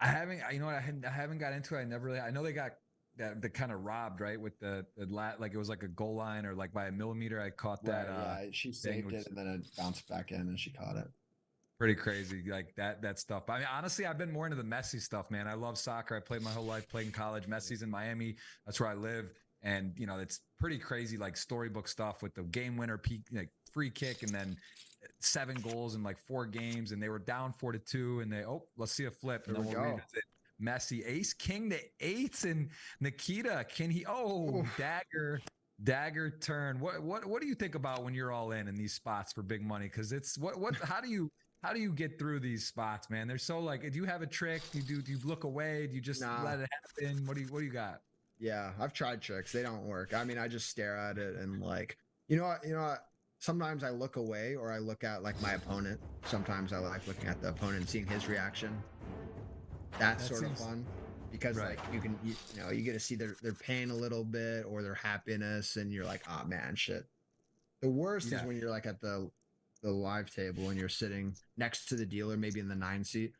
I haven't. You know what? I haven't got into it. I never really. I know they got that kind of robbed, right? With the like it was like a goal line or like by a millimeter. I caught that. Yeah, she saved it and then it bounced back in and she caught it. Pretty crazy, like that stuff. But I mean, honestly, I've been more into the Messi stuff, man. I love soccer. I played my whole life, played in college. Messi's in Miami. That's where I live. And you know, it's pretty crazy, like storybook stuff with the game winner like free kick, and then 7 goals in like 4 games, and they were down 4-2, and let's see a flip. And then we'll revisit Messi, ace king to 8s, and Nikita, can he? Dagger turn. What do you think about when you're all in these spots for big money? Because it's how do you get through these spots, man? They're so like, do you have a trick? Do you look away? Do you just let it happen? What do you got? Yeah, I've tried tricks. They don't work. I mean, I just stare at it and like, you know what? Sometimes I look away or I look at like my opponent. Sometimes I like looking at the opponent and seeing his reaction. That's sort of fun because like you get to see their pain a little bit or their happiness, and you're like, oh man, shit. The worst is when you're like at the the live table and you're sitting next to the dealer, maybe in the 9 seat,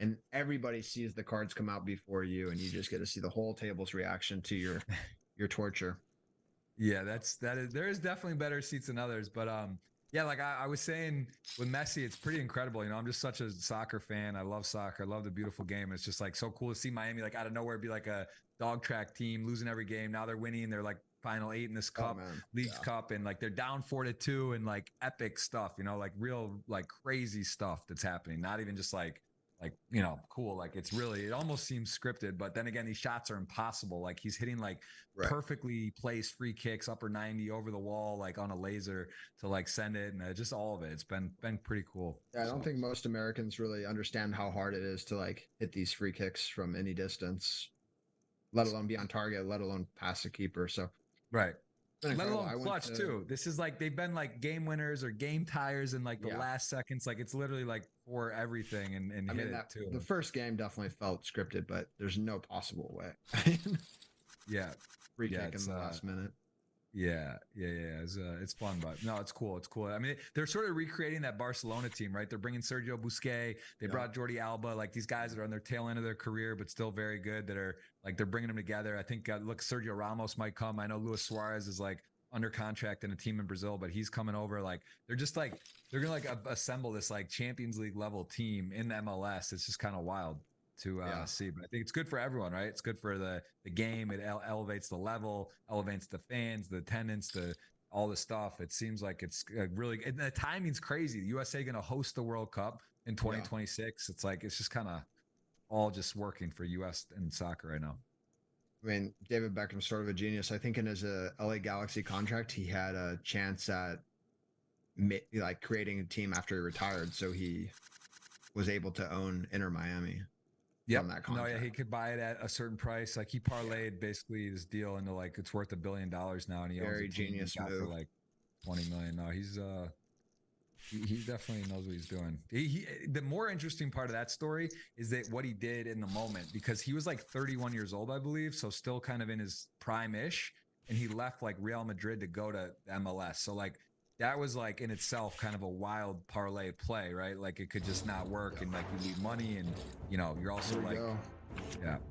and everybody sees the cards come out before you, and you just get to see the whole table's reaction to your torture. Yeah, there is definitely better seats than others, but yeah, like I was saying with Messi, it's pretty incredible. You know, I'm just such a soccer fan. I love soccer. I love the beautiful game. It's just like so cool to see Miami like out of nowhere be like a dog track team, losing every game. Now they're winning. They're like final 8 in this cup, Leagues Cup, and like they're down 4-2 and like epic stuff. You know, like real like crazy stuff that's happening. Not even just like you know, cool. Like it's really, it almost seems scripted, but then again, these shots are impossible. Like he's hitting like perfectly placed free kicks, upper 90 over the wall, like on a laser to like send it. And just all of it. It's been pretty cool. Yeah, I don't think most Americans really understand how hard it is to like hit these free kicks from any distance, let alone be on target, let alone pass a keeper. So, right. Let alone clutch too. This is like they've been like game winners or game tires in like the last seconds. Like it's literally like for everything and I mean, too. The first game definitely felt scripted, but there's no possible way. Yeah, free kick in the last minute. Yeah. It's fun, but no, it's cool. It's cool. I mean, they're sort of recreating that Barcelona team, right? They're bringing Sergio Busquets. They brought Jordi Alba, like these guys that are on their tail end of their career, but still very good. That are like they're bringing them together. I think look, Sergio Ramos might come. I know Luis Suarez is like under contract in a team in Brazil, but he's coming over. Like they're just like they're gonna like assemble this like Champions League level team in the MLS. It's just kind of wild to see, but I think it's good for everyone, right? It's good for the game. It elevates the level, elevates the fans, the attendance, all the stuff. It seems like it's really, and the timing's crazy. The USA going to host the World Cup in 2026. It's like it's just kind of all just working for US and soccer right now. I mean, David Beckham's sort of a genius. I think in his LA Galaxy contract, he had a chance at like creating a team after he retired, so he was able to own Inter Miami. Yeah, no, yeah, he could buy it at a certain price. Like he parlayed basically his deal into like it's worth $1 billion now, and he very genius move for like 20 million. No, he definitely knows what he's doing. The more interesting part of that story is that what he did in the moment, because he was like 31 years old, I believe, so still kind of in his prime-ish, and he left like Real Madrid to go to MLS. So like that was like in itself kind of a wild parlay play, right? Like it could just not work, and like you leave money, and you know you're also like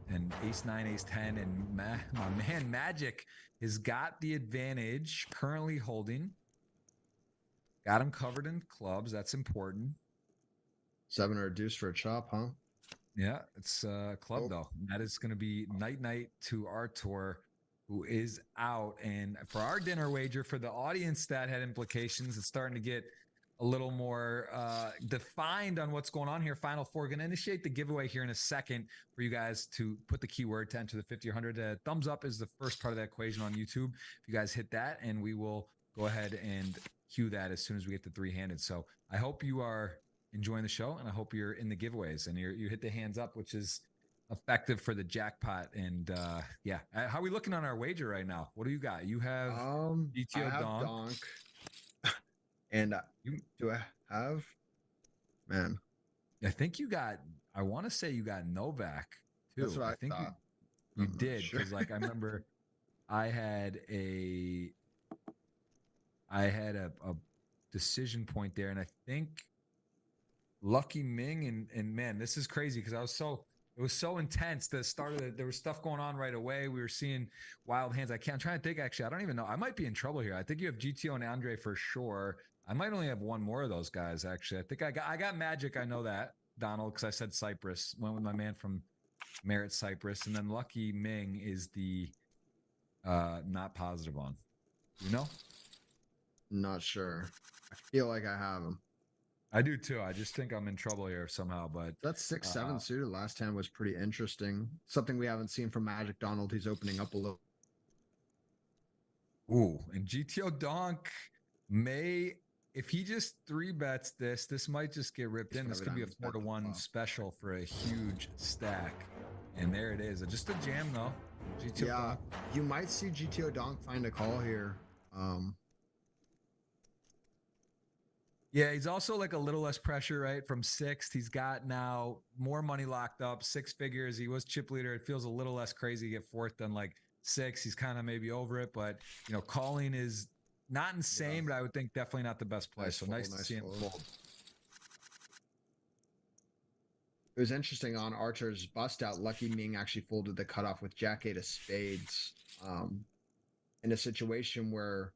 and ace 9, ace 10, and my man Magic has got the advantage, currently holding. Got him covered in clubs. That's important. 7 or a deuce for a chop, huh? Yeah, it's club though. That is going to be night to Artur, who is out. And for our dinner wager, for the audience that had implications, it's starting to get a little more defined on what's going on here. Final four, going to initiate the giveaway here in a second for you guys to put the keyword to enter the 50 or 100. Thumbs up is the first part of that equation on YouTube. If you guys hit that, and we will go ahead and cue that as soon as we get the three-handed. So I hope you are enjoying the show, and I hope you're in the giveaways and you hit the hands up, which is effective for the jackpot. And yeah, how are we looking on our wager right now? What do you got? You have GTO Donk. And do I have, man? I think you got, I want to say you got Novak too. That's what I think thought. You did, because like I remember I had a decision point there, and I think Lucky Ming and man, this is crazy because it was so intense. The start of there was stuff going on right away. We were seeing wild hands. I'm trying to think, actually, I don't even know. I might be in trouble here. I think you have GTO and Andre for sure. I might only have one more of those guys, actually. I think I got Magic. I know that, Donald, because I said Cyprus. Went with my man from Merit Cyprus. And then Lucky Ming is the not positive on. You know? Not sure. I feel like I have him. I do too. I just think I'm in trouble here somehow, but that 6-7 suited last hand was pretty interesting. Something we haven't seen from Magic Donald. He's opening up a little. Ooh, and GTO Donk may, if he just 3-bets this might just get ripped in. This could be a 4-1 special for a huge stack. And there it is. Just a jam though. GTO Donk. You might see GTO Donk find a call here. Yeah, he's also like a little less pressure, right? From 6th, he's got now more money locked up, 6 figures. He was chip leader. It feels a little less crazy to get 4th than like 6. He's kind of maybe over it, but you know, calling is Not insane, but I would think definitely not the best play. Nice So fold, nice to nice see him fold. fold. It was interesting on Archer's bust out. Lucky Ming actually folded the cutoff with Jack 8 of spades. In a situation where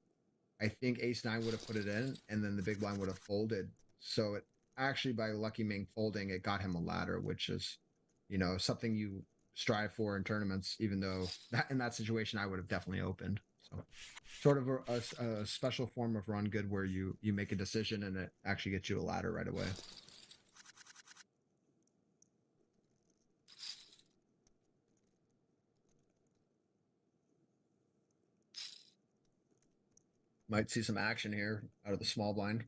I think Ace 9 would have put it in, and then the big blind would have folded. So it actually, by Lucky Ming folding, it got him a ladder, which is, you know, something you strive for in tournaments. Even though that in that situation, I would have definitely opened. So, sort of a special form of run good where you make a decision and it actually gets you a ladder right away. Might see some action here out of the small blind.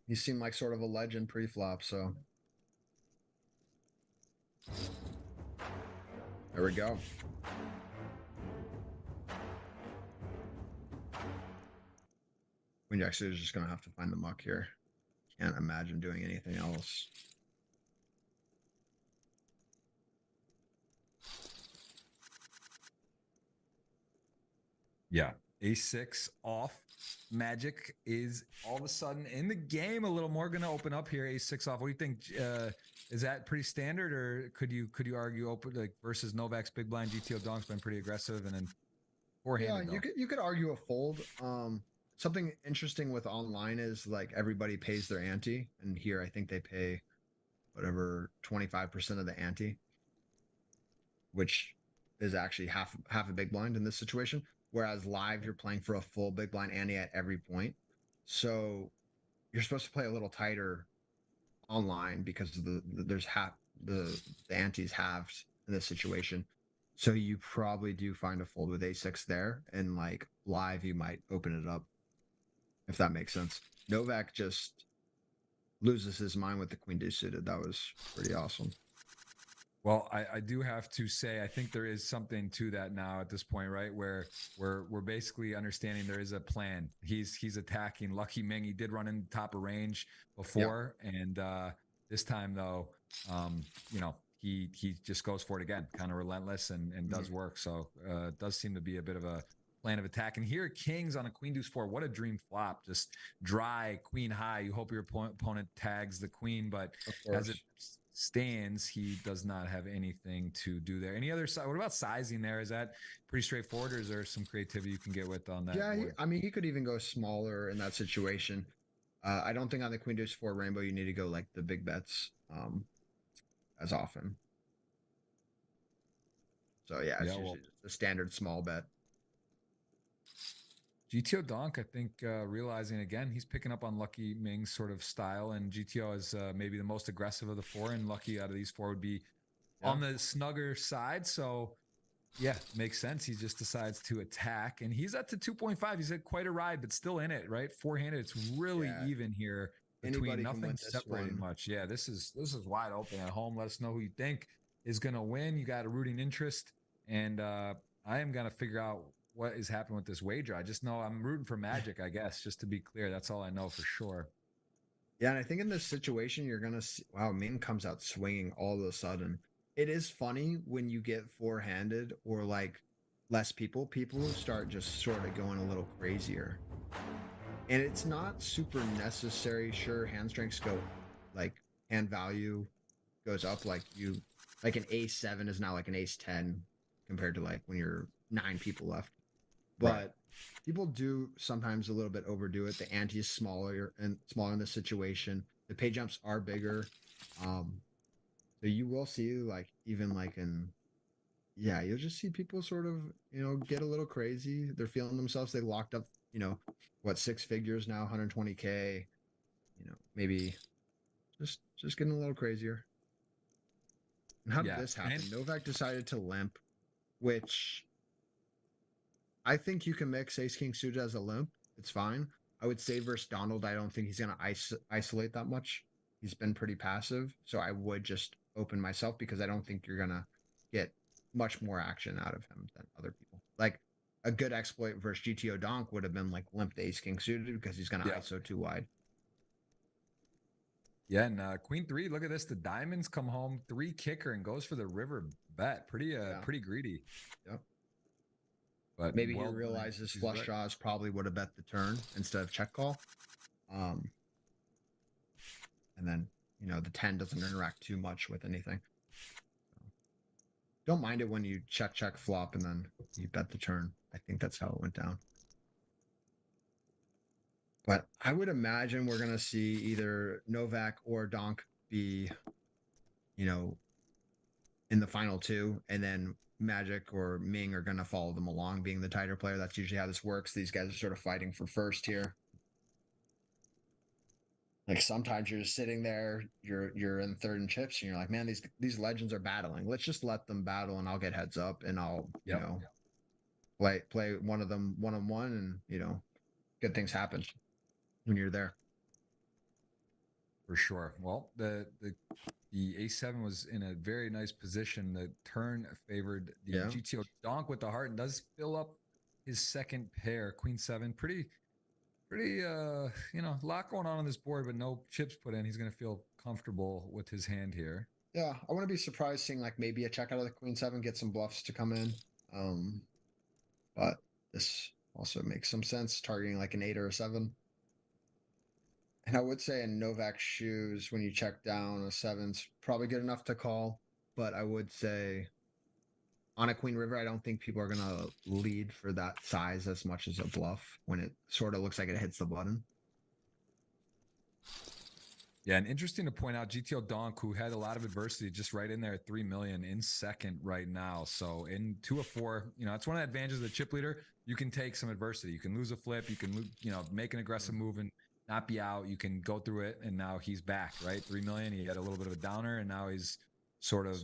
He seemed like sort of a legend pre-flop, so there we go. Queen Jack suited is just gonna have to find the muck here. Can't imagine doing anything else. Yeah. A6 off. Magic is all of a sudden in the game a little more. Going to open up here. A6 off. What do you think? Is that pretty standard, or could you argue open like versus Novak's big blind? GTO Donk's been pretty aggressive, and then four-handed. Yeah, you could argue a fold. Something interesting with online is like everybody pays their ante, and here I think they pay whatever 25% of the ante, which is actually half a big blind in this situation. Whereas live, you're playing for a full big blind ante at every point. So you're supposed to play a little tighter online because there's half the ante's halved in this situation. So you probably do find a fold with A6 there, and like live, you might open it up, if that makes sense. Novak just loses his mind with the queen deuce suited. That was pretty awesome. Well, I do have to say, I think there is something to that now at this point, right? Where we're basically understanding there is a plan. He's attacking Lucky Ming. He did run in the top of range before, and this time though, you know, he just goes for it again, kind of relentless and does work. So it does seem to be a bit of a plan of attack. And here, kings on a queen deuce 4. What a dream flop! Just dry queen high. You hope your opponent tags the queen, but as it stands, he does not have anything to do there. Any other side? What about sizing there? Is that pretty straightforward, or is there some creativity you can get with on that? Yeah, I mean, he could even go smaller in that situation. I don't think on the queen deuce 4 rainbow you need to go like the big bets as often. So yeah, it's usually just a standard small bet. GTO Donk, I think, realizing again, he's picking up on Lucky Ming's sort of style, and GTO is maybe the most aggressive of the four, and Lucky out of these four would be on the snugger side. So, yeah, makes sense. He just decides to attack, and he's up to 2.5. He's had quite a ride, but still in it, right? Four-handed, it's really even here between nothing separating much. Yeah, this is wide open at home. Let us know who you think is going to win. You got a rooting interest, and I am going to figure out what is happening with this wager. I just know I'm rooting for Magic, I guess, just to be clear. That's all I know for sure. Yeah, and I think in this situation, you're going to see, wow, Ming comes out swinging all of a sudden. It is funny when you get four-handed or like less people start just sort of going a little crazier. And it's not super necessary. Sure, hand strengths go, like hand value goes up, like an ace 7 is now like an ace 10 compared to like when you're 9 people left. But people do sometimes a little bit overdo it. The ante is smaller in this situation. The pay jumps are bigger. So you will see like even like you'll just see people sort of, you know, get a little crazy. They're feeling themselves. They locked up, you know, what, 6 figures now, 120K, you know, maybe just getting a little crazier. And how did this happen? Novak decided to limp, which I think you can mix ace king suited as a limp. It's fine. I would say versus Donald, I don't think he's going to isolate that much. He's been pretty passive. So I would just open myself because I don't think you're going to get much more action out of him than other people. Like a good exploit versus GTO Donk would have been like limp the ace king suited because he's going to ISO too wide. Yeah, and queen 3, look at this. The diamonds come home, 3 kicker and goes for the river bet. Pretty greedy. Yep. But Maybe he well done. realizes He's flush right. draws probably would have bet the turn instead of check call. And then, you know, the 10 doesn't interact too much with anything. Don't mind it when you check flop and then you bet the turn. I think that's how it went down. But I would imagine we're going to see either Novak or Donk be, you know, in the final two, and then Magic or Ming are going to follow them along, being the tighter player. That's usually how this works. These guys are sort of fighting for first here. Like sometimes you're just sitting there, you're in third and chips, and you're like, man, these legends are battling. Let's just let them battle, and I'll get heads up, and I'll you know play one of them one-on-one, and you know, good things happen when you're there. For sure. Well, the A7 was in a very nice position. The turn favored the GTO donk with the heart and does fill up his second pair. Queen 7, pretty you know, a lot going on this board, but no chips put in. He's going to feel comfortable with his hand here. Yeah, I wouldn't be surprised seeing like maybe a check out of the Queen 7, get some bluffs to come in. But this also makes some sense, targeting like an 8 or a 7. And I would say in Novak's shoes, when you check down, a 7's probably good enough to call. But I would say on a Queen River, I don't think people are going to lead for that size as much as a bluff when it sort of looks like it hits the button. Yeah, and interesting to point out, GTO Donk, who had a lot of adversity, just right in there at 3 million in second right now. So in 2 of 4, you know, that's one of the advantages of the chip leader. You can take some adversity. You can lose a flip. You can, you know, make an aggressive move and not be out. You can go through it, and now he's back, right? 3 million. He had a little bit of a downer, and now he's sort of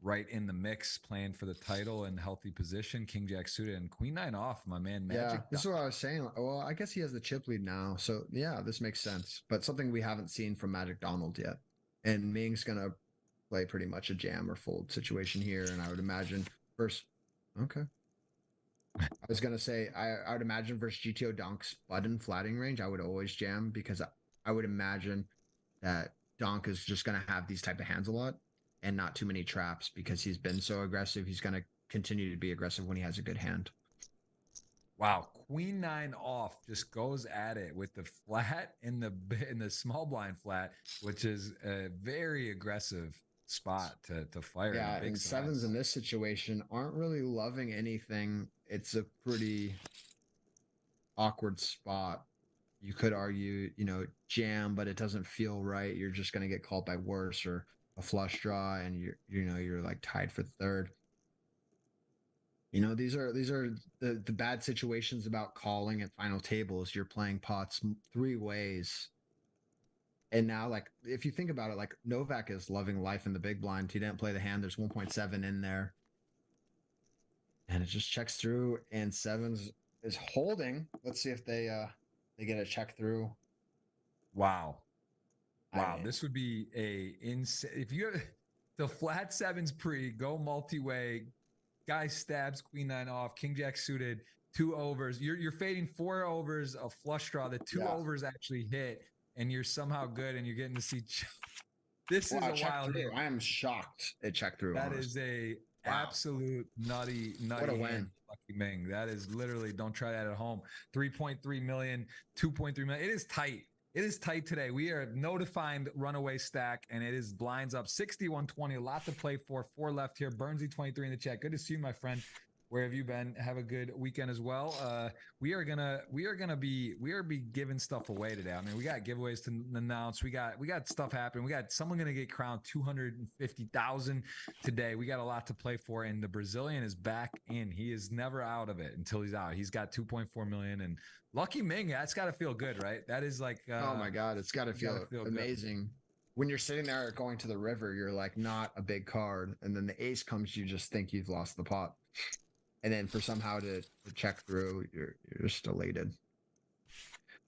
right in the mix, playing for the title and healthy position. King Jack suited and Queen 9 off, my man. Magic. Yeah, this is what I was saying. Well, I guess he has the chip lead now, so yeah, this makes sense. But something we haven't seen from Magic Donald yet. And Ming's gonna play pretty much a jam or fold situation here, and I would imagine first. Okay. I was gonna say I would imagine versus GTO Donk's button flatting range, I would always jam because I would imagine that Donk is just gonna have these type of hands a lot and not too many traps because he's been so aggressive. He's gonna continue to be aggressive when he has a good hand. Wow, Queen 9 off just goes at it with the flat in the small blind flat, which is a very aggressive spot to fire. Yeah, big and size. sevens in this situation aren't really loving anything. It's a pretty awkward spot. You could argue, you know, jam, but it doesn't feel right. You're just going to get called by worse or a flush draw, and you're like tied for third. You know, these are the bad situations about calling at final tables. You're playing pots 3 ways. And now, like, if you think about it, like Novak is loving life in the big blind. He didn't play the hand. There's 1.7 in there. And it just checks through, and sevens is holding. Let's see if they get a check through. Wow. I mean, This would be a insane. If you have the flat sevens pre, go multi-way, guy stabs Queen 9 off, King Jack suited, 2 overs. You're fading 4 overs of flush draw. The 2 overs actually hit, and you're somehow good, and you're getting to see. This is a wild hit. I am shocked it checked through. That is a absolute nutty what a win. Lucky Ming. That is literally, don't try that at home. 3.3 million, 2.3 million. It is tight. It is tight today. We are no defined runaway stack, and it is blinds up 61-20. A lot to play for. 4 left here. Burnsy 23 in the chat. Good to see you, my friend. Where have you been? Have a good weekend as well. We are be giving stuff away today. I mean, we got giveaways to announce. We got stuff happening. We got someone gonna get crowned 250,000 today. We got a lot to play for, and the Brazilian is back in. He is never out of it until he's out. He's got 2.4 million, and Lucky Ming. That's got to feel good, right? That is like oh my god, it's got to feel amazing. Good. When you're sitting there going to the river, you're like not a big card, and then the ace comes, you just think you've lost the pot. And then for somehow to check through, you're just elated.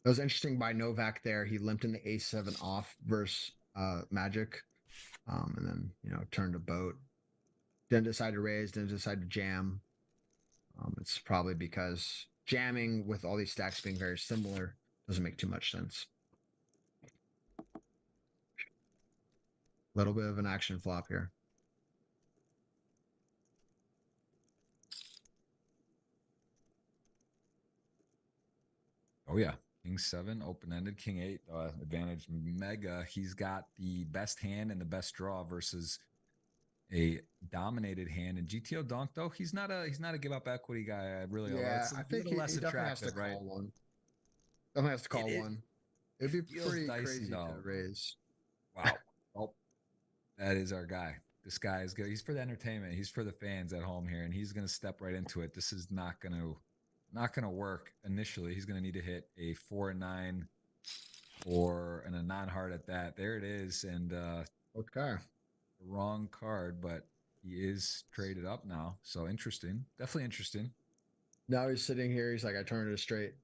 That was interesting by Novak there. He limped in the A7 off versus Magic. And then, you know, turned a boat. Didn't decide to raise, didn't decide to jam. It's probably because jamming with all these stacks being very similar doesn't make too much sense. Little bit of an action flop here. Oh yeah, King 7 open-ended, King 8 advantage mega. He's got the best hand and the best draw versus a dominated hand. And GTO Donk though, he's not a give up equity guy. Really, Yeah, it's a I think little less he definitely has to attractive, right? call one. Definitely has to call one. It'd be Feels pretty dicey crazy though. to raise. Wow. Well, that is our guy. This guy is good. He's for the entertainment. He's for the fans at home here, and he's going to step right into it. This is not going to work initially. He's going to need to hit a 4-9 and a non-hard at that. There it is, and Okay. wrong card, but he is traded up now. So interesting. Definitely interesting. Now he's sitting here. He's like, I turned it straight.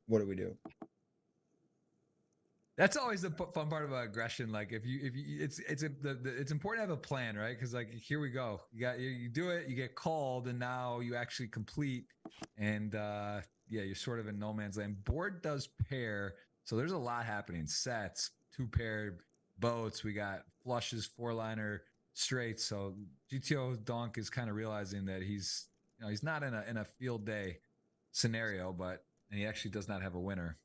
What do we do? That's always the fun part about aggression. Like if you it's important to have a plan, right? Because like here we go, you do it, you get called, and now you actually complete, and yeah, you're sort of in no man's land. Board does pair, so there's a lot happening. Sets, 2-paired boats, we got flushes, 4-liner, straights. So GTO Donk is kind of realizing that he's not in a field day scenario, and he actually does not have a winner.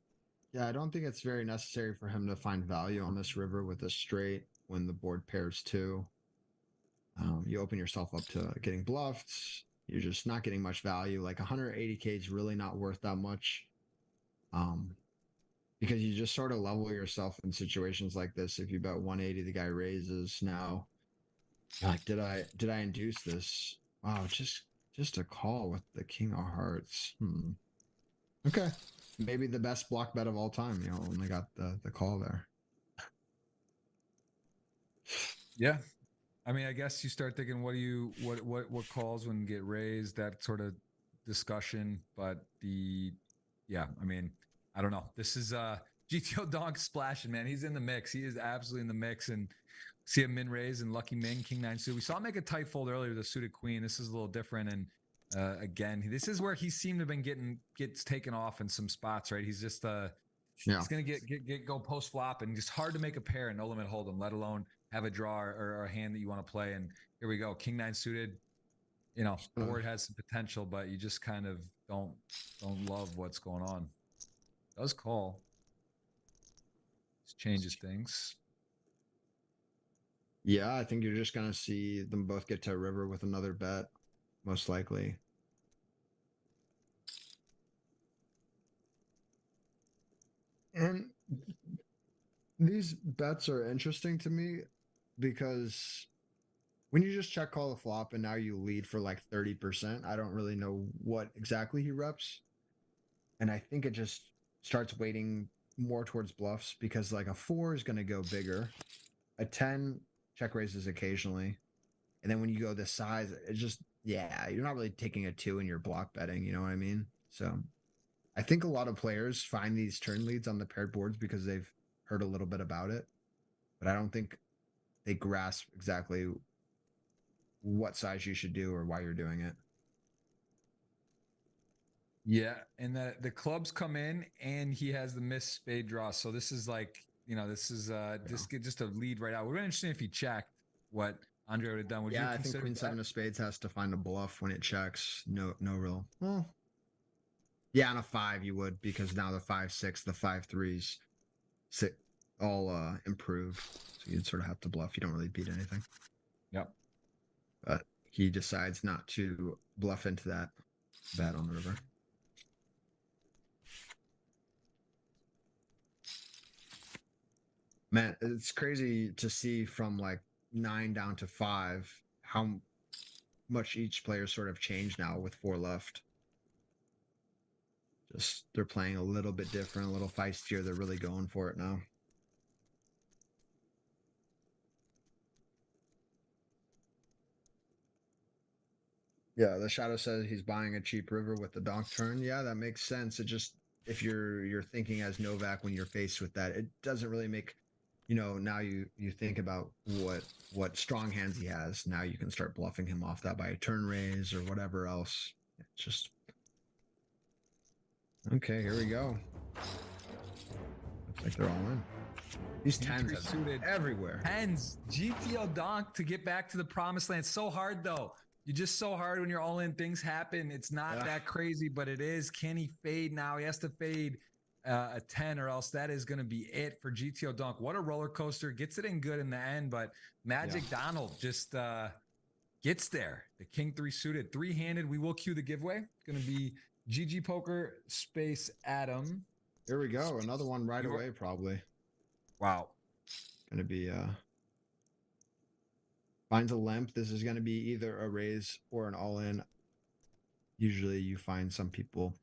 Yeah, I don't think it's very necessary for him to find value on this river with a straight when the board pairs 2. You open yourself up to getting bluffed. You're just not getting much value. Like 180K is really not worth that much. Because you just sort of level yourself in situations like this. If you bet 180, the guy raises. Now, like, did I induce this? Wow, just a call with the King of Hearts. Okay. Maybe the best block bet of all time. Only got the call there. Yeah. I mean, I guess you start thinking, what calls when get raised, that sort of discussion. But I mean, I don't know. This is GTO Donk splashing, man. He's in the mix. He is absolutely in the mix. And see a min raise and lucky min, King 9 suit. We saw him make a tight fold earlier with a suited queen. This is a little different. And again, this is where he seemed to have been gets taken off in some spots, right? He's just he's gonna go post flop, and just hard to make a pair and no limit hold him, let alone have a draw or a hand that you want to play. And here we go, King 9 suited. Board has some potential, but you just kind of don't love what's going on. Does call. This changes things. Yeah, I think you're just gonna see them both get to a river with another bet, most likely. And these bets are interesting to me because when you just check call the flop and now you lead for like 30%, I don't really know what exactly he reps. And I think it just starts weighting more towards bluffs because like a 4 is going to go bigger. A 10 check raises occasionally. And then when you go this size, it's just, yeah, you're not really taking a 2 in your block betting. You know what I mean? So I think a lot of players find these turn leads on the paired boards because they've heard a little bit about it, but I don't think they grasp exactly what size you should do or why you're doing it. Yeah, and the clubs come in and he has the missed spade draw. So this is like, this is just a lead right out. It would be interesting if he checked what Andre would have done. Would you I think Queen 7 of spades has to find a bluff when it checks. No real. Well, yeah, on a 5 you would, because now the 5-6, the 5-3s all improve. So you'd sort of have to bluff. You don't really beat anything. Yep. But he decides not to bluff into that bet on the river. Man, it's crazy to see from like 9 down to 5 how much each player sort of changed now with 4 left. Just they're playing a little bit different, a little feistier. They're really going for it now. Yeah, the shadow says he's buying a cheap river with the donk turn. Yeah, that makes sense. It just, if you're thinking as Novak when you're faced with that, it doesn't really make, now you think about what strong hands he has. Now you can start bluffing him off that by a turn raise or whatever else. It's just okay. Here we go. Looks like they're all in. These 10s have suited everywhere. 10s, GTO Donk to get back to the promised land. So hard though. You're just so hard when you're all in. Things happen. It's not that crazy, but it is. Can he fade now? He has to fade a 10 or else that is going to be it for GTO Dunk. What a roller coaster. Gets it in good in the end, but Magic Donald just gets there. The King 3 suited, 3-handed. We will cue the giveaway. It's going to be GG Poker space Adam. Here we go. Another one right away, probably. Wow. Going to be finds a limp. This is going to be either a raise or an all-in. Usually you find some people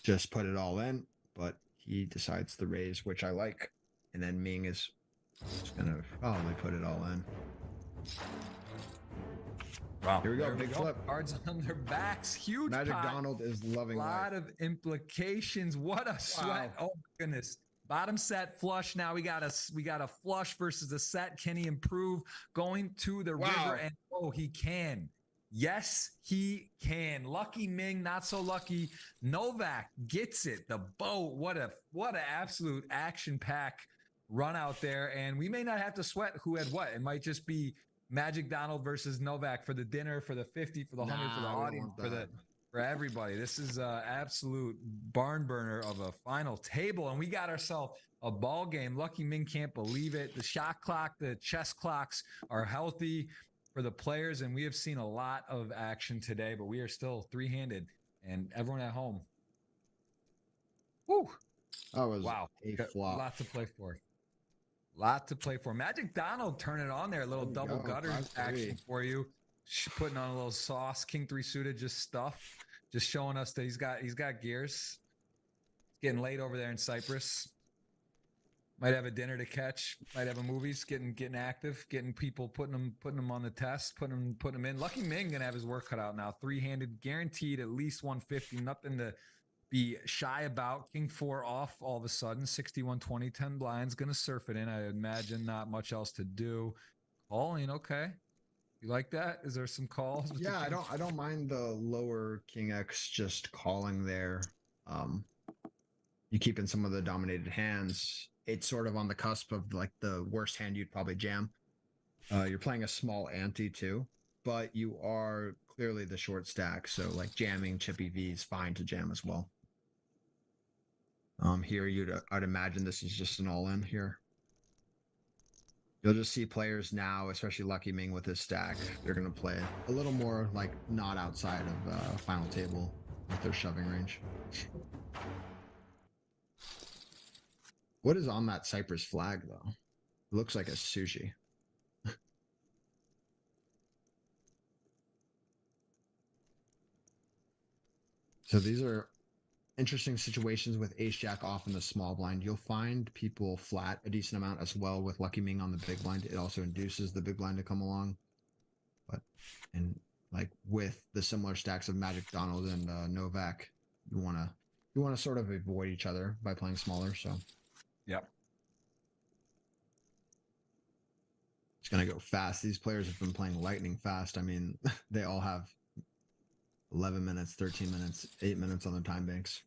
just put it all in, but he decides to raise, which I like. And then Ming is going to probably put it all in. Wow. Here we go. Big flip. Cards on their backs. Huge Magic pot. Donald is loving life. A lot of implications. What a sweat. Oh my goodness. Bottom set flush. Now we got a flush versus a set. Can he improve going to the river? And oh, he can. Yes, he can. Lucky Ming, not so lucky. Novak gets it. The boat. What a absolute action pack run out there. And we may not have to sweat who had what. It might just be Magic Donald versus Novak for the dinner, for the 50, for the 100, for the audience, for everybody. This is an absolute barn burner of a final table, and we got ourselves a ball game. Lucky Ming can't believe it. The shot clock, the chess clocks are healthy for the players, and we have seen a lot of action today, but we are still 3-handed, and everyone at home. Woo! That was a flop. Lot to play for. Lot to play for. Magic Donald turn it on there. A little double gutter action for you. Putting on a little sauce. King 3 suited, just stuff. Just showing us that he's got gears. It's getting late over there in Cyprus. Might have a dinner to catch. Might have a movies. Getting active. Getting people putting them on the test. Putting them in. Lucky Ming gonna have his work cut out now. 3-handed, guaranteed at least 150. Nothing to be shy about. King 4 off all of a sudden. 61-20, 10 blinds. Gonna surf it in. I imagine not much else to do. Calling, okay. You like that? Is there some calls? Yeah, I don't mind the lower King X just calling there. You keep in some of the dominated hands. It's sort of on the cusp of like the worst hand you'd probably jam. You're playing a small ante too, but you are clearly the short stack, so like jamming chippy V is fine to jam as well. Here I'd imagine this is just an all-in here. You'll just see players now, especially Lucky Ming with his stack, they're going to play a little more like not outside of final table with their shoving range. What is on that Cypress flag though? It looks like a sushi. So these are interesting situations with ace jack off in the small blind. You'll find people flat a decent amount as well with Lucky Ming on the big blind. It also induces the big blind to come along. And like with the similar stacks of Magic Donald and Novak, you want to sort of avoid each other by playing smaller. So yep, it's gonna go fast. These players have been playing lightning fast. I mean, they all have 11 minutes, 13 minutes, 8 minutes on their time banks.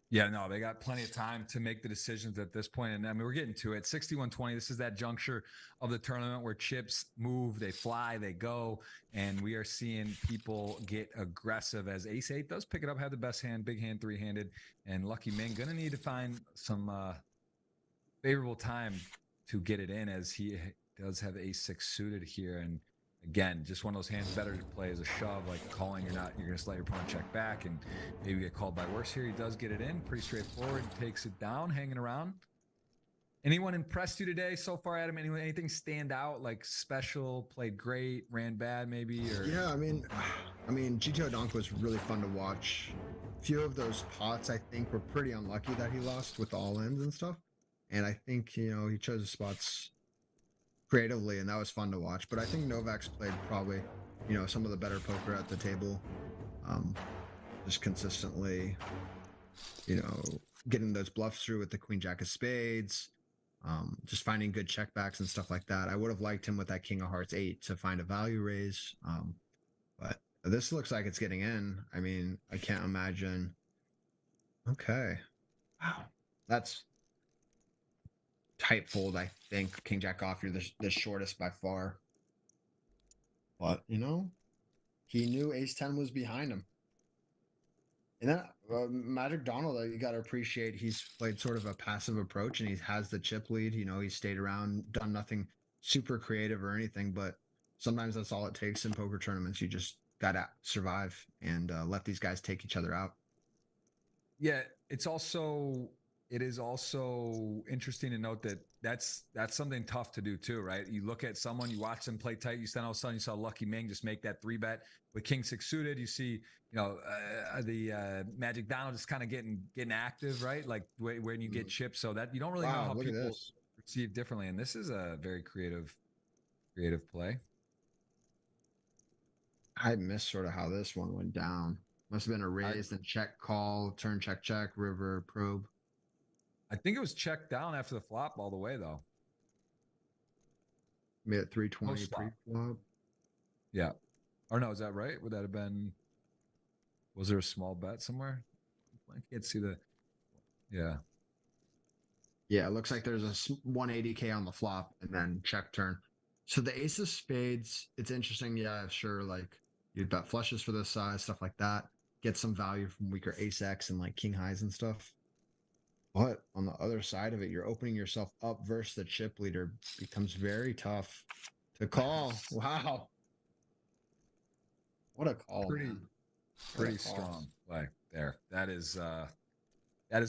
Yeah, no, they got plenty of time to make the decisions at this point. And I mean, we're getting to it. 61-20. This is that juncture of the tournament where chips move, they fly, they go. And we are seeing people get aggressive as Ace 8 does pick it up, have the best hand, big hand, 3-handed. And Lucky Ming going to need to find some favorable time to get it in, as he does have Ace 6 suited here. And again, just one of those hands better to play as a shove, like calling. You're going to let your opponent check back and maybe get called by worse here. He does get it in. Pretty straightforward. Takes it down, hanging around. Anyone impressed you today so far, Adam? Anything stand out, like special, played great, ran bad maybe? Or yeah, I mean, GTO Donk was really fun to watch. A few of those pots, I think, were pretty unlucky that he lost with the all-ins and stuff. And I think, he chose his spots creatively, and that was fun to watch. But I think Novak's played probably, some of the better poker at the table. Just consistently, getting those bluffs through with the Queen Jack of Spades, just finding good checkbacks and stuff like that. I would have liked him with that King of Hearts 8 to find a value raise. But this looks like it's getting in. I mean, I can't imagine. Okay. Wow. That's tight fold, I think. King Jack off, you're the shortest by far. But, you know, he knew ace 10 was behind him. And then Magic Donald, you got to appreciate he's played sort of a passive approach and he has the chip lead. You know, he stayed around, done nothing super creative or anything, but sometimes that's all it takes in poker tournaments. You just got to survive and let these guys take each other out. Yeah, it is also interesting to note that that's something tough to do too, right? You look at someone, you watch them play tight, all of a sudden you saw Lucky Ming just make that 3-bet with King 6 suited. You see, you know, the Magic Donald just kind of getting active, right? Like when you get chipped, so that you don't really know how people perceive differently. And this is a very creative play. I missed sort of how this one went down. Must have been a raise, then check call, turn check, river, probe. I think it was checked down after the flop all the way, though. Made it 320 pre-flop. Yeah. Or no, is that right? Would that have been... Was there a small bet somewhere? I can't see the... Yeah. Yeah, it looks like there's a 180K on the flop and then check turn. So the ace of spades, it's interesting. Yeah, sure. Like you'd bet flushes for this size, stuff like that. Get some value from weaker ace X and like king highs and stuff. But on the other side of it, you're opening yourself up versus the chip leader. Becomes very tough to call. Wow. What a call, man. Pretty strong play there. That is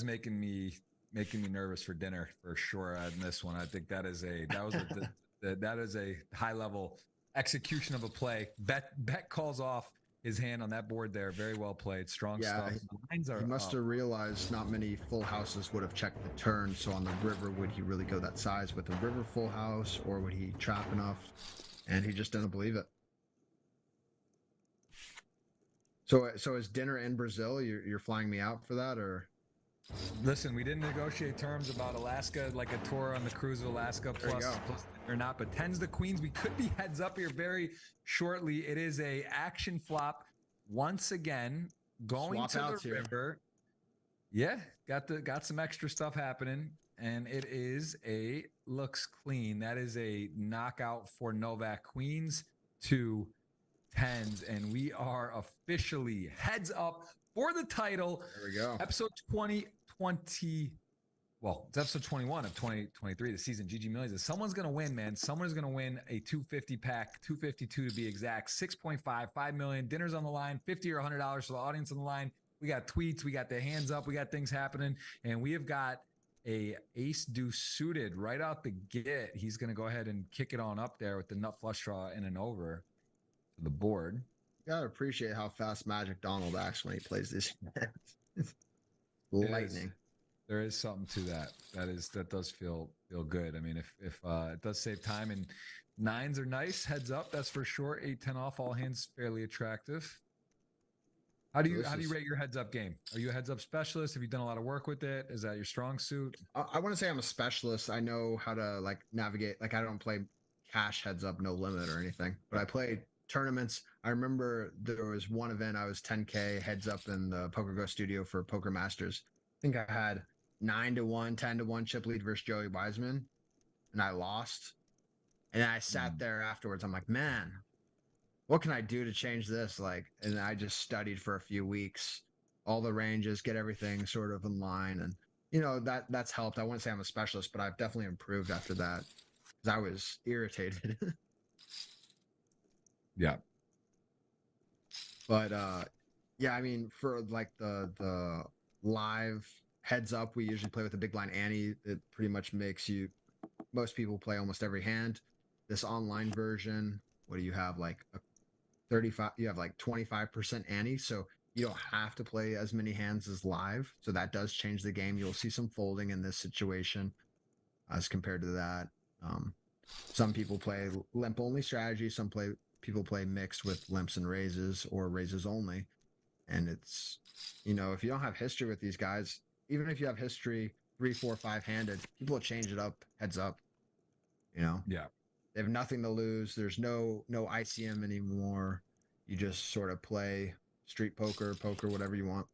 making me nervous for dinner for sure on this one. I think that is a high level execution of a play. Bet calls off his hand on that board there. Very well played. Strong stuff. Lines are he must have realized not many full houses would have checked the turn. So on the river, would he really go that size with the river full house, or would he trap enough? And he just didn't believe it. So is dinner in Brazil? You're flying me out for that, or? Listen, we didn't negotiate terms about Alaska, like a tour on the cruise of Alaska plus or not, but tens to queens. We could be heads up here very shortly. It is a action flop once again, going to the river. Yeah, got some extra stuff happening, and it is looks clean. That is a knockout for Novak. Queens to tens, and we are officially heads up for the title. There we go. Episode 2020. Well, it's episode 21 of 2023, the season. GG Millions. Someone's going to win, man. Someone's going to win a 250 pack, 252 to be exact, 6.5, 5 million. Dinner's on the line, $50 or $100 for the audience on the line. We got tweets, we got the hands up, we got things happening, and we have got a ace deuce suited right out the gate. He's going to go ahead and kick it on up there with the nut flush draw and an over to the board. You gotta appreciate how fast Magic Donald acts when he plays these hands. Lightning. There is something to that. That does feel good. I mean, if it does save time, and nines are nice, heads up, that's for sure. 8-10 off, all hands fairly attractive. How do you rate your heads up game? Are you a heads up specialist? Have you done a lot of work with it? Is that your strong suit? I want to say I'm a specialist. I know how to like navigate. Like I don't play cash heads up, no limit or anything, but I play tournaments. I remember there was one event I was 10K heads up in the Poker Go studio for Poker Masters. I think I had 9-1, 10-1 chip lead versus Joey Wiseman, and I lost. And I sat there afterwards. I'm like, man, what can I do to change this? Like, and I just studied for a few weeks, all the ranges, get everything sort of in line, and you know that's helped. I wouldn't say I'm a specialist, but I've definitely improved after that because I was irritated. Yeah. But yeah, I mean, for like the live heads up, we usually play with the big blind ante. It pretty much makes most people play almost every hand. This online version, what do you have? Like a 35, you have like 25% ante. So you don't have to play as many hands as live. So that does change the game. You'll see some folding in this situation as compared to that. Some people play limp only strategy. People play mixed with limps and raises or raises only. And it's, you know, if you don't have history with these guys, even if you have history 3, 4, 5 handed, people change it up heads up, you know? Yeah. They have nothing to lose. There's no ICM anymore. You just sort of play street poker, whatever you want.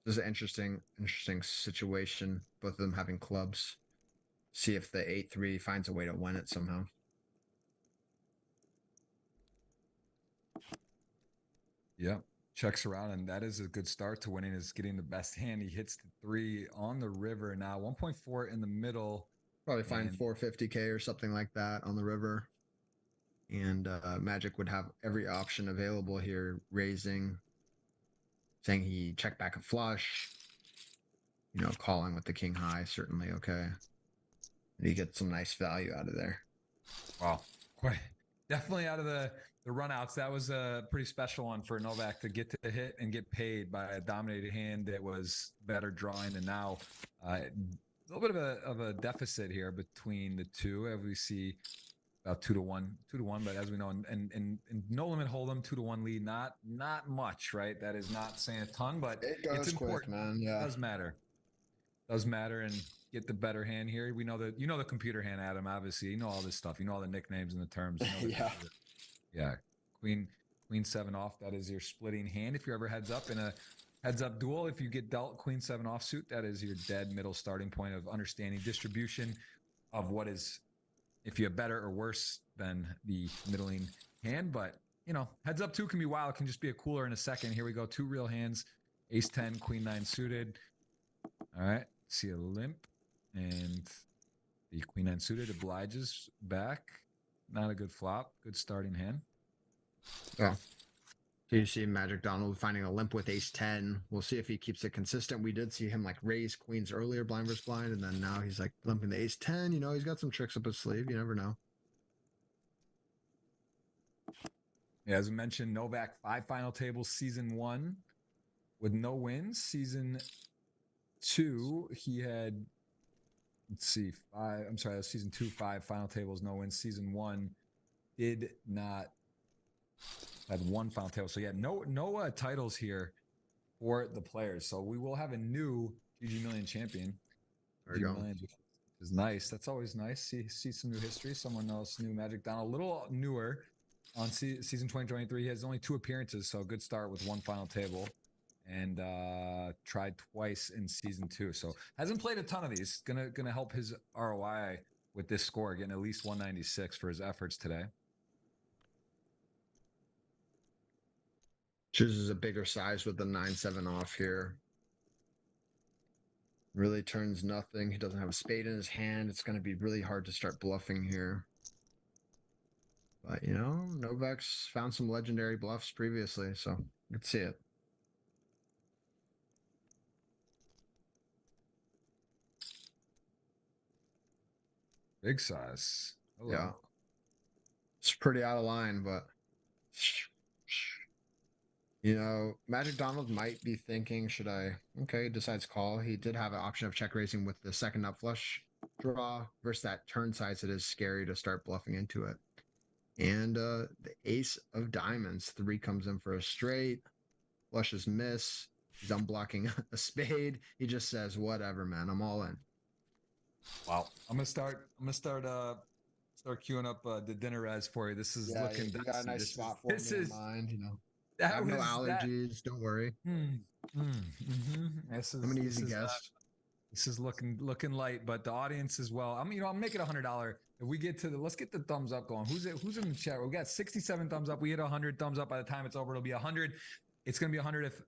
This is an interesting situation. Both of them having clubs. See if the 8-3 finds a way to win it somehow. Yep. Checks around, and that is a good start to winning, is getting the best hand. He hits the 3 on the river now, 1.4 in the middle. Probably find 450K or something like that on the river. And Magic would have every option available here, raising, saying he checked back a flush, you know, calling with the king high, certainly okay. And he gets some nice value out of there. Wow. Quite definitely out of the runouts. That was a pretty special one for Novak to get to hit and get paid by a dominated hand that was better drawing. And now a little bit of a deficit here between the two. As we see about 2-1, but as we know, and no limit hold'em, 2-1 lead, not much, right? That is not saying a ton, but it's important, man. Yeah, it does matter, and get the better hand here. We know that, you know, the computer hand, Adam, obviously, you know all this stuff, you know all the nicknames and the terms. You know yeah. Queen 7 off, that is your splitting hand. If you're ever heads up in a heads up duel, if you get dealt Queen 7 offsuit, that is your dead middle starting point of understanding distribution of what is, if you have better or worse than the middling hand. But, you know, heads up 2 can be wild. It can just be a cooler in a second. Here we go. 2 real hands, ace 10, queen 9 suited. All right. See a limp, and the queen 9 suited obliges back. Not a good flop. Good starting hand. Yeah. So you see Magic Donald finding a limp with ace 10. We'll see if he keeps it consistent. We did see him like raise queens earlier, blind versus blind, and then now he's like limping the ace 10. You know, he's got some tricks up his sleeve. You never know. Yeah, as we mentioned, Novak 5 final tables, season 1 with no wins. Season 2, he had, let's see, 5. I'm sorry, season 2, 5 final tables, no wins. Season 1 did not, had 1 final table. So yeah, no titles here for the players. So we will have a new GGMillion champion. There you go. Which is nice. That's always nice. See some new history. Someone else new. Magic Donald, a little newer on season 2023. He has only 2 appearances, so good start with 1 final table, and tried twice in season 2. So hasn't played a ton of these. Gonna help his ROI with this score, getting at least 196 for his efforts today. Chooses a bigger size with the 9-7 off here. Really turns nothing. He doesn't have a spade in his hand. It's going to be really hard to start bluffing here. But, you know, Novak's found some legendary bluffs previously, so let's see it. Big size. Hello. Yeah. It's pretty out of line, but... You know, Magic Donald might be thinking, should I? Okay, decides call. He did have an option of check raising with the second up flush draw versus that turn size. It is scary to start bluffing into it. And the ace of diamonds, 3 comes in for a straight. Flushes miss. He's unblocking a spade. He just says, whatever, man, I'm all in. Wow. I'm gonna start queuing up the dinner res for you. This is looking. You got a nice spot for me in mind, you know. I have no allergies. Don't worry. I'm an easy guest. This is looking light, but the audience as well. I'll make it $100. If we get to let's get the thumbs up going. Who's in the chat? We got 67 thumbs up. We hit 100 thumbs up. By the time it's over, it'll be 100. It's gonna be 100 if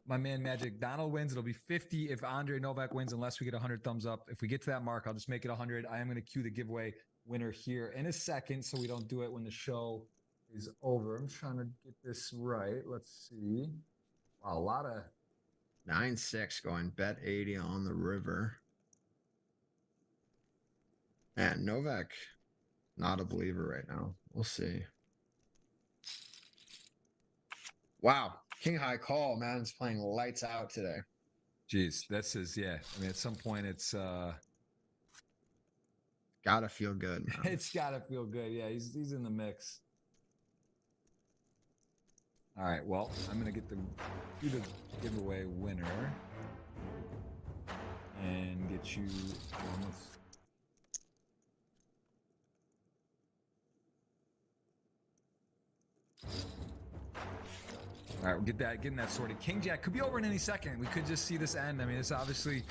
my man Magic Donald wins. It'll be 50 if Andre Novak wins, unless we get 100 thumbs up. If we get to that mark, I'll just make it 100. I am gonna cue the giveaway winner here in a second, so we don't do it when the show is over. I'm trying to get this right. Let's see. Wow, a lot of 9-6 going bet 80 on the river. And Novak, not a believer right now. We'll see. Wow, king high call, man. It's playing lights out today. Jeez, this is at some point it's gotta feel good, man. It's gotta feel good. Yeah, he's in the mix. All right, well, I'm gonna get the giveaway winner and get you almost. All right, we'll getting that sorted. King Jack could be over in any second. We could just see this end. I mean, it's obviously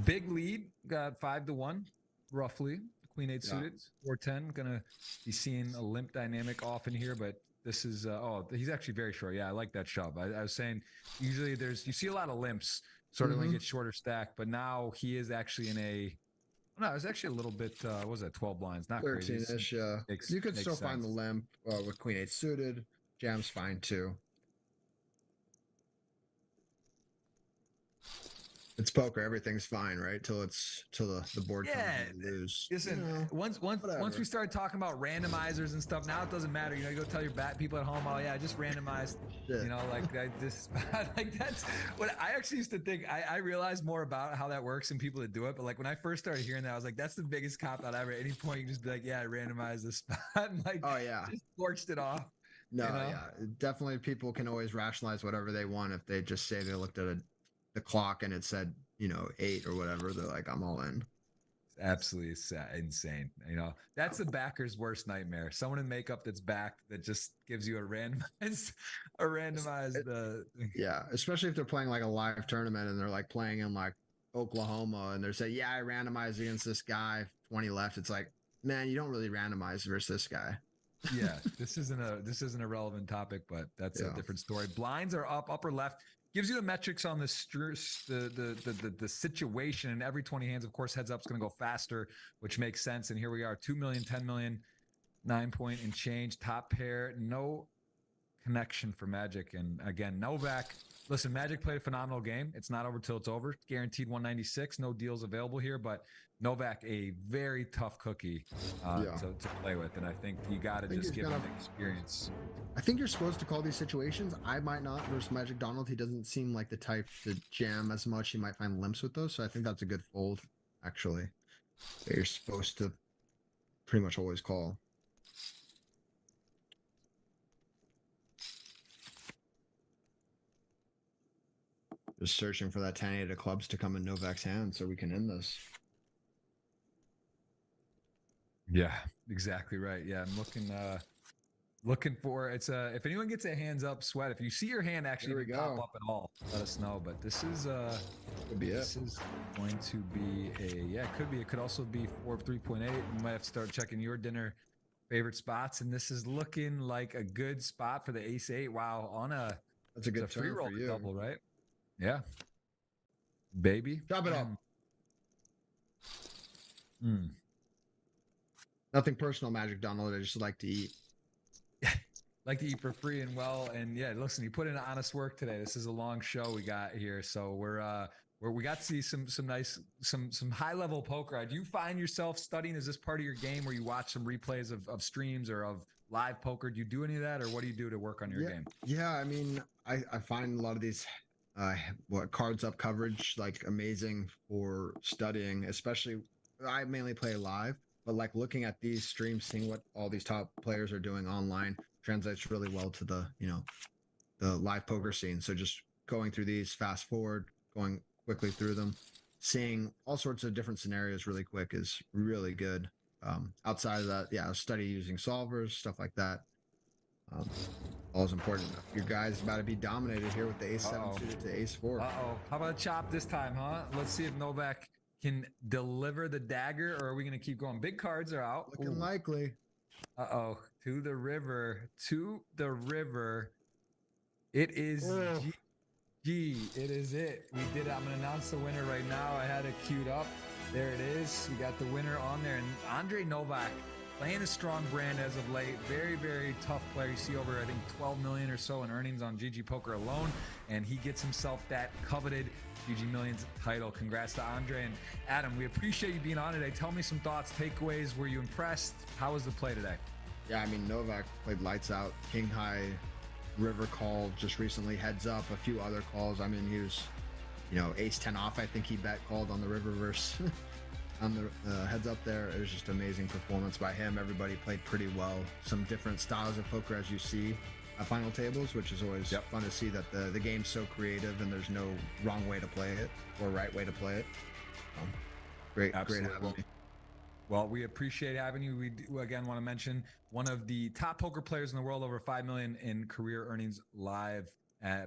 big lead. Got 5-1, roughly. Queen 8 suited, 410. Gonna be seeing a limp dynamic often here, but this is oh, he's actually very short. Yeah, I like that shove. I was saying usually you see a lot of limps sort of when you get shorter stack, but now he is actually in a no, it was actually a little bit what was that, 12 blinds, not 13-ish, crazy. yeah. You could still sense. find the limp with Queen 8 suited. Jam's fine too. It's poker. Everything's fine, right? Till the board comes and you lose. Listen, once we start talking about randomizers and stuff, now it doesn't matter. You know, you go tell your people at home, oh yeah, I just randomized. Shit. You know, like I just like that's what I actually used to think. I realized more about how that works and people that do it. But like when I first started hearing that, I was like, that's the biggest cop out ever. At any point, you can just be like, yeah, I randomized this spot, and like, oh yeah, just torched it off. No, you know? Yeah, definitely. People can always rationalize whatever they want if they just say they looked at the clock and it said, you know, 8 or whatever. They're like, I'm all in. It's absolutely insane. You know, that's the backer's worst nightmare. Someone in makeup that's back that just gives you a randomized yeah, especially if they're playing like a live tournament and they're like playing in like Oklahoma and they're saying, yeah, I randomized against this guy, 20 left. It's like, man, you don't really randomize versus this guy. Yeah, this isn't a relevant topic, but that's a different story. Blinds are up, upper left. Gives you the metrics on the situation, and every 20 hands, of course, heads up's going to go faster, which makes sense. And here we are, 2 million, 10 million, 9 point and change. Top pair, no connection for Magic. And again, Novak. Listen, Magic played a phenomenal game. It's not over till it's over. Guaranteed 196. No deals available here, but Novak, a very tough cookie to play with. And I think you got to just give him the experience. I think you're supposed to call these situations. I might not versus Magic Donald. He doesn't seem like the type to jam as much. He might find limps with those. So I think that's a good fold, actually. That you're supposed to pretty much always call. Just searching for that 10-8 of clubs to come in Novak's hand so we can end this. Yeah, exactly right. Yeah, I'm looking for it's if anyone gets a hands up sweat, if you see your hand actually pop up at all, let us know. But this is this is going to be it could be. It could also be 3.8. You might have to start checking your dinner favorite spots, and this is looking like a good spot for the ace 8. Wow, that's a good free roll for you. Double, right? Yeah, baby, drop it up. Nothing personal, Magic Donald. I just like to eat. Like to eat for free and well. And yeah, listen, you put in honest work today. This is a long show we got here, so we got to see some nice some high level poker. Do you find yourself studying? Is this part of your game where you watch some replays of streams or of live poker? Do you do any of that, or what do you do to work on your game? Yeah, I mean, I find a lot of these cards up coverage like amazing for studying, especially I mainly play live, but like looking at these streams, seeing what all these top players are doing online translates really well to the the live poker scene. So just going through these fast forward, going quickly through them, seeing all sorts of different scenarios really quick is really good. Outside of that, study using solvers, stuff like that. All is important. Your guy's about to be dominated here with the ace 7 suited to ace 4. How about a chop this time, huh? Let's see if Novak can deliver the dagger, or are we going to keep going? Big cards are out. Looking likely. To the river. It is G. It is it. We did it. I'm going to announce the winner right now. I had it queued up. There it is. We got the winner on there. And Andre Novak, playing a strong brand as of late. Very, very tough player. You see over, I think, 12 million or so in earnings on GGPoker alone. And he gets himself that coveted GGMillions title. Congrats to Andre. And Adam, we appreciate you being on today. Tell me some thoughts, takeaways. Were you impressed? How was the play today? Yeah, I mean, Novak played lights out. King high, river call just recently, heads up, a few other calls. I mean, he was, ace 10 off. I think he bet called on the river verse on the heads up there. It was just amazing performance by him. Everybody played pretty well. Some different styles of poker as you see at final tables, which is always fun to see that the game's so creative and there's no wrong way to play it or right way to play it. Great having me. Well, we appreciate having you. We do, again, want to mention one of the top poker players in the world, over 5 million in career earnings live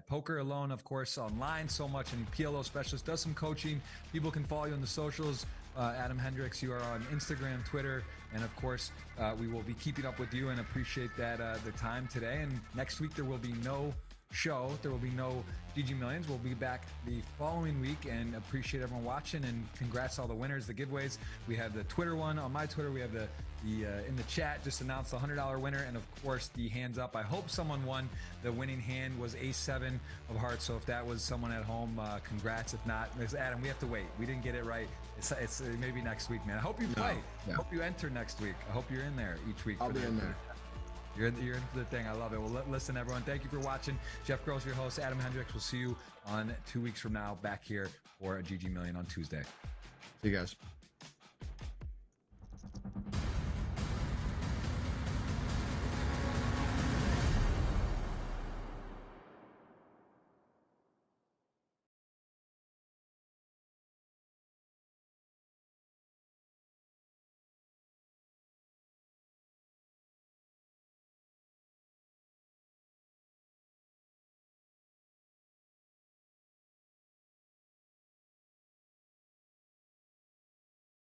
Poker Alone, of course, online so much, and PLO specialist, does some coaching. People can follow you on the socials. Adam Hendrix, you are on Instagram, Twitter, and of course, we will be keeping up with you and appreciate that the time today. And next week, there will be no show. There will be no GG Millions. We'll be back the following week, and appreciate everyone watching, and congrats to all the winners, the giveaways. We have the Twitter one on my Twitter. We have the in the chat just announced the $100 winner, and of course the hands up. I hope someone won. The winning hand was A7 of hearts, so if that was someone at home, congrats. If not, Adam, we have to wait. We didn't get it right. It's maybe next week, man. I hope you play. I hope you enter next week. I hope you're in there each week. I'll be in there. You're into the thing. I love it. Well, listen, everyone, thank you for watching. Jeff Gross, your host. Adam Hendrix. We'll see you on 2 weeks from now back here for a GG Million on Tuesday. See you guys.